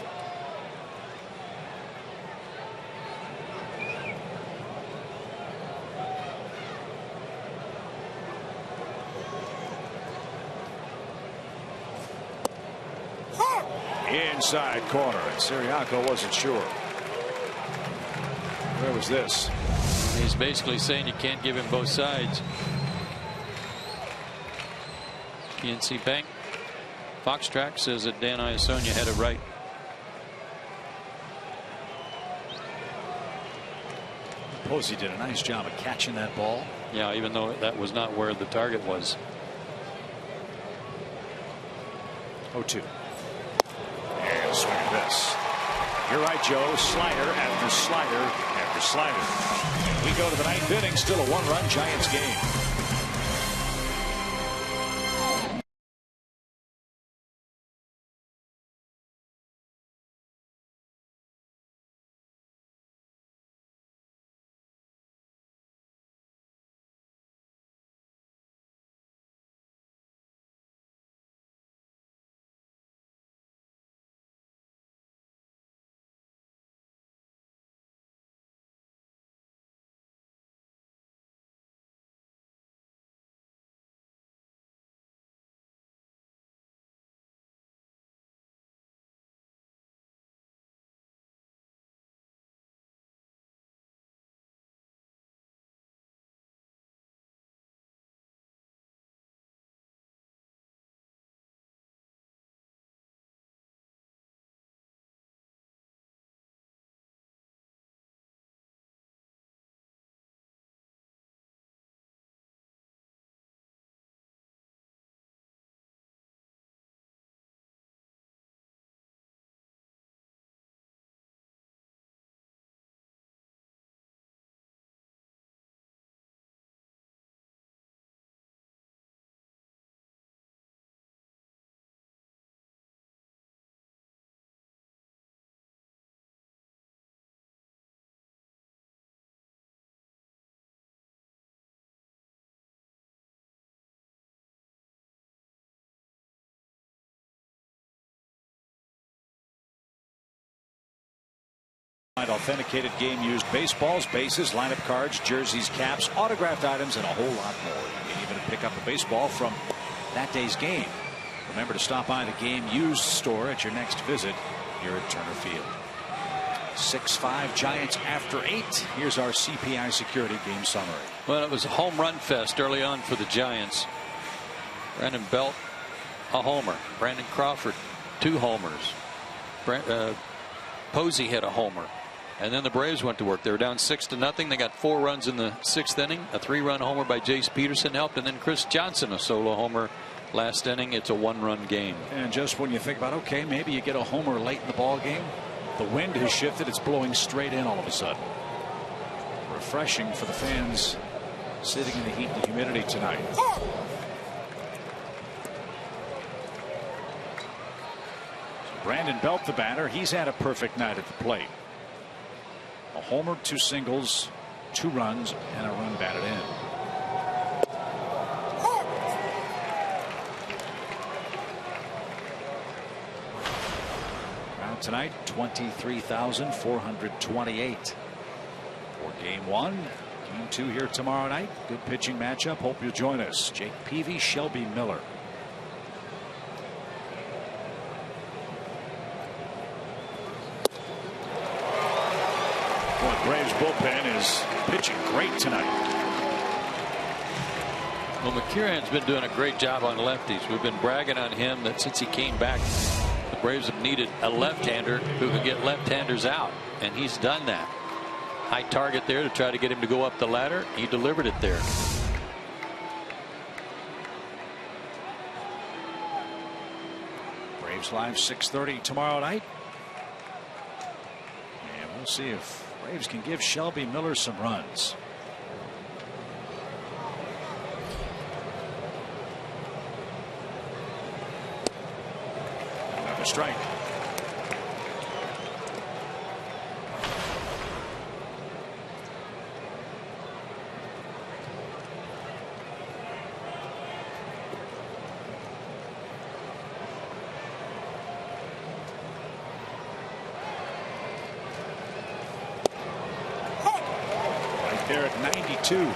C: Inside corner, and Ciriaco wasn't sure. Where was this?
H: He's basically saying you can't give him both sides. PNC Bank Fox Track says that Dan Iasonia had it right.
C: Posey did a nice job of catching that ball.
H: Yeah, even though that was not where the target was.
C: 0-2. And swing and miss. You're right, Joe. Slider after slider after slider. And we go to the 9th inning. Still a 1-run Giants game. Authenticated game used baseballs, bases, lineup cards, jerseys, caps, autographed items, and a whole lot more. You can even pick up a baseball from that day's game. Remember to stop by the game used store at your next visit here at Turner Field. 6-5 Giants after 8. Here's our CPI Security game summary.
H: Well, it was a home run fest early on for the Giants. Brandon Belt, a homer. Brandon Crawford, 2 homers. Posey had a homer. And then the Braves went to work. They were down 6-0. They got 4 runs in the 6th inning. A 3-run homer by Jace Peterson helped, and then Chris Johnson a solo homer last inning. It's a 1-run game.
C: And just when you think about, okay, maybe you get a homer late in the ball game, the wind has shifted. It's blowing straight in all of a sudden. Refreshing for the fans sitting in the heat and humidity tonight. Brandon Belt, the batter, he's had a perfect night at the plate. A homer, 2 singles, 2 runs, and a run batted in. Crowd tonight, 23,428 for Game 1. Game 2 here tomorrow night. Good pitching matchup. Hope you'll join us. Jake Peavy, Shelby Miller. Braves bullpen is pitching great tonight.
H: Well, McCurran's been doing a great job on lefties. We've been bragging on him that since he came back, the Braves have needed a left-hander who can get left-handers out, and he's done that. High target there to try to get him to go up the ladder. He delivered it there.
C: Braves Live 6:30 tomorrow night. And we'll see if Braves can give Shelby Miller some runs. Another strike. There at 92.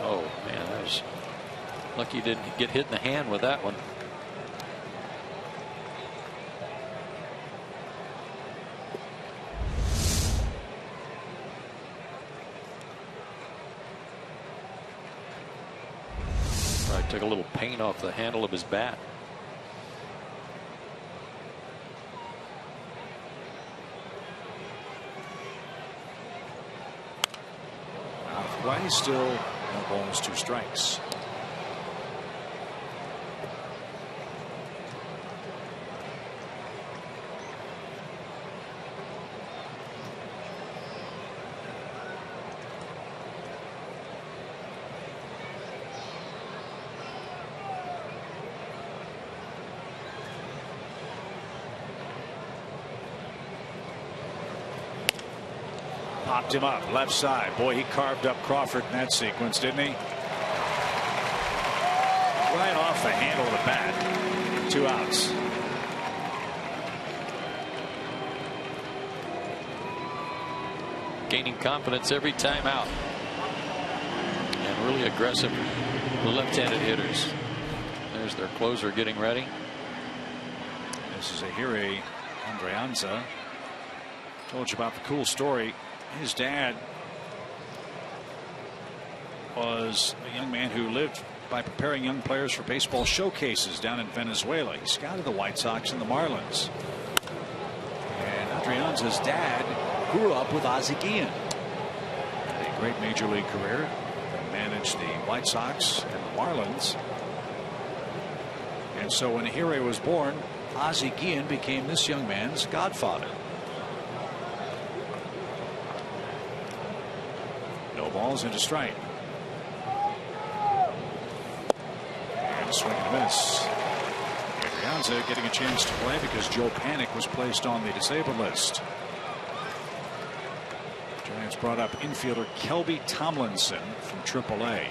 H: Oh man, that was lucky he didn't get hit in the hand with that one. Took a little paint off the handle of his bat.
C: Out of play, still no balls, 2 strikes. Popped him up left side. Boy, he carved up Crawford in that sequence, didn't he? Right off the handle of the bat. 2 outs.
H: Gaining confidence every time out. And really aggressive left-handed hitters. There's their closer getting ready.
C: This is Ahire Andreanza. Told you about the cool story. His dad was a young man who lived by preparing young players for baseball showcases down in Venezuela. He scouted the White Sox and the Marlins. And Adrianza's dad grew up with Ozzie Guillen. Had a great major league career. Managed the White Sox and the Marlins. And so when Ahire was born, Ozzie Guillen became this young man's godfather. No balls into strike. And a swing and a miss. Adrianza getting a chance to play because Joe Panik was placed on the disabled list. Giants brought up infielder Kelby Tomlinson from AAA.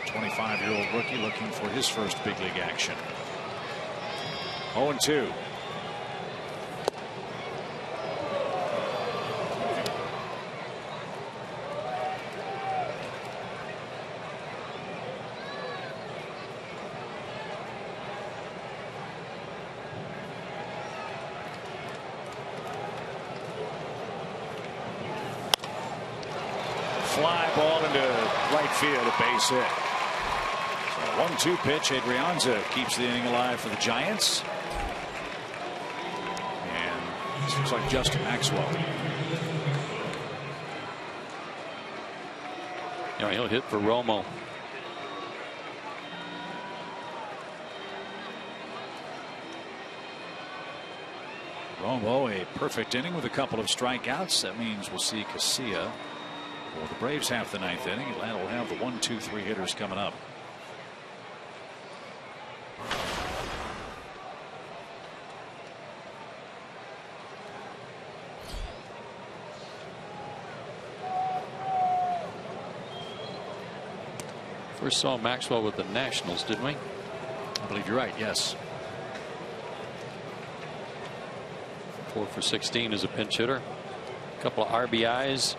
C: He's a 25-year-old rookie looking for his first big league action. 0-2. Fly ball into right field, a base hit. So 1-2 pitch. Adrianza keeps the inning alive for the Giants. And this looks like Justin Maxwell.
H: You know, he'll hit for Romo.
C: Romo, a perfect inning with a couple of strikeouts. That means we'll see Casilla. Well, the Braves have the 9th inning. Atlanta will have the 1, 2, 3 hitters coming up.
H: First saw Maxwell with the Nationals, didn't we?
C: I believe you're right. Yes.
H: 4 for 16 as a pinch hitter. A couple of RBIs.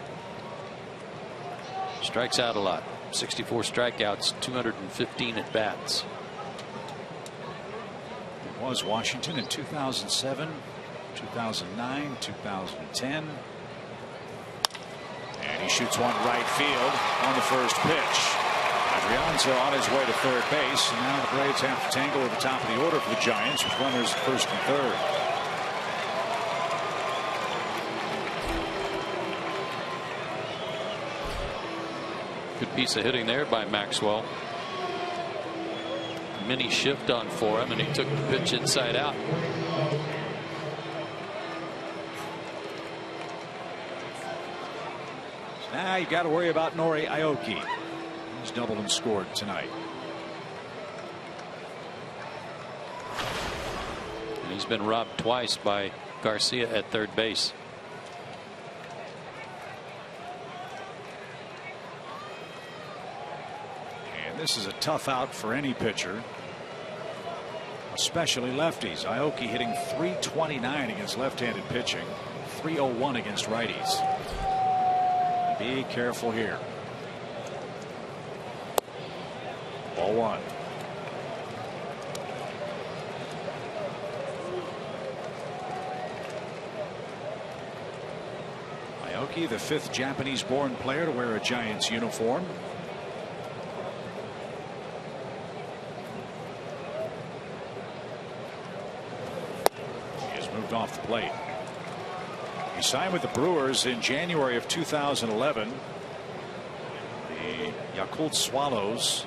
H: Strikes out a lot. 64 strikeouts, 215 at bats.
C: It was Washington in 2007, 2009, 2010. And he shoots one right field on the first pitch. Adrianza on his way to third base, and now the Braves have to tangle at the top of the order for the Giants with runners first and third.
H: Good piece of hitting there by Maxwell. Mini shift on for him, and he took the pitch inside out.
C: Now you got to worry about Nori Aoki. He's doubled and scored tonight.
H: And he's been robbed twice by Garcia at third base.
C: And this is a tough out for any pitcher, especially lefties. Aoki hitting .329 against left-handed pitching, .301 against righties. Be careful here. Ball 1. Aoki, the 5th Japanese-born player to wear a Giants uniform. He has moved off the plate. He signed with the Brewers in January of 2011. The Yakult Swallows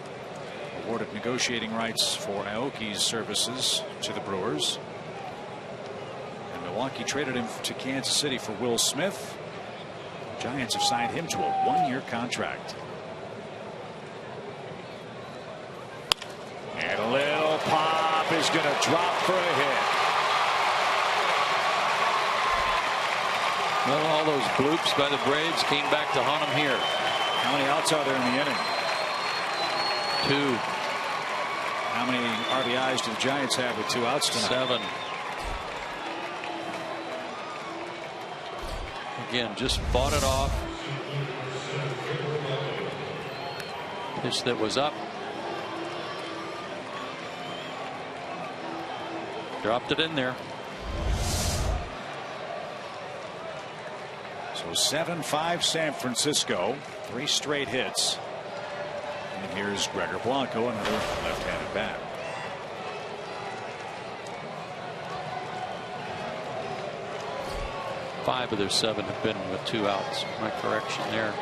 C: awarded negotiating rights for Aoki's services to the Brewers. And Milwaukee traded him to Kansas City for Will Smith. The Giants have signed him to a 1-year contract. And a little pop is going to drop for a hit.
H: Well, all those bloops by the Braves came back to haunt them here.
C: How many outs are there in the inning?
H: 2.
C: How many RBIs do the Giants have with 2 outs tonight?
H: 7. Again, just fought it off. Pitch that was up. Dropped it in there.
C: So 7-5 San Francisco, 3 straight hits. And here's Gregor Blanco, another left-handed bat.
H: Five of their 7 have been with 2 outs. My correction there.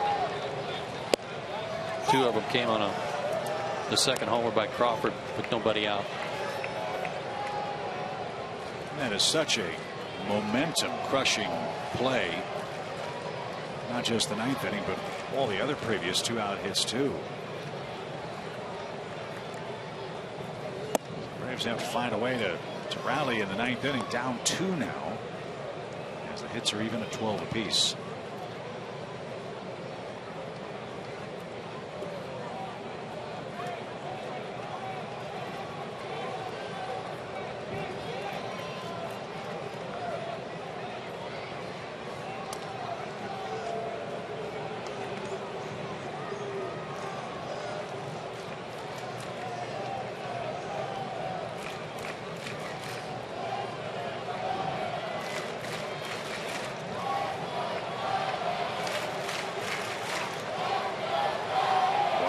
H: 2 of them came on the second homer by Crawford with nobody out.
C: That is such a momentum crushing play. Not just the 9th inning, but all the other previous 2-out hits too. Braves have to find a way to rally in the 9th inning, down 2 now, as the hits are even at 12 apiece.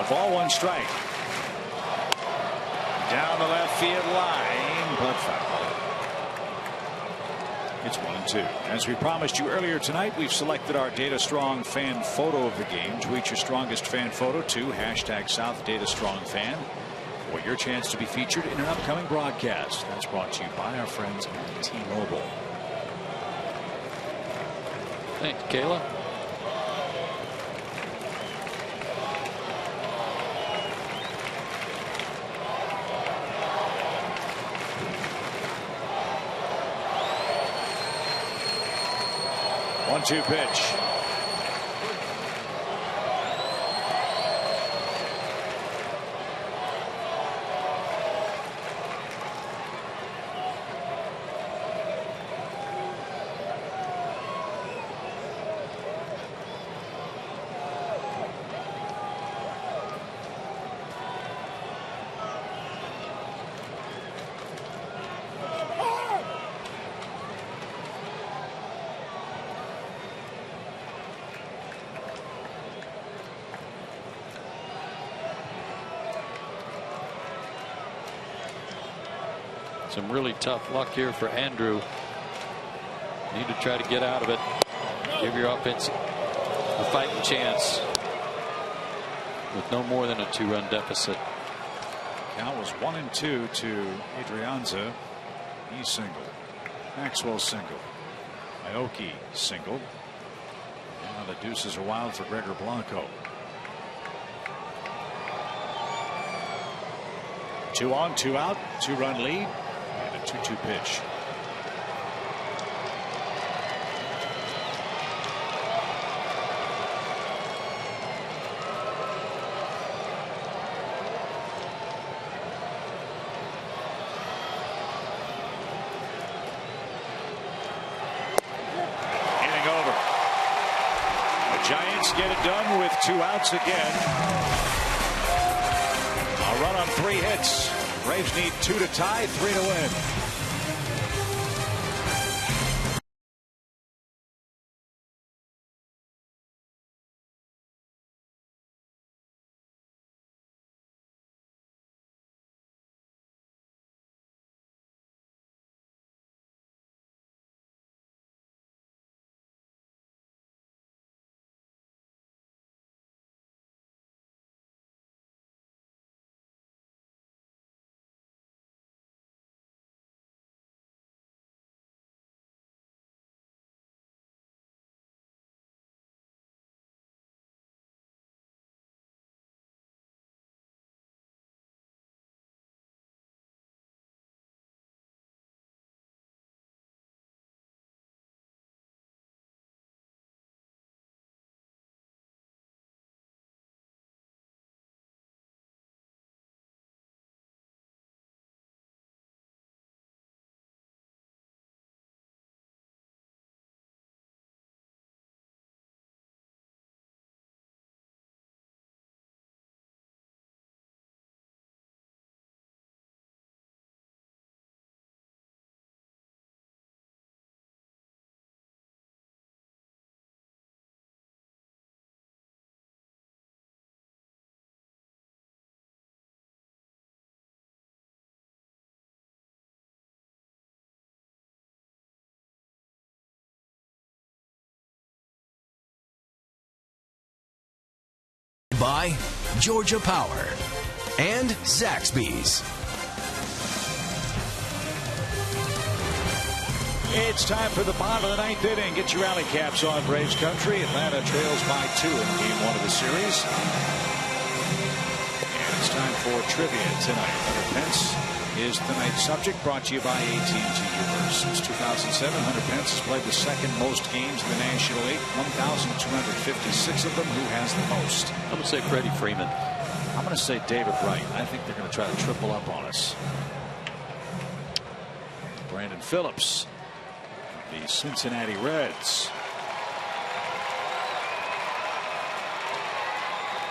C: Ball 1 strike. Down the left field line, but foul. It's 1-2. As we promised you earlier tonight, we've selected our Data Strong fan photo of the game. Tweet your strongest fan photo to #SouthDataStrongFan for your chance to be featured in an upcoming broadcast. That's brought to you by our friends at T-Mobile.
H: Thanks, Kayla.
C: One-two pitch.
H: Some really tough luck here for Andrew. Need to try to get out of it. Give your offense a fighting chance with no more than a 2-run deficit.
C: Count was 1-2 to Adrianza. He singled. Maxwell singled. Aoki singled. Now the deuces are wild for Gregor Blanco. 2 on, 2 out, 2-run lead. And a 2-2 pitch. Inning over. The Giants get it done with 2 outs again. A run on 3 hits. Braves need 2 to tie, 3 to win.
A: By Georgia Power and Zaxby's.
C: It's time for the bottom of the 9th inning. Get your rally caps on, Braves country. Atlanta trails by 2 in game 1 of the series. And it's time for trivia tonight. Hunter Pence is tonight's subject, brought to you by AT&T Universe. Since 2007, Hunter Pence has played the second most games in the National League, 1,256 of them. Who has the most?
H: I'm going to say Freddie Freeman.
C: I'm going to say David Wright. I think they're going to try to triple up on us. Brandon Phillips, the Cincinnati Reds.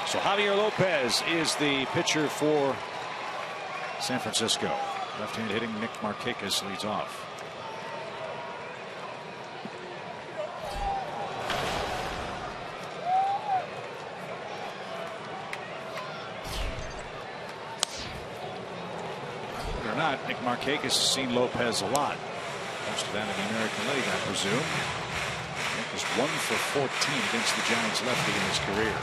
C: So Javier Lopez is the pitcher for San Francisco. Left-hand hitting Nick Markakis leads off. Believe it or not, Nick Markakis has seen Lopez a lot. Most of that in the American League, I presume. Nick is 1 for 14 against the Giants lefty in his career.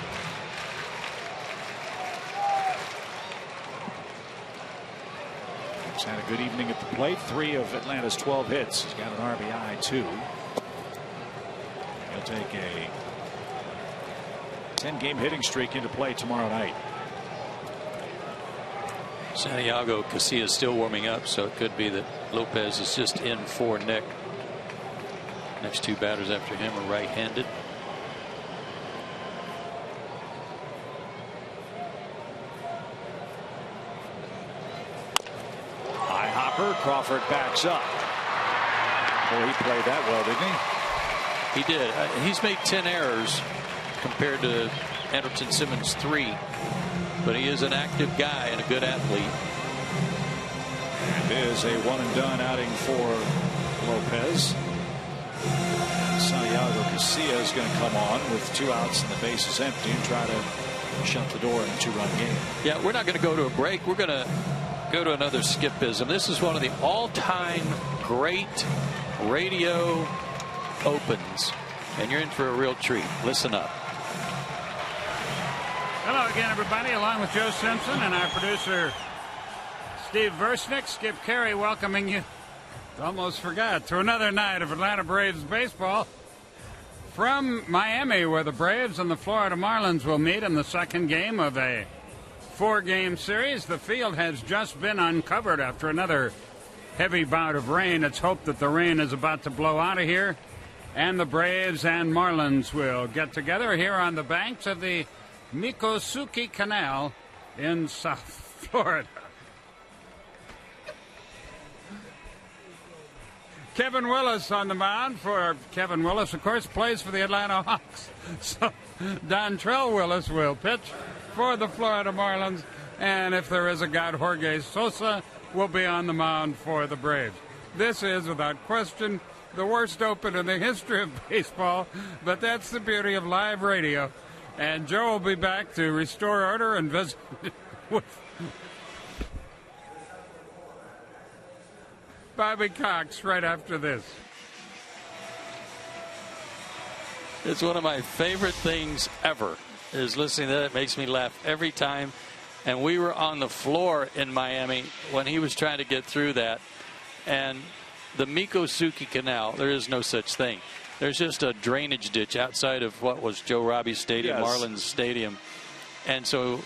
C: He's had a good evening at the plate. 3 of Atlanta's 12 hits. He's got an RBI too. He'll take a 10-game hitting streak into play tomorrow night.
H: Santiago Casilla is still warming up, so it could be that Lopez is just in for Nick. Next two batters after him are right-handed.
C: High hopper. Crawford backs up. Boy, he played that well, didn't he?
H: He did. He's made 10 errors compared to Andrelton Simmons' 3. But he is an active guy and a good athlete.
C: And it is a one-and-done outing for Lopez. And Santiago Casilla is going to come on with 2 outs and the base is empty and try to shut the door in a 2-run game.
H: Yeah, we're not going to go to a break. We're going to go to another Skipism. This is one of the all-time great radio opens. And you're in for a real treat. Listen up.
I: Hello again, everybody, along with Joe Simpson and our producer, Steve Versnick. Skip Carey welcoming you. Almost forgot. To another night of Atlanta Braves baseball from Miami, where the Braves and the Florida Marlins will meet in the second game of a 4-game series. The field has just been uncovered after another heavy bout of rain. It's hoped that the rain is about to blow out of here, and the Braves and Marlins will get together here on the banks of the Miccosukee Canal in South Florida. Kevin Willis on the mound for Kevin Willis, of course, plays for the Atlanta Hawks. So Dontrell Willis will pitch for the Florida Marlins, and if there is a God, Jorge Sosa will be on the mound for the Braves. This is, without question, the worst open in the history of baseball, but that's the beauty of live radio. And Joe will be back to restore order and visit with Bobby Cox right after this.
H: It's one of my favorite things ever, is listening to that. It makes me laugh every time. And we were on the floor in Miami when he was trying to get through that. And the Miccosukee Canal, there is no such thing. There's just a drainage ditch outside of what was Joe Robbie Stadium, yes. Marlins Stadium. And so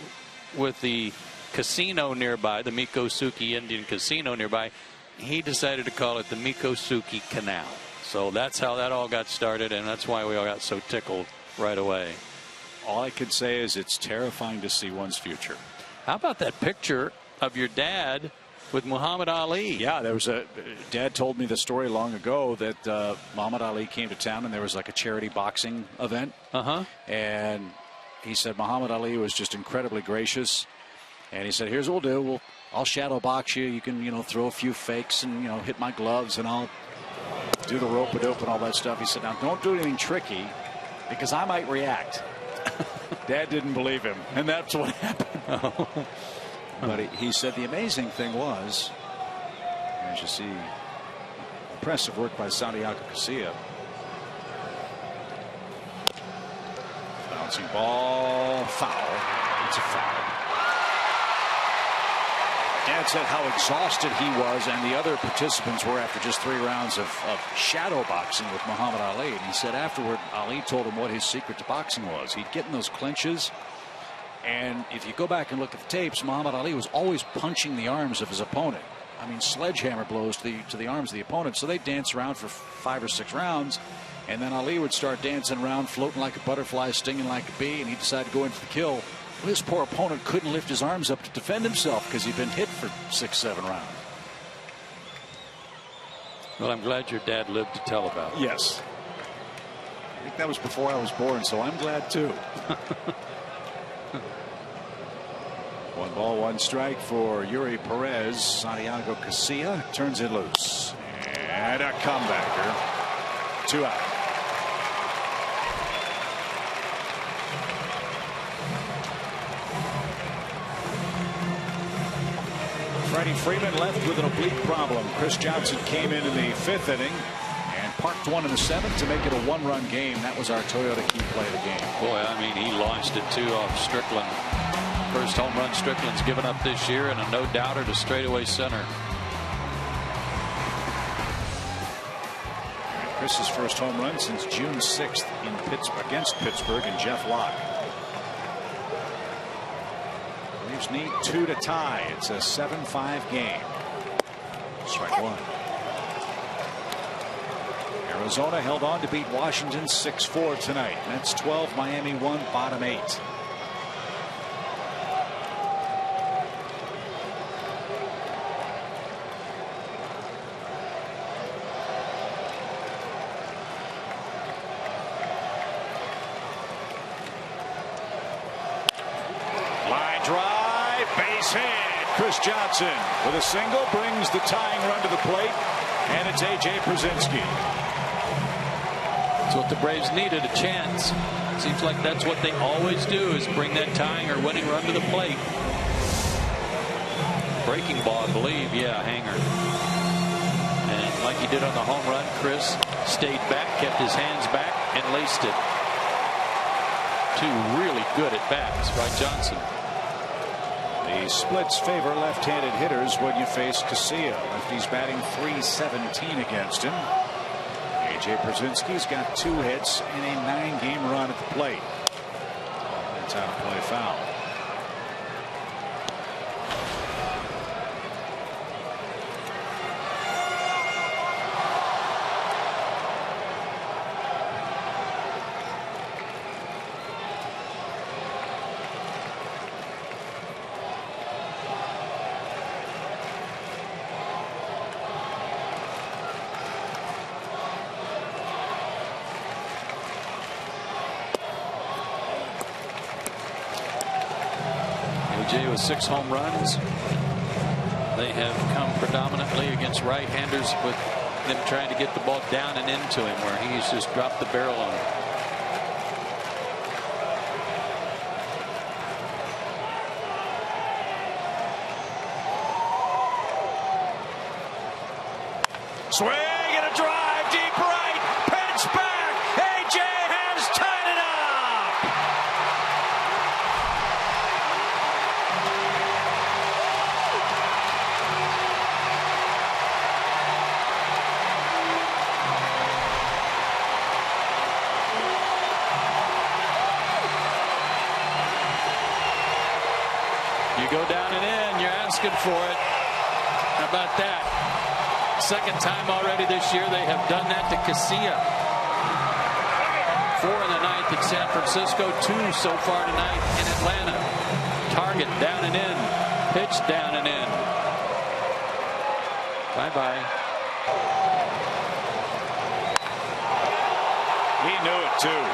H: with the casino nearby, the Miccosukee Indian Casino nearby, he decided to call it the Miccosukee Canal. So that's how that all got started, and that's why we all got so tickled right away.
C: All I can say is it's terrifying to see one's future.
H: How about that picture of your dad with Muhammad Ali?
C: Yeah, there was Dad told me the story long ago that Muhammad Ali came to town and there was like a charity boxing event. And he said Muhammad Ali was just incredibly gracious. And he said, here's what we'll do. I'll shadow box you. You can, throw a few fakes and, hit my gloves, and I'll do the rope-a-dope and all that stuff. He said, now don't do anything tricky because I might react. Dad didn't believe him, and that's what happened. But he said the amazing thing was, as you see, impressive work by Santiago Casilla. Bouncing ball, foul. It's a foul. Dad said how exhausted he was and the other participants were after just 3 rounds of shadow boxing with Muhammad Ali. And he said afterward, Ali told him what his secret to boxing was. He'd get in those clinches, and if you go back and look at the tapes, Muhammad Ali was always punching the arms of his opponent. I mean, sledgehammer blows to the arms of the opponent. So they'd dance around for 5 or 6 rounds, and then Ali would start dancing around, floating like a butterfly, stinging like a bee, and he'd decide to go in for the kill. Well, his poor opponent couldn't lift his arms up to defend himself because he'd been hit for 6-7 rounds.
H: Well, I'm glad your dad lived to tell about it.
C: Yes. I think that was before I was born, so I'm glad too. 1 ball, 1 strike for Yuri Perez. Santiago Casilla turns it loose. And a comebacker. 2 out. Freddie Freeman left with an oblique problem. Chris Johnson came in the 5th inning and parked one in the 7th to make it a 1-run game. That was our Toyota key play of the game.
H: Boy, I mean, he launched it too off Strickland. First home run Strickland's given up this year, and a no-doubter to straightaway center.
C: Davis's first home run since June 6th against Pittsburgh and Jeff Locke. Braves need 2 to tie. It's a 7-5 game. Strike one. Arizona held on to beat Washington 6-4 tonight. Mets 12, Miami 1, bottom 8. Line drive, base hit. Chris Johnson with a single brings the tying run to the plate, and it's A.J. Pierzynski.
H: That's what the Braves needed, a chance. Seems like that's what they always do, is bring that tying or winning run to the plate. Breaking ball, I believe. Yeah, hanger. And like he did on the home run, Chris stayed back, kept his hands back, and laced it. 2 really good at bats by Johnson.
C: The splits favor left-handed hitters when you face Casilla. Lefty's batting .317 against him. A.J. Pierzynski's got 2 hits in a 9-game run at the plate. That's out of play, foul.
H: A.J. with 6 home runs. They have come predominantly against right-handers, with them trying to get the ball down and into him, where he's just dropped the barrel on him.
C: Swing and a drive deep right. Pitch back. A.J. has tied it up.
H: You go down and in, you're asking for it. How about that? Second time already this year they have done that to Casilla. 4 in the 9th in San Francisco, 2 so far tonight in Atlanta. Target down and in, pitch down and in. Bye-bye.
C: He knew it too.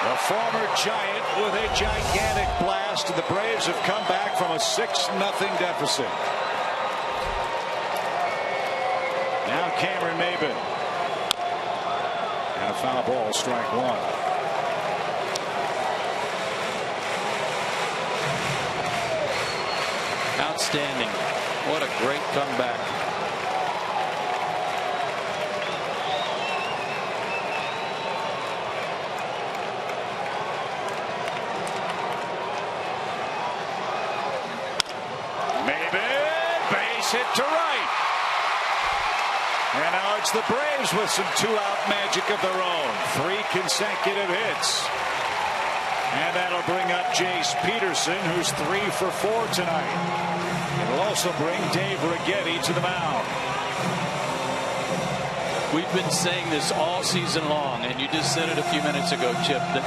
C: The former Giant with a gigantic blast, and the Braves have come back from a 6-0 deficit. Now Cameron Maybin. And a foul ball, strike one.
H: Outstanding. What a great comeback.
C: Hit to right. And now it's the Braves with some 2-out magic of their own. 3 consecutive hits. And that'll bring up Jace Peterson, who's 3 for 4 tonight. It'll also bring Dave Righetti to the mound.
H: We've been saying this all season long, and you just said it a few minutes ago, Chip, that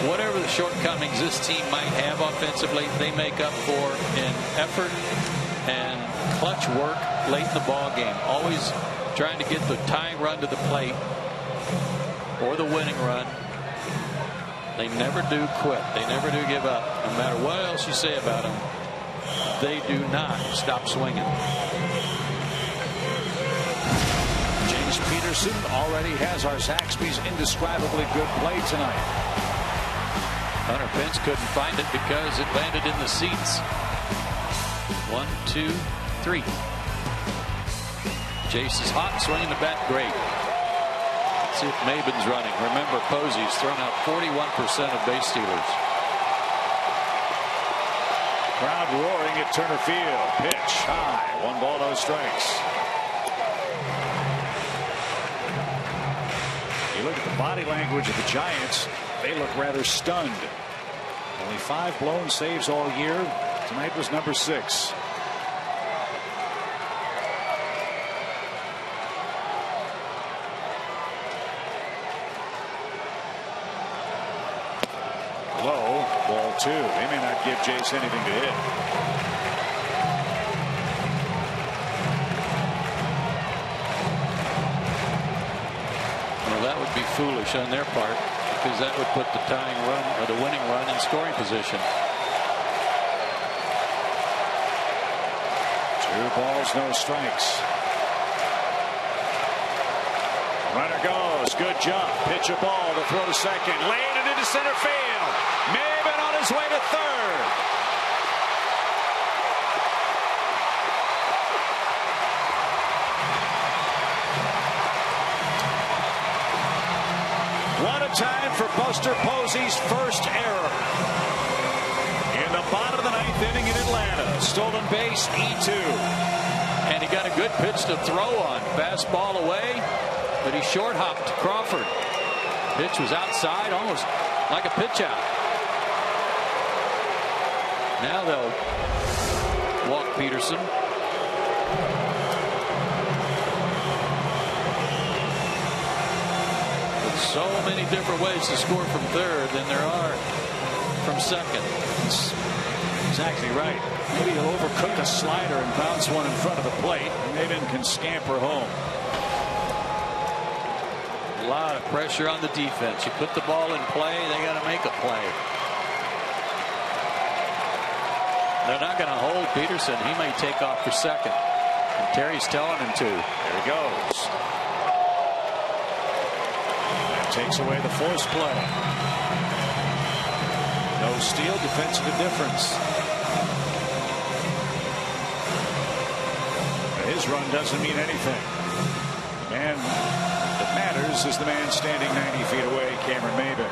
H: whatever the shortcomings this team might have offensively, they make up for in effort and clutch work late in the ball game. Always trying to get the tying run to the plate or the winning run. They never do quit. They never do give up. No matter what else you say about them, they do not stop swinging.
C: Jace Peterson already has our Zaxby's indescribably good play tonight.
H: Hunter Pence couldn't find it because it landed in the seats. 1, 2, 3. Jace is hot, swinging the bat great. Let's see if Maybin's running. Remember, Posey's thrown out 41% of base stealers.
C: Crowd roaring at Turner Field. Pitch high. 1 ball, no strikes. body language of the Giants. They look rather stunned. Only 5 blown saves all year. Tonight was number 6. Low, ball 2. They may not give Jace anything to hit.
H: Well, that would be foolish on their part, because that would put the tying run or the winning run in scoring position.
C: 2 balls, no strikes. Runner goes. Good jump. Pitch a ball to throw to second. Lane it into center field. Maven on his way to third. What a time for Buster Posey's first error. In the bottom of the 9th inning in Atlanta. Stolen base, E2.
H: And he got a good pitch to throw on. Fastball away, but he short hopped Crawford. Pitch was outside, almost like a pitch out. Now they'll walk Peterson. With so many different ways to score from third than there are from second.
C: That's exactly right. Maybe he'll overcook a slider and bounce one in front of the plate. Maven can scamper home.
H: A lot of pressure on the defense. You put the ball in play, they got to make a play. They're not going to hold Peterson. He may take off for second. And Terry's telling him to.
C: There he goes. That takes away the force play. No steal, defensive indifference. His run doesn't mean anything. The man that matters is the man standing 90 feet away, Cameron Maven.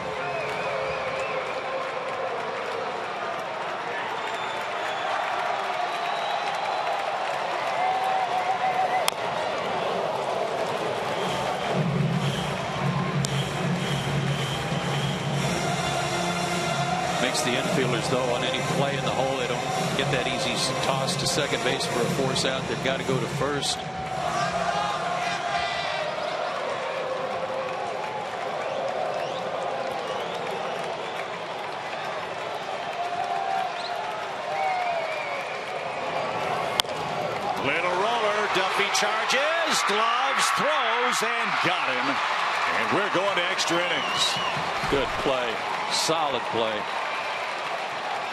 H: Makes the infielders, though, on any play in the hole, they don't get that easy toss to second base for a force out. They've got to go to first.
C: Little roller, Duffy charges, gloves, throws, and got him. And we're going to extra innings.
H: Good play, solid play.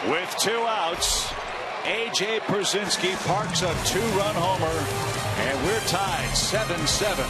C: With 2 outs, A.J. Pierzynski parks a 2-run homer, and we're tied 7-7.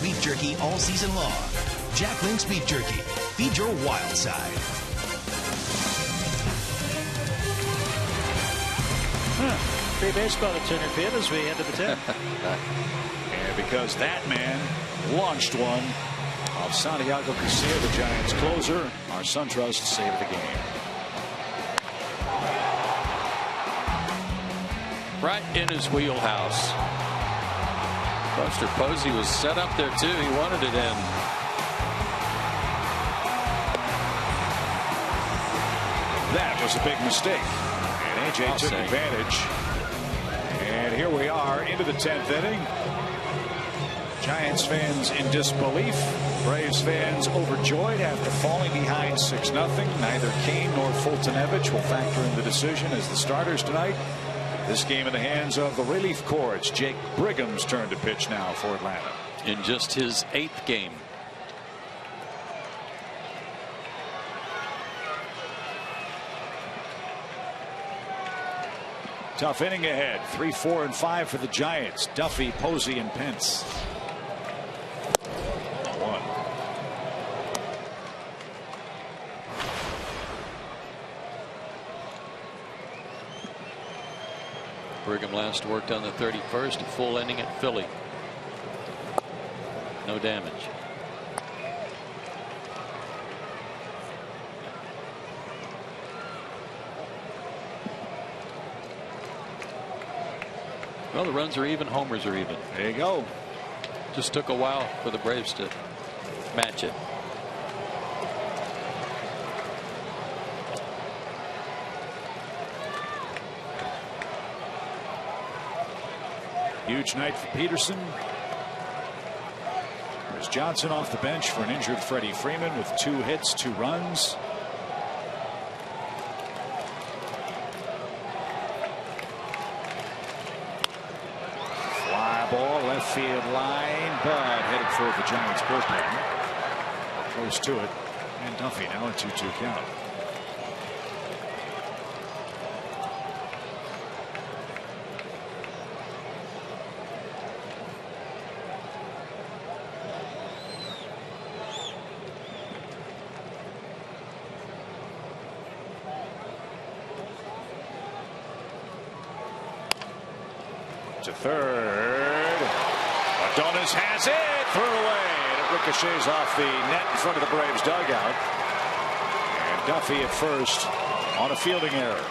J: Beef jerky all season long. Jack Link's beef jerky. Feed your wild side.
C: free baseball at Turner Field as we head to the 10th.
K: And because that man launched one off Santiago Casilla, the Giants closer, our SunTrust save of the game.
H: Right in his wheelhouse. Buster Posey was set up there too. He wanted it in.
K: That was a big mistake. And AJ took advantage. And here we are into the 10th inning. Giants fans in disbelief. Braves fans overjoyed after falling behind 6-0. Neither Kane nor Fultonevich will factor in the decision as the starters tonight. This game in the hands of the relief corps. It's Jake Brigham's turn to pitch now for Atlanta.
H: In just his 8th game.
K: Tough inning ahead. 3, 4, and 5 for the Giants. Duffy, Posey, and Pence. 1.
H: Brigham last worked on the 31st, a full inning at Philly. No damage. Well, the runs are even, homers are even.
K: There you go.
H: Just took a while for the Braves to match it.
K: Huge night for Peterson. There's Johnson off the bench for an injured Freddie Freeman with 2 hits, 2 runs. Fly ball, left field line, but headed for the Giants bullpen. Close to it. And Duffy now a 2-2 count. To third. Adonis has it. Threw away. And it ricochets off the net in front of the Braves dugout. And Duffy at first on a fielding error.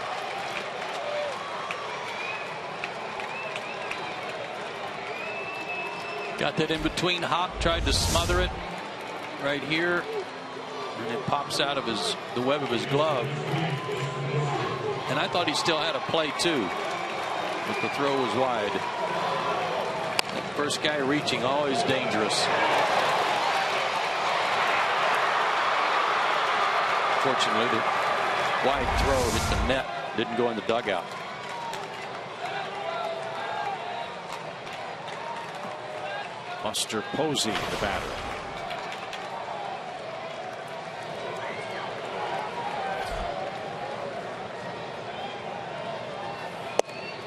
H: Got that in between hop, tried to smother it right here, and it pops out of the web of his glove. And I thought he still had a play too, but the throw was wide. That first guy reaching, always dangerous. Fortunately, the wide throw hit the net, didn't go in the dugout.
K: Buster Posey, the batter.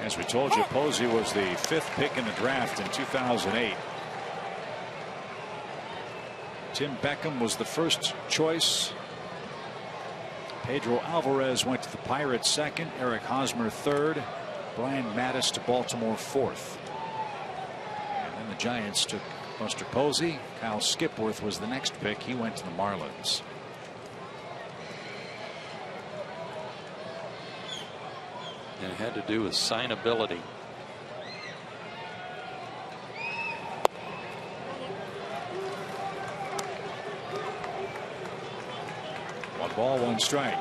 K: As we told you, Posey was the 5th pick in the draft in 2008. Tim Beckham was the first choice. Pedro Alvarez went to the Pirates 2nd. Eric Hosmer 3rd. Brian Mattis to Baltimore 4th. And then the Giants took Buster Posey. Kyle Skipworth was the next pick. He went to the Marlins.
H: And it had to do with signability.
K: One ball, one strike.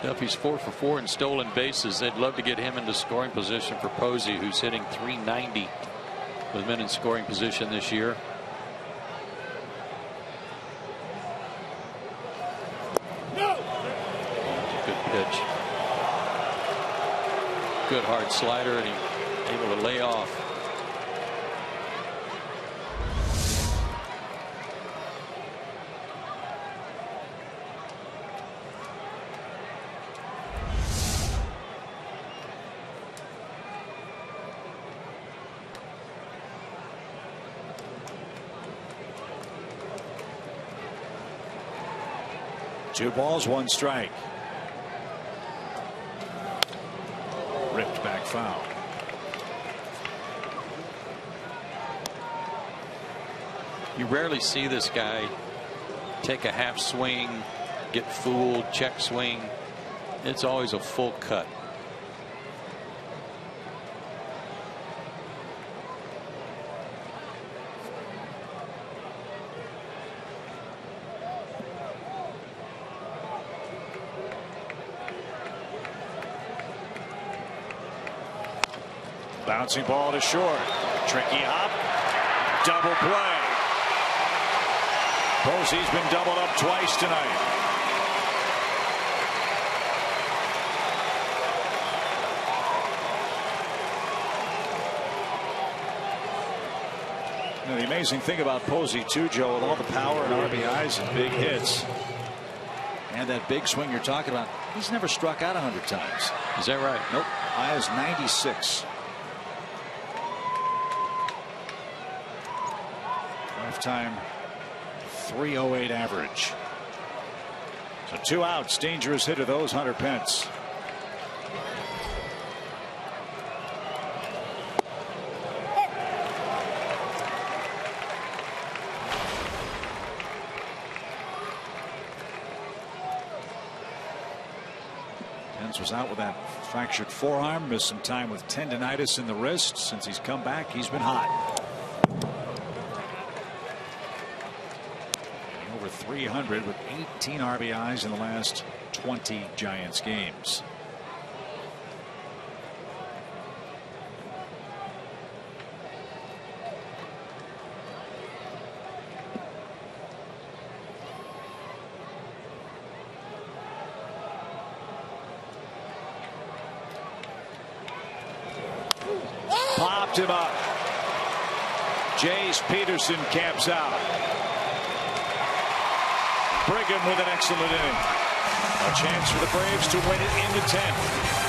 H: Duffy's 4 for 4 in stolen bases. They'd love to get him into scoring position for Posey, who's hitting .390 with men in scoring position this year.
B: No.
H: Good pitch. Good hard slider, and he able to lay off.
K: 2 balls, 1 strike. Ripped back foul.
H: You rarely see this guy take a half swing, get fooled, check swing. It's always a full cut.
K: Bouncing ball to short. Tricky hop. Double play. Posey's been doubled up twice tonight. Now, the amazing thing about Posey too, Joe, with all the power and RBIs and big hits and that big swing you're talking about, he's never struck out 100 times.
H: Is that right?
K: Nope. High as 96. Lifetime 308 average. So 2 outs. Dangerous hit of those, Hunter Pence. Pence was out with that fractured forearm, missed some time with tendonitis in the wrist. Since he's come back, he's been hot. 300 with 18 RBIs in the last 20 Giants games. Popped him up. Jace Peterson camps out. Brigham with an excellent inning. A chance for the Braves to win it in the 10th.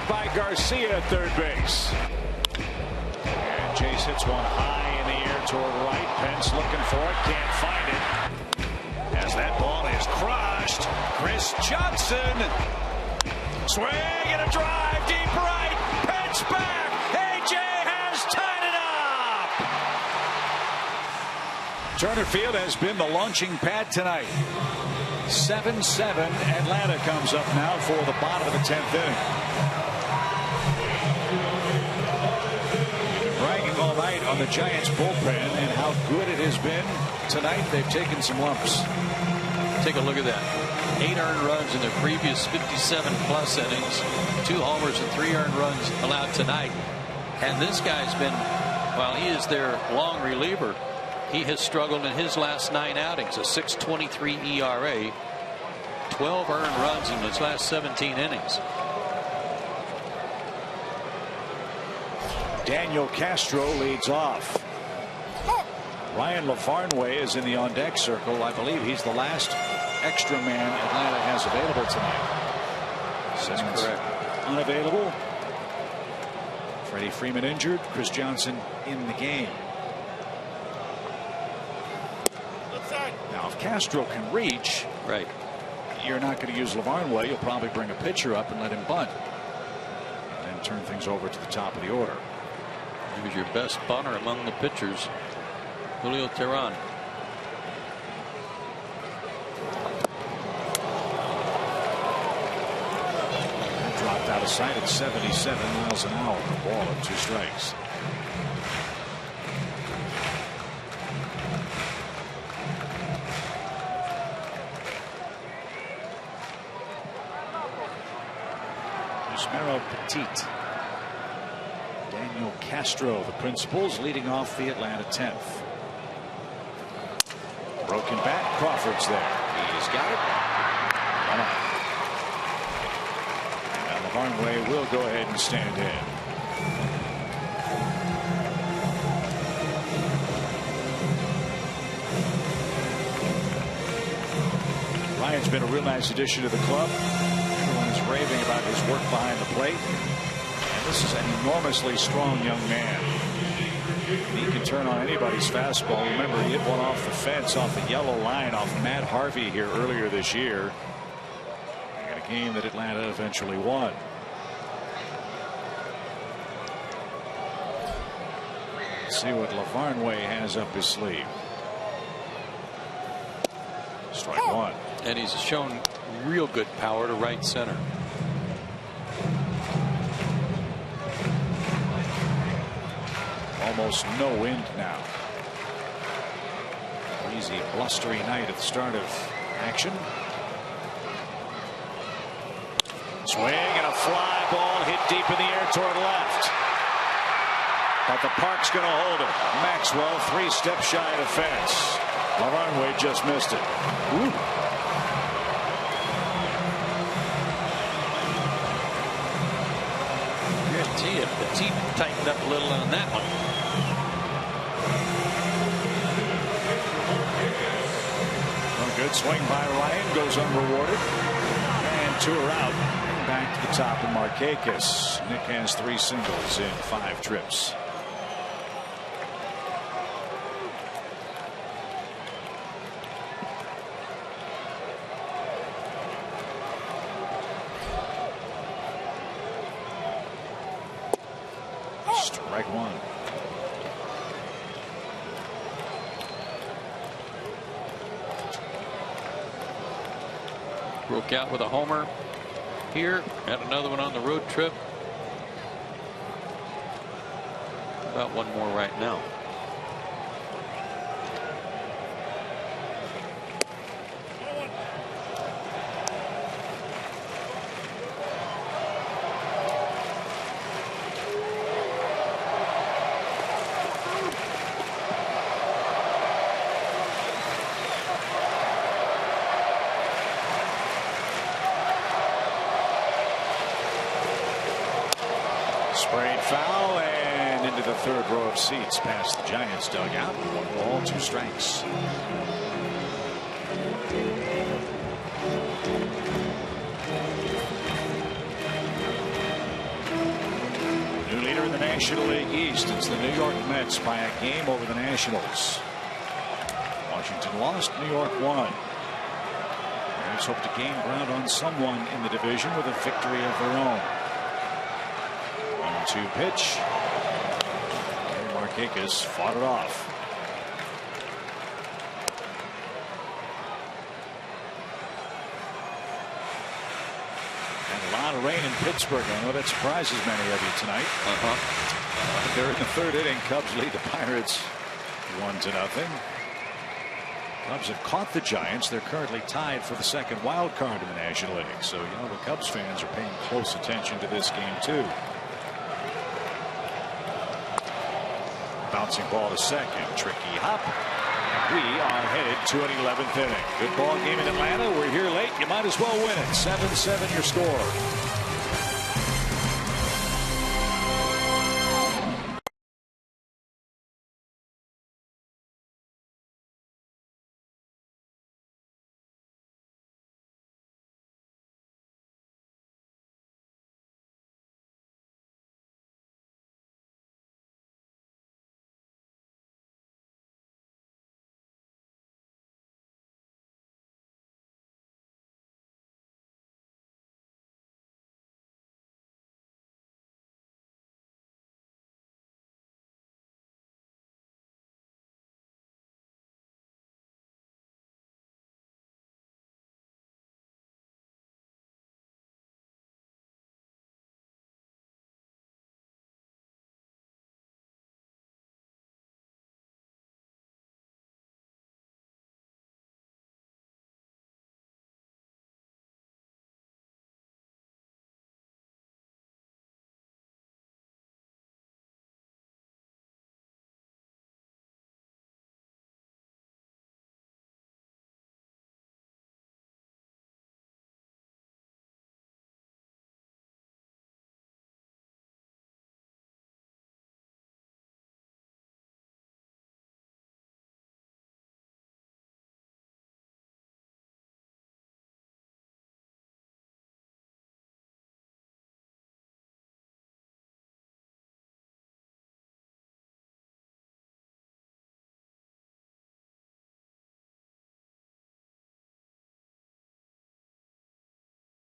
K: By Garcia at third base. And Jace hits one high in the air toward right. Pence looking for it, can't find it. As that ball is crushed, Chris Johnson. Swing and a drive deep right. Pence back. AJ has tied it up. Turner Field has been the launching pad tonight. 7-7. Atlanta comes up now for the bottom of the 10th inning. Bragging all night on the Giants bullpen and how good it has been tonight. They've taken some lumps.
H: Take a look at that. 8 earned runs in their previous 57 plus innings. 2 homers and 3 earned runs allowed tonight. And this guy's been, while he is their long reliever, he has struggled in his last 9 outings. A 6.23 ERA, 12 earned runs in his last 17 innings.
K: Daniel Castro leads off. Ryan LaFarnway is in the on-deck circle. I believe he's the last extra man Atlanta has available tonight.
H: That's correct.
K: Unavailable. Freddie Freeman injured. Chris Johnson in the game. Now, if Castro can reach,
H: right,
K: you're not going to use LaFarnway. You'll probably bring a pitcher up and let him bunt, and then turn things over to the top of the order.
H: He was your best bunter among the pitchers, Julio Teheran.
K: Dropped out of sight at 77 miles an hour. A ball and 2 strikes. Yusmeiro Petit. Daniel Castro, the principals, leading off the Atlanta 10th. Broken bat. Crawford's there. He's got it. One out. And LaFarnway will go ahead and stand in. Ryan's been a real nice addition to the club. Everyone is raving about his work behind the plate. And this is an enormously strong young man. He can turn on anybody's fastball. Remember, he hit one off the fence, off the yellow line, off Matt Harvey here earlier this year. And a game that Atlanta eventually won. Let's see what LaFarnway has up his sleeve. Strike one.
H: And he's shown real good power to right center.
K: Almost no wind now. Breezy, blustery night at the start of action. Swing and a fly ball hit deep in the air toward left. But the park's going to hold it. Maxwell 3 steps shy of the fence. LaFarnway just missed it. Ooh.
H: Guarantee it. The team tightened up a little on that one.
K: Good swing by Ryan, goes unrewarded, and 2 are out. Back to the top of Markakis. Nick has 3 singles in 5 trips. Strike 1.
H: Broke out with a homer here. Had another one on the road trip. About one more right now.
K: Sprayed foul and into the 3rd row of seats past the Giants dugout. 1 ball, 2 strikes. New leader in the National League East. It's the New York Mets by a game over the Nationals. Washington lost, New York won. Reds hope to gain ground on someone in the division with a victory of their own. 1-2 pitch. Markakis fought it off. And a lot of rain in Pittsburgh. I know that surprises many of you tonight. They're in the 3rd inning. Cubs lead the Pirates 1-0. Cubs have caught the Giants. They're currently tied for the 2nd wild card in the National League. So, you know, the Cubs fans are paying close attention to this game, too. Bouncing ball to second. Tricky hop. We are headed to an 11th inning. Good ball game in Atlanta. We're here late. You might as well win it. 7-7 your score.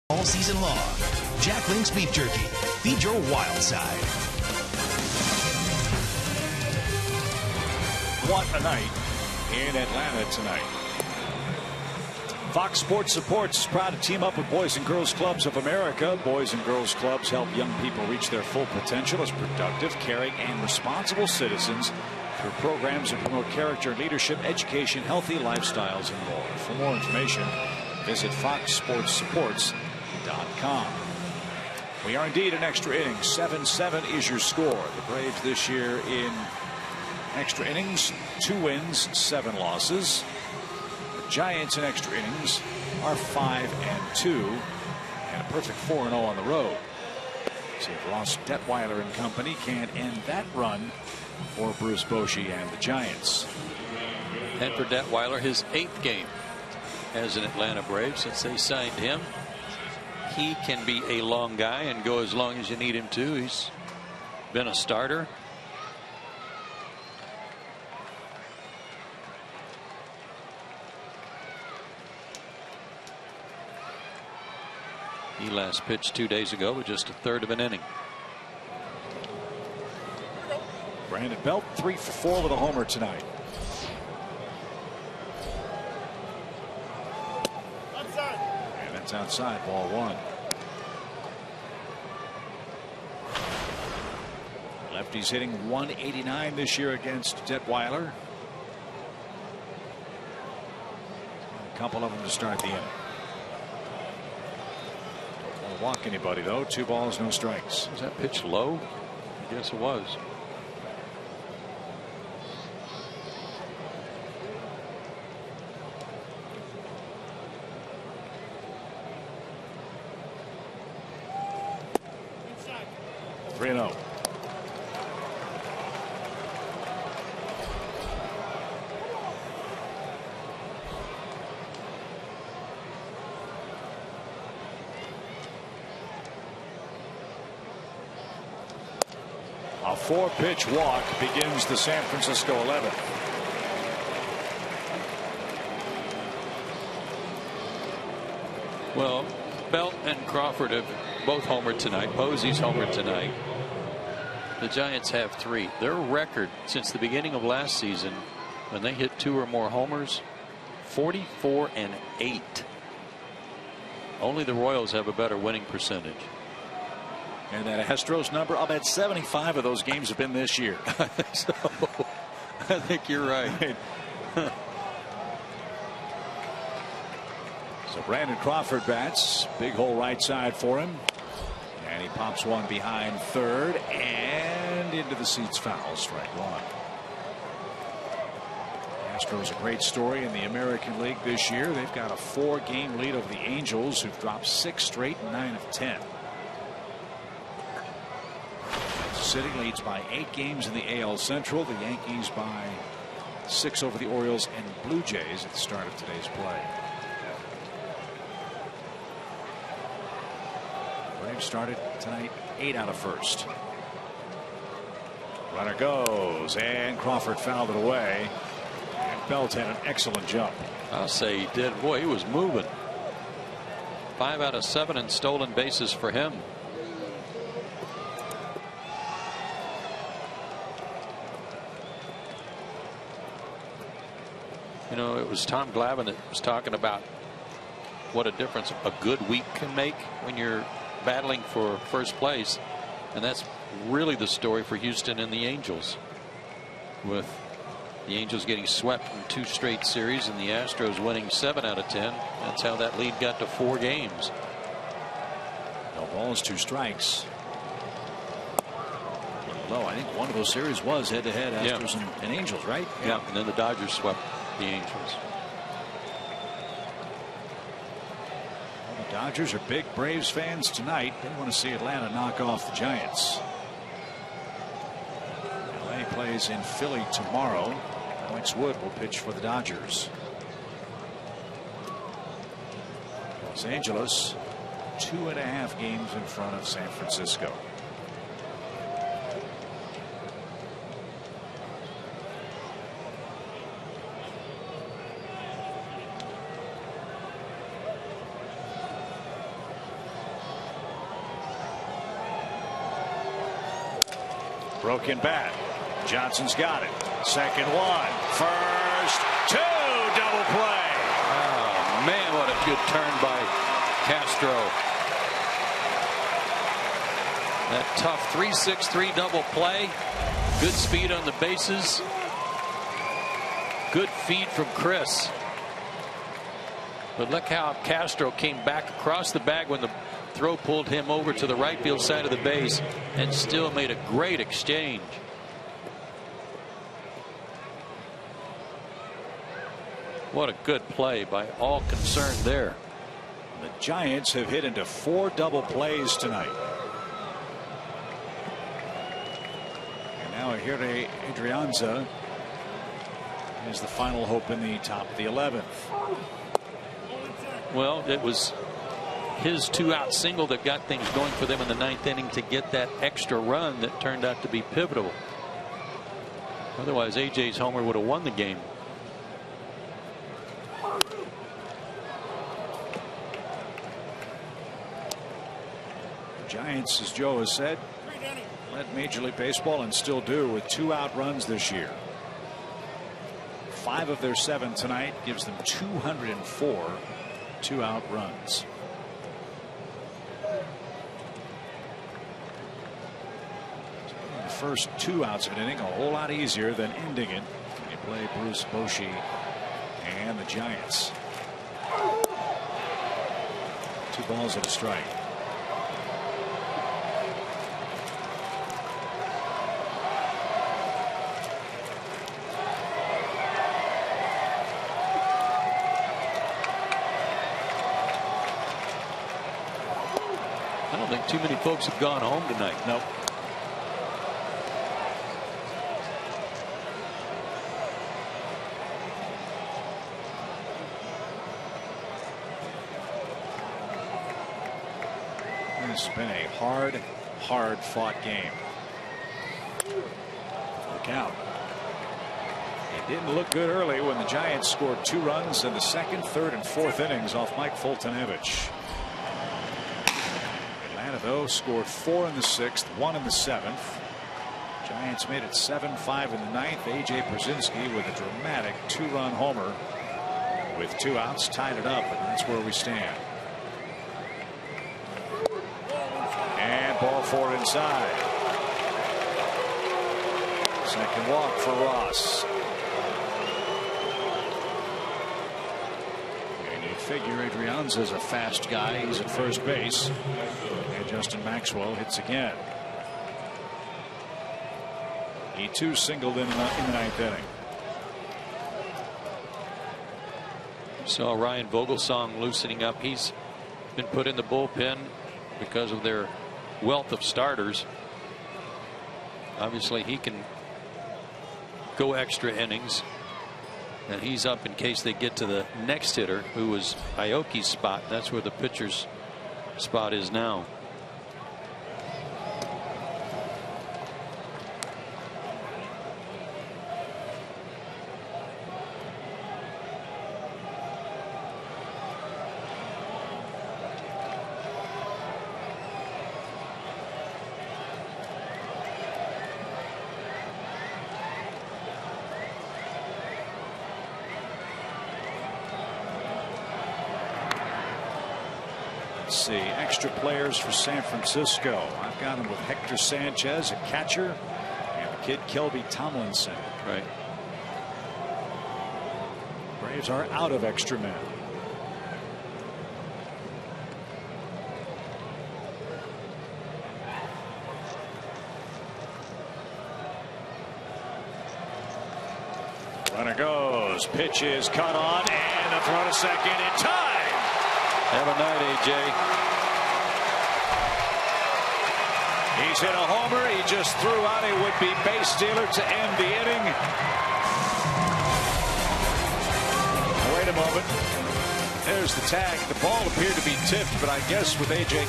J: all season long. Jack Link's Beef Jerky. Feed your wild side.
K: What a night in Atlanta tonight. Fox Sports Supports is proud to team up with Boys and Girls Clubs of America. Boys and Girls Clubs help young people reach their full potential as productive, caring, and responsible citizens through programs that promote character, leadership, education, healthy lifestyles, and more. For more information, visit foxsportssupports.com. We are indeed in extra innings. 7-7 is your score. The Braves this year in extra innings, 2 wins, 7 losses. The Giants in extra innings are 5-2 and a perfect 4-0 on the road. See if Ross Detweiler and company can end that run for Bruce Bochy and the Giants.
H: And for Detweiler, his 8th game as an Atlanta Brave since they signed him. He can be a long guy and go as long as you need him to. He's been a starter. He last pitched 2 days ago with just a third of an inning.
K: Brandon Belt 3 for 4 with a homer tonight. And that's outside, ball 1. Lefty's hitting 189 this year against Detweiler. A couple of them to start the inning. Don't want to walk anybody though. 2 balls, no strikes.
H: Was that pitch low? I guess it was.
K: No. A 4-pitch walk begins the San Francisco 11th.
H: Well, Belt and Crawford have both homered tonight. Posey's homered tonight. The Giants have 3. Their record since the beginning of last season, when they hit 2 or more homers, 44-8. Only the Royals have a better winning percentage.
K: And that Astros number, I'll bet 75 of those games have been this year.
H: So, I think you're right.
K: So Brandon Crawford bats. Big hole right side for him. And he pops one behind third and into the seats, foul, strike 1. Astros a great story in the American League this year. They've got a 4-game lead over the Angels, who've dropped 6 straight and 9 of 10. City leads by 8 games in the AL Central. The Yankees by 6 over the Orioles and Blue Jays at the start of today's play. Braves started tonight 8 out of first. Runner goes, and Crawford fouled it away. And Belt had an excellent jump.
H: I'll say he did. Boy, he was moving. 5 out of 7 and stolen bases for him. You know, it was Tom Glavine that was talking about what a difference a good week can make when you're battling for first place. And that's really the story for Houston and the Angels, with the Angels getting swept in 2 straight series and the Astros winning 7 out of 10. That's how that lead got to 4 games.
K: No balls, 2 strikes. Low. I think one of those series was head-to-head Astros and Angels, right?
H: Yeah, and then the Dodgers swept the Angels.
K: Well, the Dodgers are big Braves fans tonight. They want to see Atlanta knock off the Giants. LA plays in Philly tomorrow. Alex Wood will pitch for the Dodgers. Los Angeles 2.5 games in front of San Francisco. Broken bat. Johnson's got it. Second one. First two. Double play.
H: Oh, man, what a good turn by Castro. That tough 3-6-3 double play. Good speed on the bases. Good feed from Chris. But look how Castro came back across the bag when the throw pulled him over to the right field side of the base and still made a great exchange. What a good play by all concerned there.
K: The Giants have hit into 4 double plays tonight. And now Ahire Adrianza is the final hope in the top of the 11th.
H: Well, it was his 2-out single that got things going for them in the 9th inning to get that extra run that turned out to be pivotal. Otherwise, AJ's homer would have won the game.
K: Giants, as Joe has said, led Major League Baseball and still do with 2-out runs this year. 5 of their 7 tonight gives them 204 2-out runs. The first 2 outs of an inning a whole lot easier than ending it when you play Bruce Bochy and the Giants. 2 balls and a strike.
H: I don't think too many folks have gone home tonight.
K: Nope. It's been a hard fought game. Look out. It didn't look good early when the Giants scored 2 runs in the 2nd, 3rd, and 4th innings off Mike Fultonevich. Though scored 4 in the 6th, 1 in the 7th. Giants made it 7-5 in the 9th. AJ Pierzynski with a dramatic 2-run homer with 2 outs, tied it up, and that's where we stand. And ball 4 inside. Second walk for Ross. And you figure Adrianza's a fast guy. He's at first base. Justin Maxwell hits again. He too singled in the 9th inning.
H: Saw Ryan Vogelsong loosening up. He's been put in the bullpen because of their wealth of starters. Obviously he can go extra innings, and he's up in case they get to the next hitter, who was Aoki's spot. That's where the pitcher's spot is now.
K: See, extra players for San Francisco. I've got them with Hector Sanchez, a catcher, and the kid Kelby Tomlinson.
H: Right.
K: Braves are out of extra men. Runner goes. Pitch is cut on, and a throw to second in time.
H: Have a night, AJ.
K: He's hit a homer. He just threw out a would-be base stealer to end the inning. Wait a moment. There's the tag. The ball appeared to be tipped, but I guess with AJ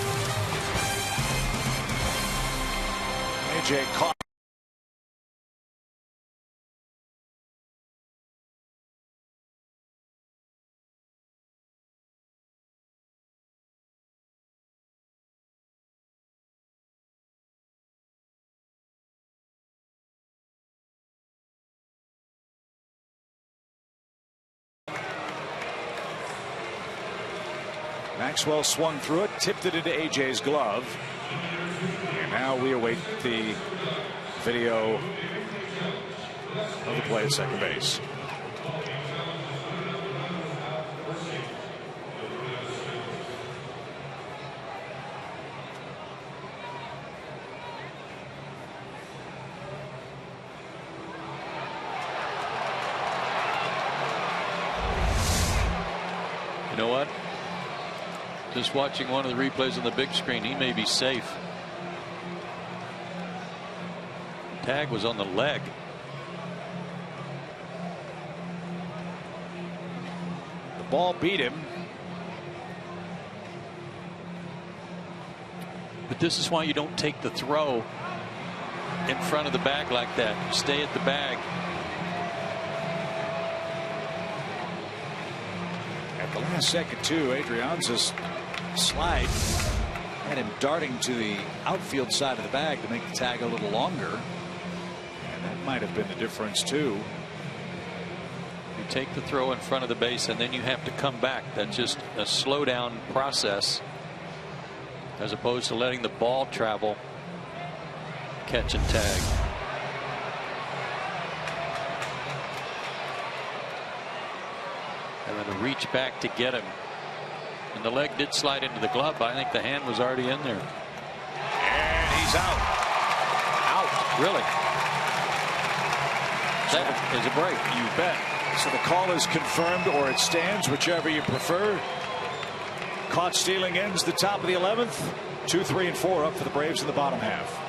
K: caught. Maxwell swung through it, tipped it into AJ's glove. And now we await the video of the play at second base.
H: You know what? Just watching one of the replays on the big screen, he may be safe. Tag was on the leg.
K: The ball beat him.
H: But this is why you don't take the throw in front of the bag like that. You stay at the bag.
K: At the last second, too, Adrianza's slide had him darting to the outfield side of the bag to make the tag a little longer. And that might have been the difference, too.
H: You take the throw in front of the base and then you have to come back. That's just a slow down process as opposed to letting the ball travel, catch and tag. And then a reach back to get him. And the leg did slide into the glove, but I think the hand was already in there.
K: And he's out. Out.
H: Really? That is a break.
K: You bet. So the call is confirmed, or it stands, whichever you prefer. Caught stealing ends the top of the 11th. 2, 3, and 4 up for the Braves in the bottom half.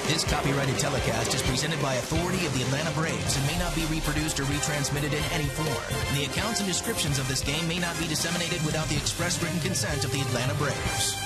J: This copyrighted telecast is presented by authority of the Atlanta Braves and may not be reproduced or retransmitted in any form. The accounts and descriptions of this game may not be disseminated without the express written consent of the Atlanta Braves.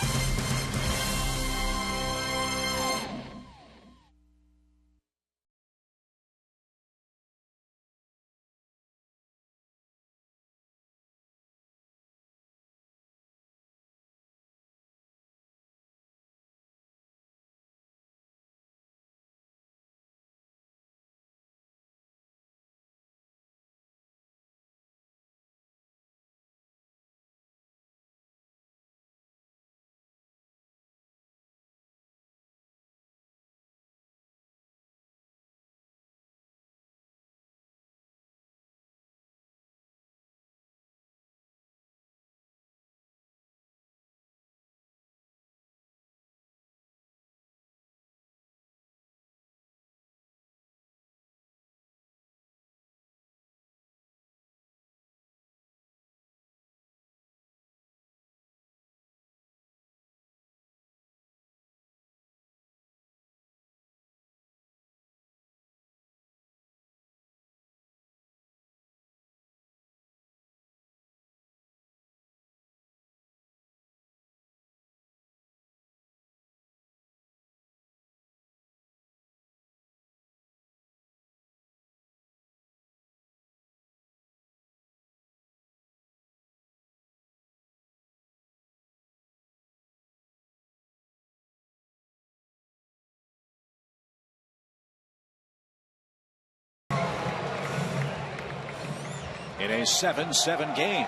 K: In a 7-7 game.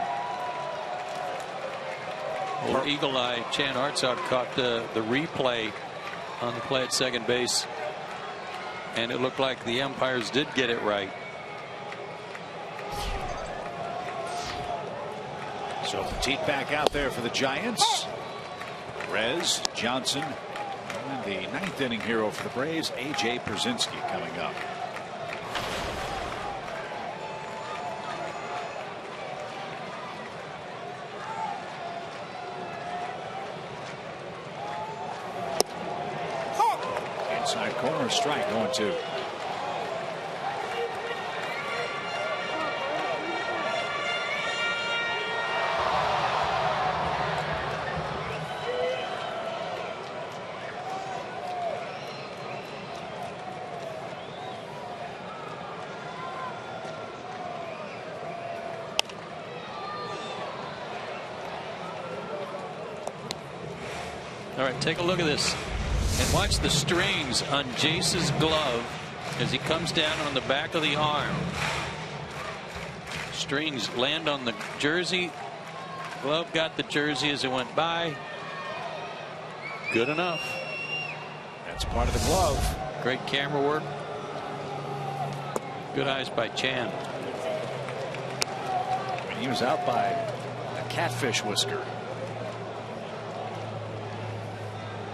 H: Well, Eagle Eye Chan Hartsout caught the replay on the play at second base, and it looked like the umpires did get it right.
K: So Petit back out there for the Giants. Rez, Johnson, and the ninth inning hero for the Braves, A.J. Pierzynski, coming up. Inside corner, strike, 0-2.
H: All right, take a look at this. And watch the strings on Jace's glove as he comes down on the back of the arm. Strings land on the jersey Glove got the jersey as it went by. Good enough.
K: That's part of the glove.
H: Great camera work. Good eyes by Chan.
K: And he was out by a catfish whisker.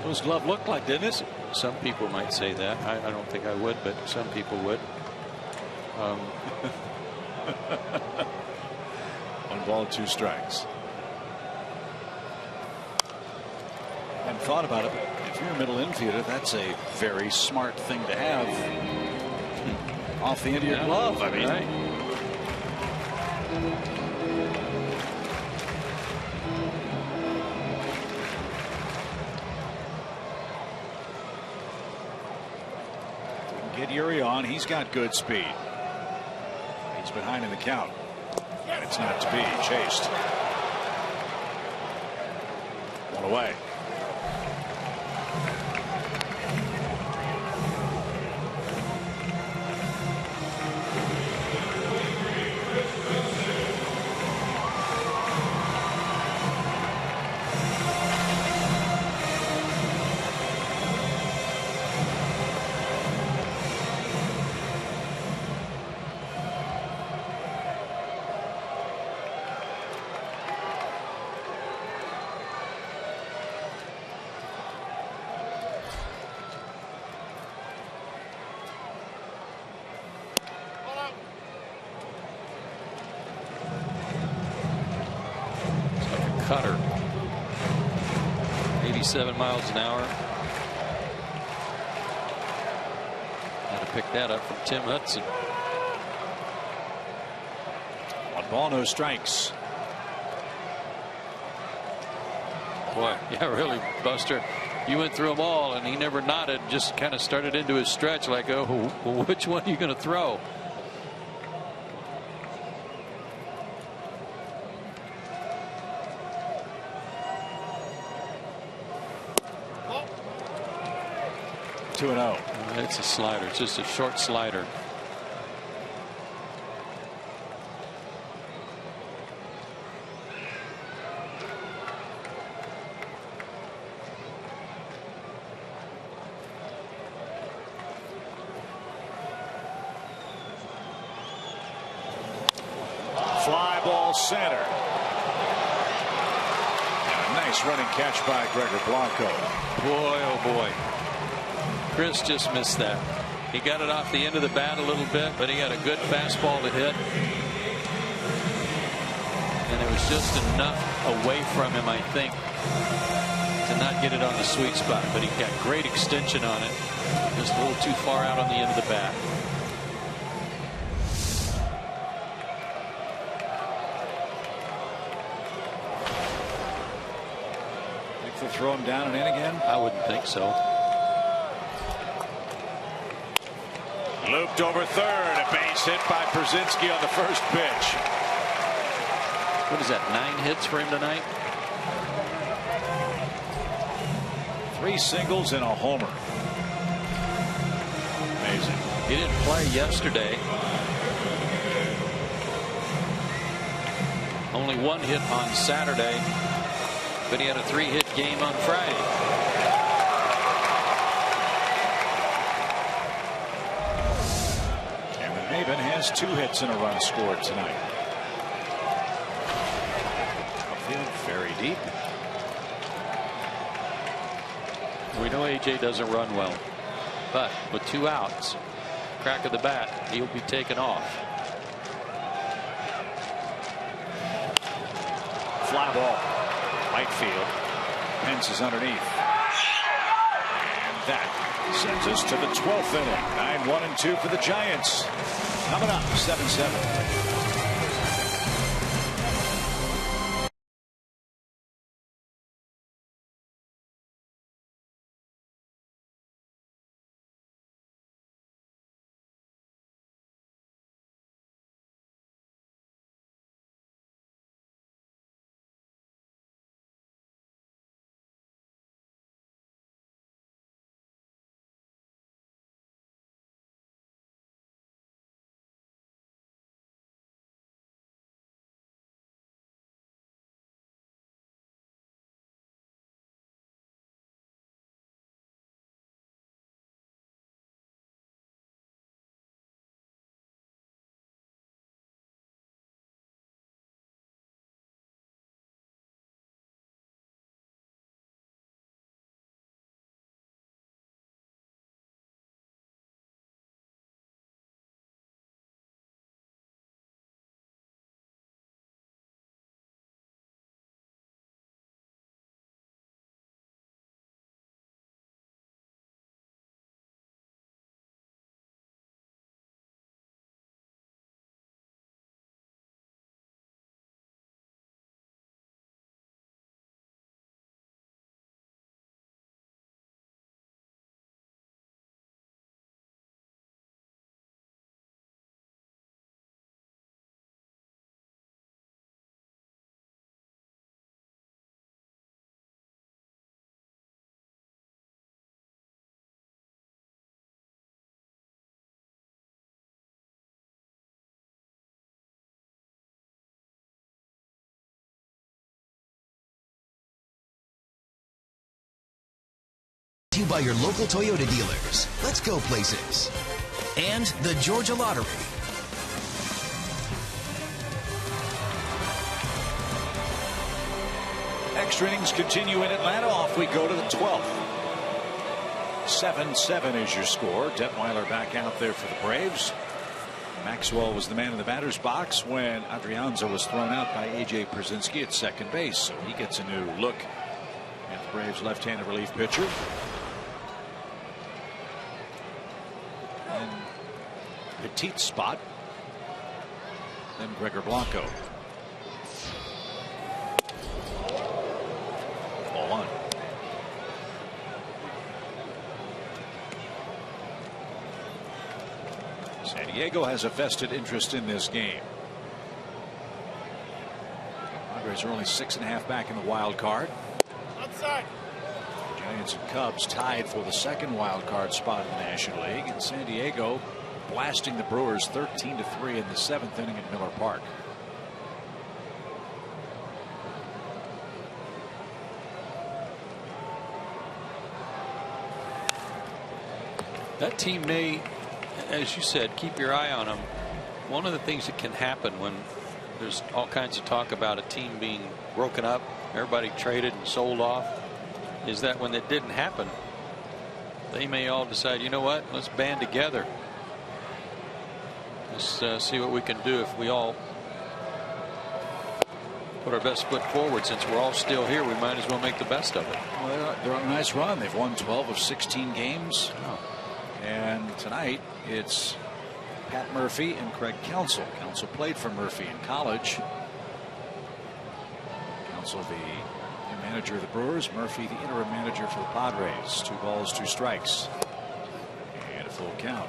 K: Those glove looked like, didn't it?
H: Some people might say that. I don't think I would, but some people would.
K: 1 ball, 2 strikes. Hadn't thought about it, but if you're a middle infielder, that's a very smart thing to have off the end of your glove. I mean,
H: right.
K: get Yuri on. He's got good speed. He's behind in the count. And it's not to be. Chased. 1 away.
H: Cutter. 87 miles an hour. Had to pick that up from Tim Hudson.
K: 1 ball, no strikes.
H: Boy, yeah, really, Buster. You went through them all, and he never nodded. Just kind of started into his stretch like, oh, which one are you going to throw?
K: Two and 0.
H: It's a slider. It's just a short slider.
K: Fly ball center. And a nice running catch by Gregor Blanco.
H: Boy, oh boy. Chris just missed that. He got it off the end of the bat a little bit, but he had a good fastball to hit. And it was just enough away from him, I think, to not get it on the sweet spot. But he got great extension on it. Just a little too far out on the end of the bat.
K: Think they'll throw him down and in again?
H: I wouldn't think so.
K: Looped over third. A base hit by Brzezinski on the first pitch.
H: What is that, 9 hits for him tonight?
K: 3 singles and a homer. Amazing.
H: He didn't play yesterday. Only 1 hit on Saturday, but he had a 3-hit game on Friday.
K: Has 2 hits and a run scored tonight. Outfield very deep.
H: We know AJ doesn't run well, but with 2 outs, crack of the bat, he'll be taken off.
K: Fly ball. Right field. Pence is underneath. And that sends us to the 12th inning. 9-1-2 for the Giants. Coming up, 7-7.
J: to you by your local Toyota dealers. Let's go places. And the Georgia Lottery.
K: Extra innings continue in Atlanta. Off we go to the 12th. 7-7 is your score. Detweiler back out there for the Braves. Maxwell was the man in the batter's box when Adrianza was thrown out by A.J. Przinsky at second base. So he gets a new look at the Braves' left-handed relief pitcher. And Petit's spot. Then Gregor Blanco. Ball one. San Diego has a vested interest in this game. Padres are only 6.5 back in the wild card.
B: Outside.
K: Giants and Cubs tied for the second wild card spot in the National League, and San Diego blasting the Brewers 13-3 in the 7th inning at Miller Park.
H: That team may, as you said, keep your eye on them. One of the things that can happen when there's all kinds of talk about a team being broken up, everybody traded and sold off, is that when it didn't happen, they may all decide, you know what, let's band together. Let's see what we can do if we all put our best foot forward. Since we're all still here, we might as well make the best of it.
K: Well, they're on a nice run. They've won 12 of 16 games.
H: Oh.
K: And tonight it's Pat Murphy and Craig Counsell. Counsell played for Murphy in college. Counsell, the new manager of the Brewers. Murphy, the interim manager for the Padres. 2 balls, 2 strikes. And a full count.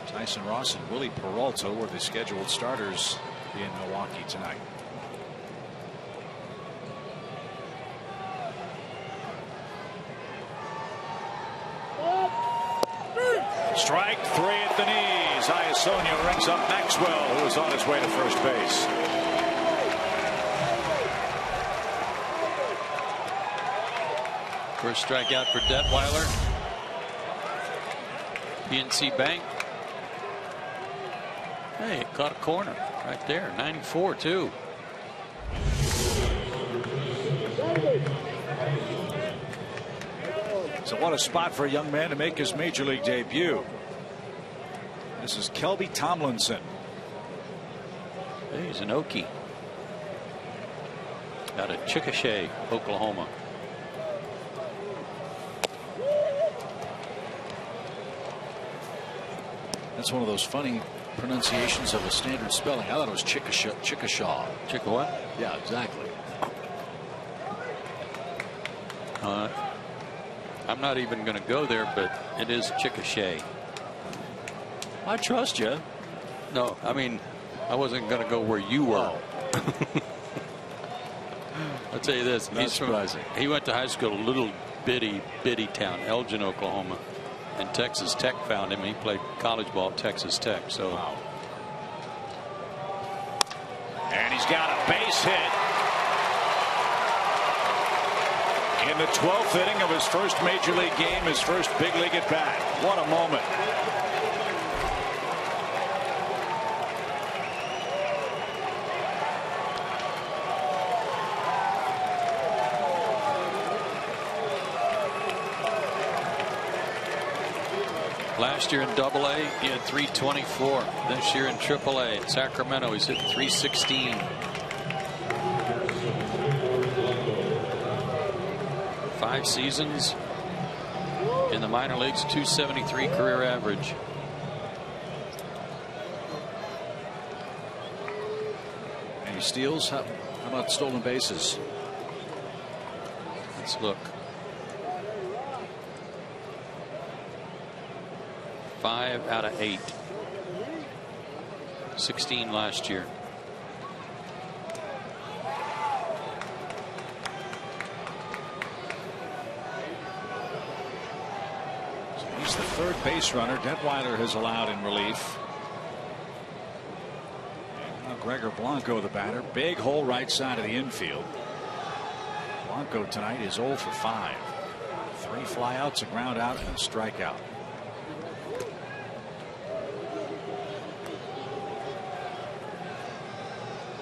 K: Tyson Ross and Willie Peralta were the scheduled starters in Milwaukee tonight. Strike 3 at the knees. Iasonia rings up Maxwell, who is on his way to first base.
H: First strikeout for Detweiler. PNC Bank. Hey, it caught a corner right there. 94 too.
K: So what a spot for a young man to make his major league debut. This is Kelby Tomlinson.
H: Hey, he's an Okie out of Chickasha, Oklahoma.
K: That's one of those funny pronunciations of a standard spelling. I thought it was Chickasha.
H: Chicka what?
K: Yeah, exactly.
H: I'm not even going to go there, but it is Chickasha.
K: I trust you.
H: No, I mean, I wasn't going to go where you were. I'll tell you this.
K: That's surprising.
H: He went to high school, a little bitty town, Elgin, Oklahoma. And Texas Tech found him. He played college ball at Texas Tech. So,
K: wow. And he's got a base hit in the 12th inning of his first major league game, his first big league at bat. What a moment.
H: last year in Double-A, he had 324. This year in Triple-A in Sacramento, he's hit 316. Five seasons in the minor leagues, 273 career average.
K: Any steals? How about stolen bases?
H: Let's look. 5 out of 8. 16 last year.
K: So he's the third base runner Detweiler has allowed in relief. Gregor Blanco, the batter. Big hole right side of the infield. Blanco tonight is 0 for 5. 3 flyouts, a ground out, and a strikeout.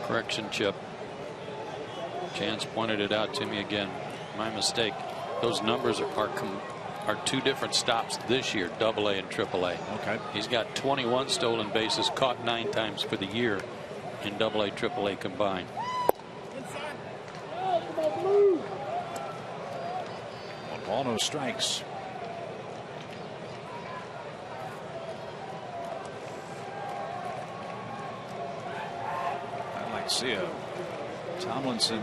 H: Correction, Chip. Chance pointed it out to me again. My mistake. Those numbers are 2 different stops this year, AA and AAA.
K: Okay.
H: He's got 21 stolen bases, caught 9 times for the year in AA, AAA combined.
K: One ball, no strikes. I'd like to see a Tomlinson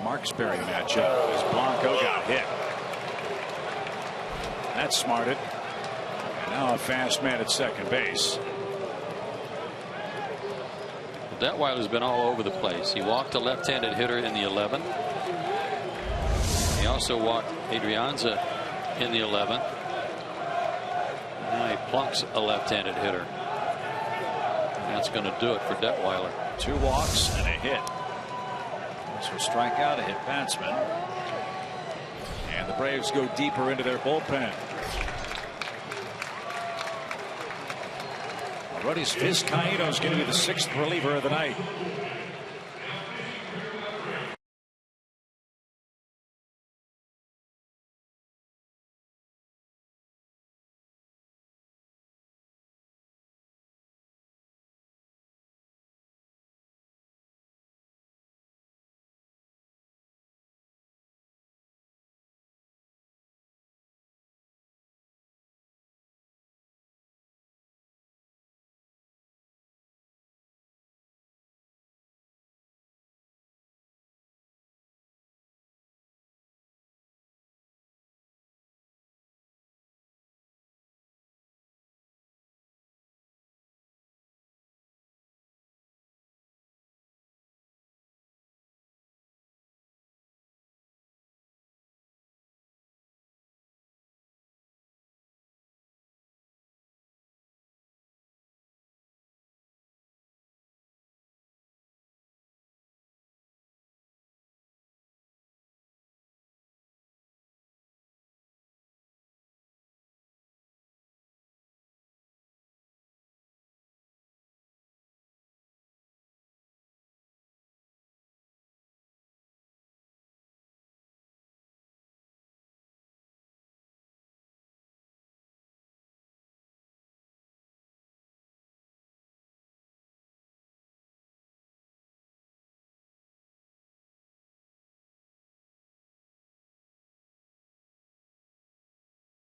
K: Marksberry matchup as Blanco got hit. That's smarted. And now a fast man at second base.
H: Detweiler's been all over the place. He walked a left-handed hitter in the 11th. He also walked Adrianza in the 11th. Now he plunks a left-handed hitter. And that's going to do it for Detweiler.
K: 2 walks and a hit. So strikeout, a hit batsman. And the Braves go deeper into their bullpen. Arodys Vizcaíno is going to be the 6th reliever of the night.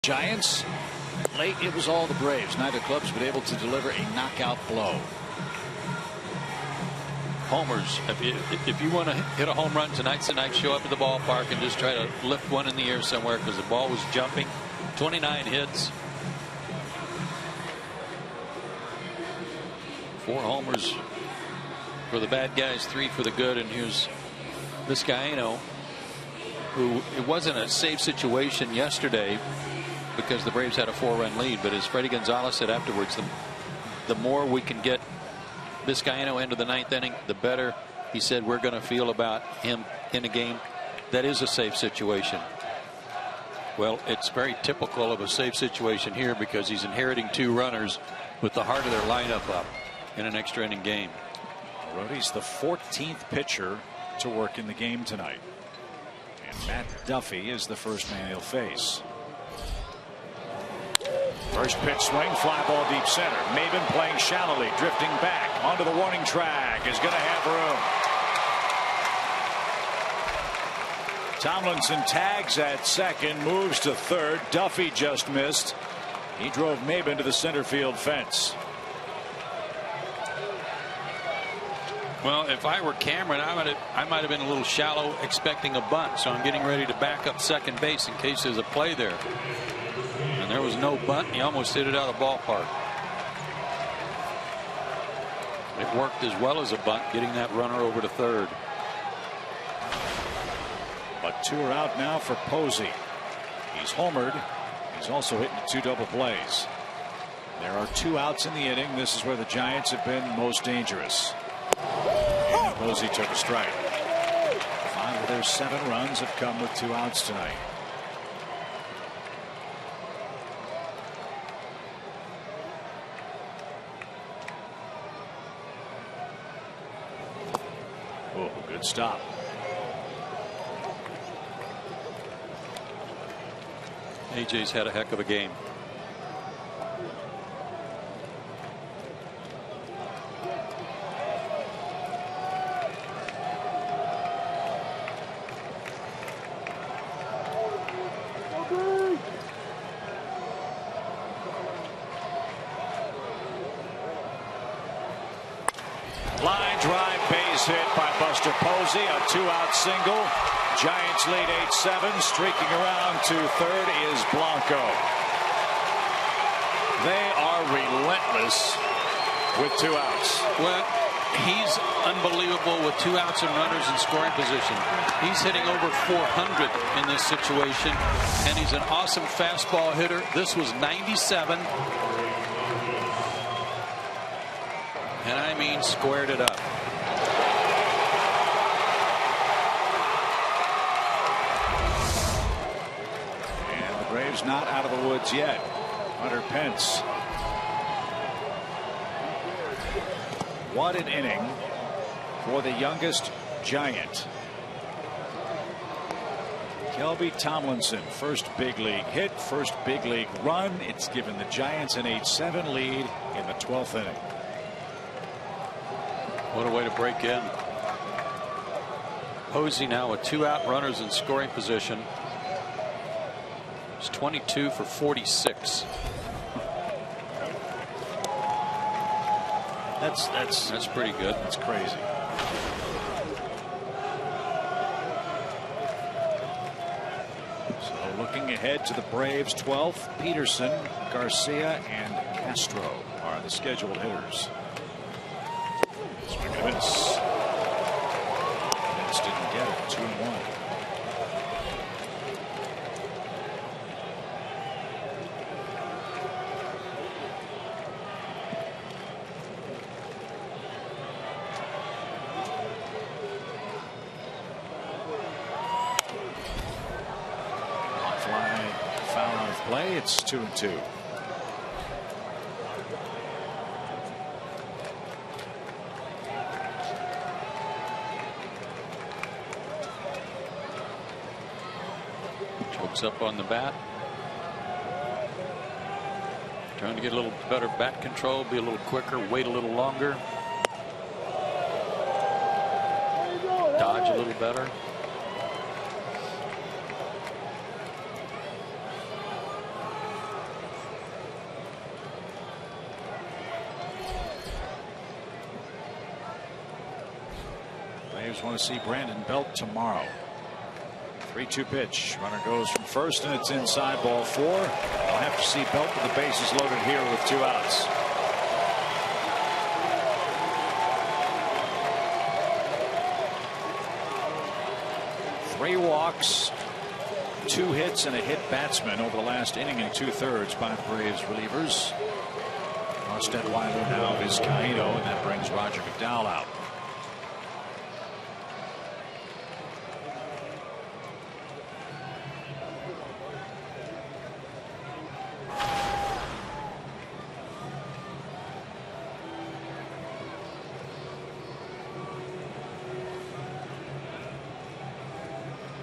K: Giants, late it was all the Braves. Neither club's been able to deliver a knockout blow.
H: Homers. If you want to hit a home run, tonight's the night. Show up at the ballpark and just try to lift one in the air somewhere because the ball was jumping. 29 hits. 4 homers for the bad guys, 3 for the good. And here's Vizcaíno, who it wasn't a safe situation yesterday because the Braves had a 4-run lead. But as Freddie Gonzalez said afterwards, the more we can get Vizcaíno into the 9th inning, the better, he said, we're going to feel about him in a game that is a safe situation. Well, it's very typical of a safe situation here because he's inheriting 2 runners with the heart of their lineup up in an extra inning game.
K: Arodys the 14th pitcher to work in the game tonight. And Matt Duffy is the first man he'll face. First pitch swing, fly ball deep center. Maben playing shallowly, drifting back onto the warning track, is going to have room. Tomlinson tags at second, moves to third. Duffy just missed. He drove Maben to the center field fence.
H: Well, if I were Cameron, I might have been a little shallow expecting a bunt, so I'm getting ready to back up second base in case there's a play there. And there was no bunt. He almost hit it out of the ballpark. It worked as well as a bunt, getting that runner over to third.
K: But 2 are out now for Posey. He's homered. He's also hitting 2 double plays. There are 2 outs in the inning. This is where the Giants have been most dangerous. Posey took a strike. 5 of their 7 runs have come with 2 outs tonight. Oh, good stop.
H: AJ's had a heck of a game.
K: Line drive base hit by Buster Posey. A 2-out single. Giants lead 8-7. Streaking around to third is Blanco. They are relentless with 2 outs.
H: Well, he's unbelievable with 2 outs and runners in scoring position. He's hitting over 400 in this situation, and he's an awesome fastball hitter. This was 97. And I mean squared it up.
K: And the Braves not out of the woods yet. Hunter Pence. What an inning for the youngest Giant. Kelby Tomlinson, first big league hit, first big league run. It's given the Giants an 8-7 lead in the 12th inning.
H: What a way to break in. Posey now with 2 out runners in scoring position. It's 22 for 46.
K: That's pretty good. That's crazy. So looking ahead to the Braves 12th, Peterson, Garcia, and Castro are the scheduled hitters. Swing and a miss. Vince didn't get it. 2-1. Fly foul out of play. It's 2-2.
H: Up on the bat, trying to get a little better bat control, be a little quicker, wait a little longer, dodge a little better.
K: Braves want to see Brandon Belt tomorrow. 3-2 pitch. Runner goes from first, and it's inside, ball 4. We'll have to see Belt with the bases loaded here with 2 outs. Three walks, 2 hits, and a hit batsman over the last inning and 2/3 by the Braves relievers. Ostedweiler now Vizcaíno, and that brings Roger McDowell out.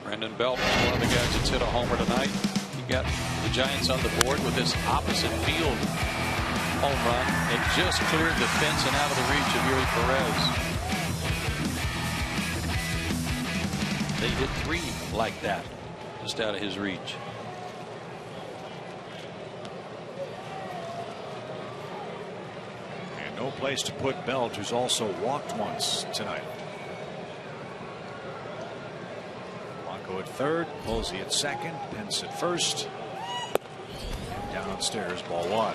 H: Brandon Belt is one of the guys that's hit a homer tonight. He got the Giants on the board with this opposite field home run. It just cleared the fence and out of the reach of Yuri Perez. They did 3 like that, just out of his reach.
K: And no place to put Belt, who's also walked once tonight. Blanco at third, Posey at second, Pence at first. And downstairs, ball 1.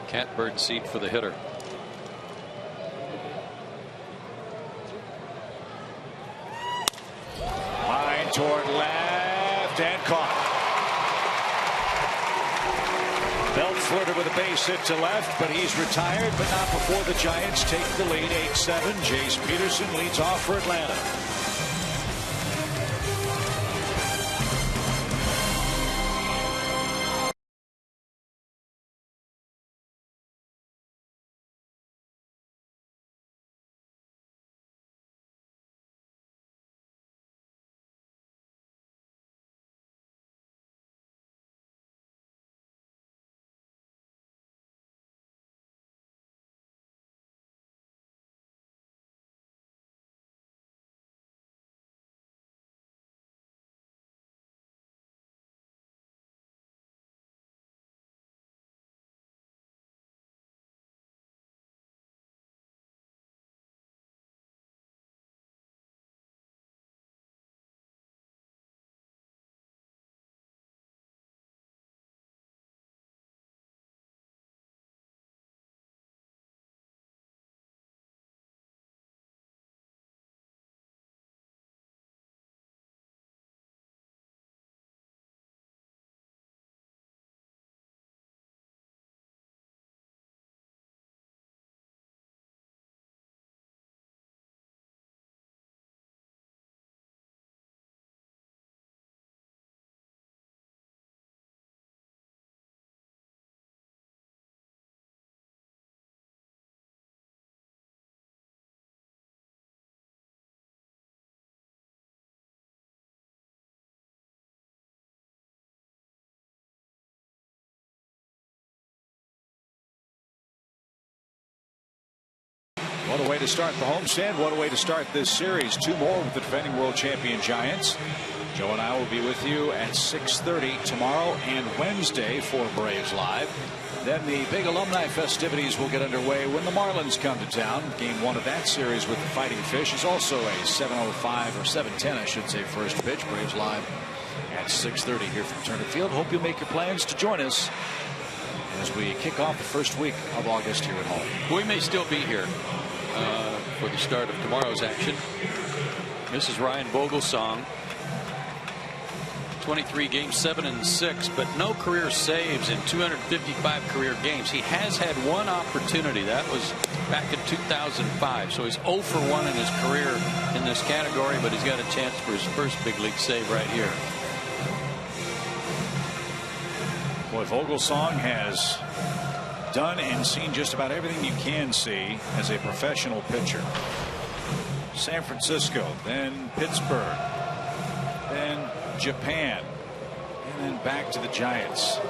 H: Catbird seat for the hitter.
K: Line toward left and caught. Belt flirted with a base hit to left, but he's retired, but not before the Giants take the lead 8-7. Jace Peterson leads off for Atlanta. What a way to start the homestand. What a way to start this series. Two more with the defending world champion Giants. Joe and I will be with you at 6:30 tomorrow and Wednesday for Braves Live. Then the big alumni festivities will get underway when the Marlins come to town. Game one of that series with the Fighting Fish is also a 7:05 or 7:10, I should say, first pitch. Braves Live at 6:30 here from Turner Field. Hope you make your plans to join us as we kick off the first week of August here at home.
H: We may still be here for the start of tomorrow's action. This is Ryan Vogelsong. 23 games, 7-6, but no career saves in 255 career games. He has had one opportunity. That was back in 2005. So he's 0 for 1 in his career in this category, but he's got a chance for his first big league save right here.
K: Boy, Vogelsong has done and seen just about everything you can see as a professional pitcher. San Francisco, then Pittsburgh, then Japan, and then back to the Giants.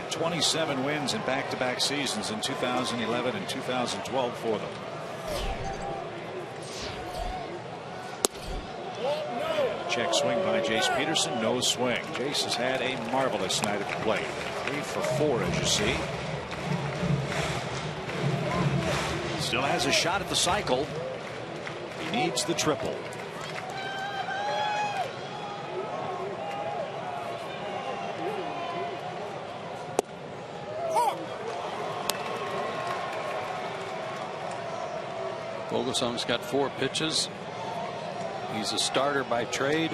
K: 27 wins in back-to-back seasons in 2011 and 2012 for them. Check swing by Jace Peterson. No swing. Jace has had a marvelous night at the plate. 3 for 4, as you see. Still has a shot at the cycle. He needs the triple.
H: Vogelsong's got 4 pitches. He's a starter by trade.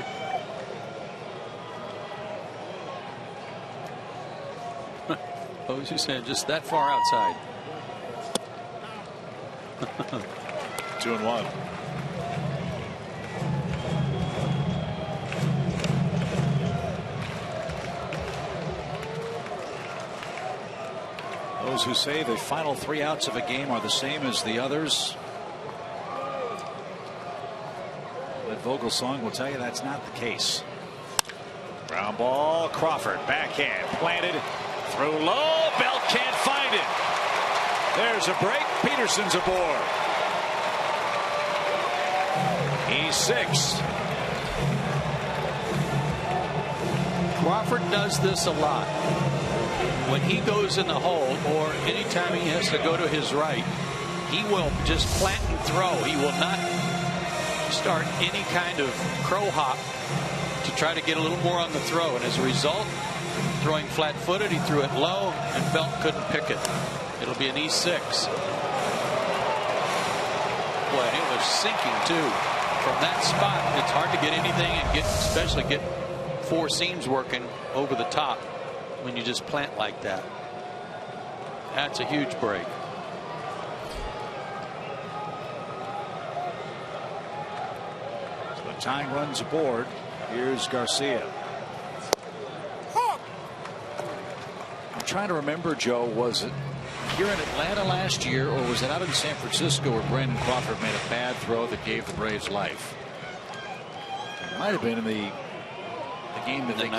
H: What was you saying? Just that far outside.
K: 2-1. Those who say the final 3 outs of a game are the same as the others, but Vogelsong will tell you that's not the case. Ground ball. Crawford backhand planted through low. Belt can't find it. There's a break. Peterson's aboard. He's 6.
H: Crawford does this a lot. When he goes in the hole, or anytime he has to go to his right, he will just plant and throw. He will not start any kind of crow hop to try to get a little more on the throw. And as a result, throwing flat-footed. He threw it low, and Belt couldn't pick it. It'll be an E6. Boy, it was sinking too. From that spot, it's hard to get anything and especially get four seams working over the top when you just plant like that. That's a huge break.
K: So the tying runs aboard. Here's Garcia. I'm trying to remember, Joe, was it here in Atlanta last year, or was it out in San Francisco where Brandon Crawford made a bad throw that gave the Braves life? It might have been in the game that they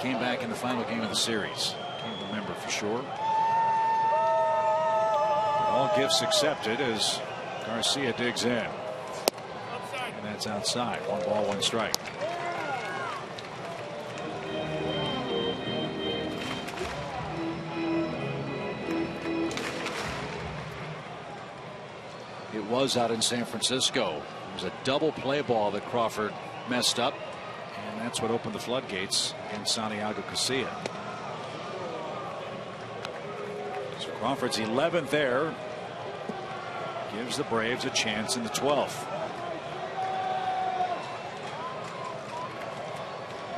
K: came back in the final game of the series. Can't remember for sure. All gifts accepted as Garcia digs in. And that's outside. 1 ball, 1 strike. It was out in San Francisco. It was a double play ball that Crawford messed up, and that's what opened the floodgates against Santiago Casilla. So Crawford's 11th error gives the Braves a chance in the 12th.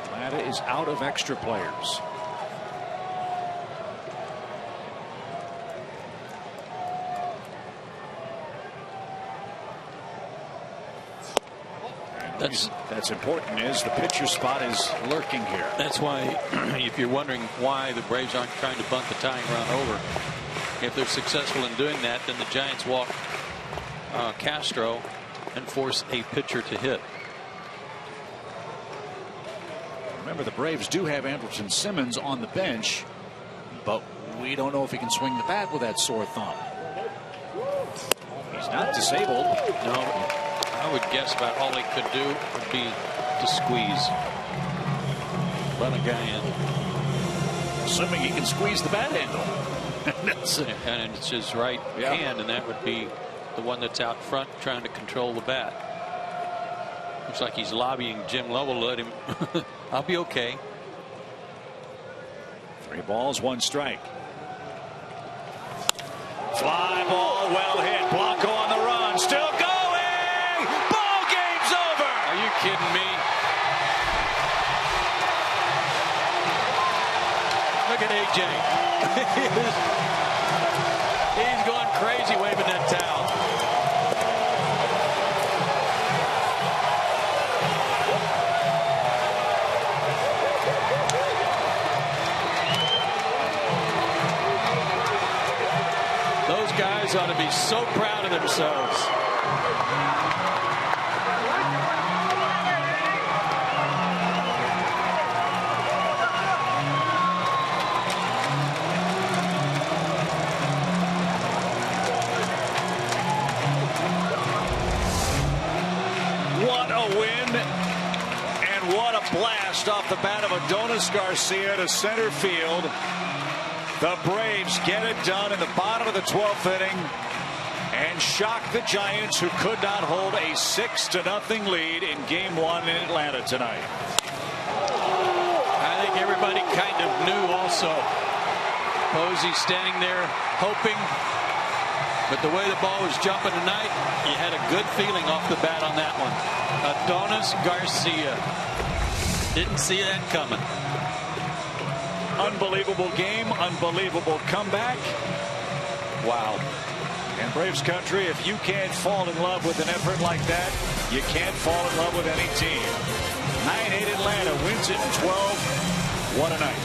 K: Atlanta is out of extra players. That's important, is the pitcher spot is lurking here.
H: That's why, if you're wondering why the Braves aren't trying to bunt the tying run over, if they're successful in doing that, then the Giants walk Castro and force a pitcher to hit.
K: Remember, the Braves do have Andrelton Simmons on the bench, but we don't know if he can swing the bat with that sore thumb. He's not disabled.
H: No. I would guess about all he could do would be to squeeze. Run a guy in.
K: Assuming he can squeeze the bat handle.
H: And it's his right hand, and that would be the one that's out front trying to control the bat. Looks like he's lobbying Jim Lovell to let him. I'll be okay.
K: 3 balls, 1 strike. Fly ball, well hit. Blanco on the run. Still going. Ball game's over.
H: Are you kidding me? Look at AJ. He's going crazy waving that towel. Those guys ought to be so proud of themselves.
K: What a win, and what a blast off the bat of Adonis Garcia to center field. The Braves get it done in the bottom of the 12th inning and shock the Giants, who could not hold a 6-0 lead in Game 1 in Atlanta tonight.
H: I think everybody kind of knew also. Posey standing there hoping, but the way the ball was jumping tonight, you had a good feeling off the bat on that one. Adonis Garcia. Didn't see that coming.
K: Unbelievable game, unbelievable comeback. Wow. And Braves country, if you can't fall in love with an effort like that, you can't fall in love with any team. 9-8 Atlanta wins it in 12. What a night.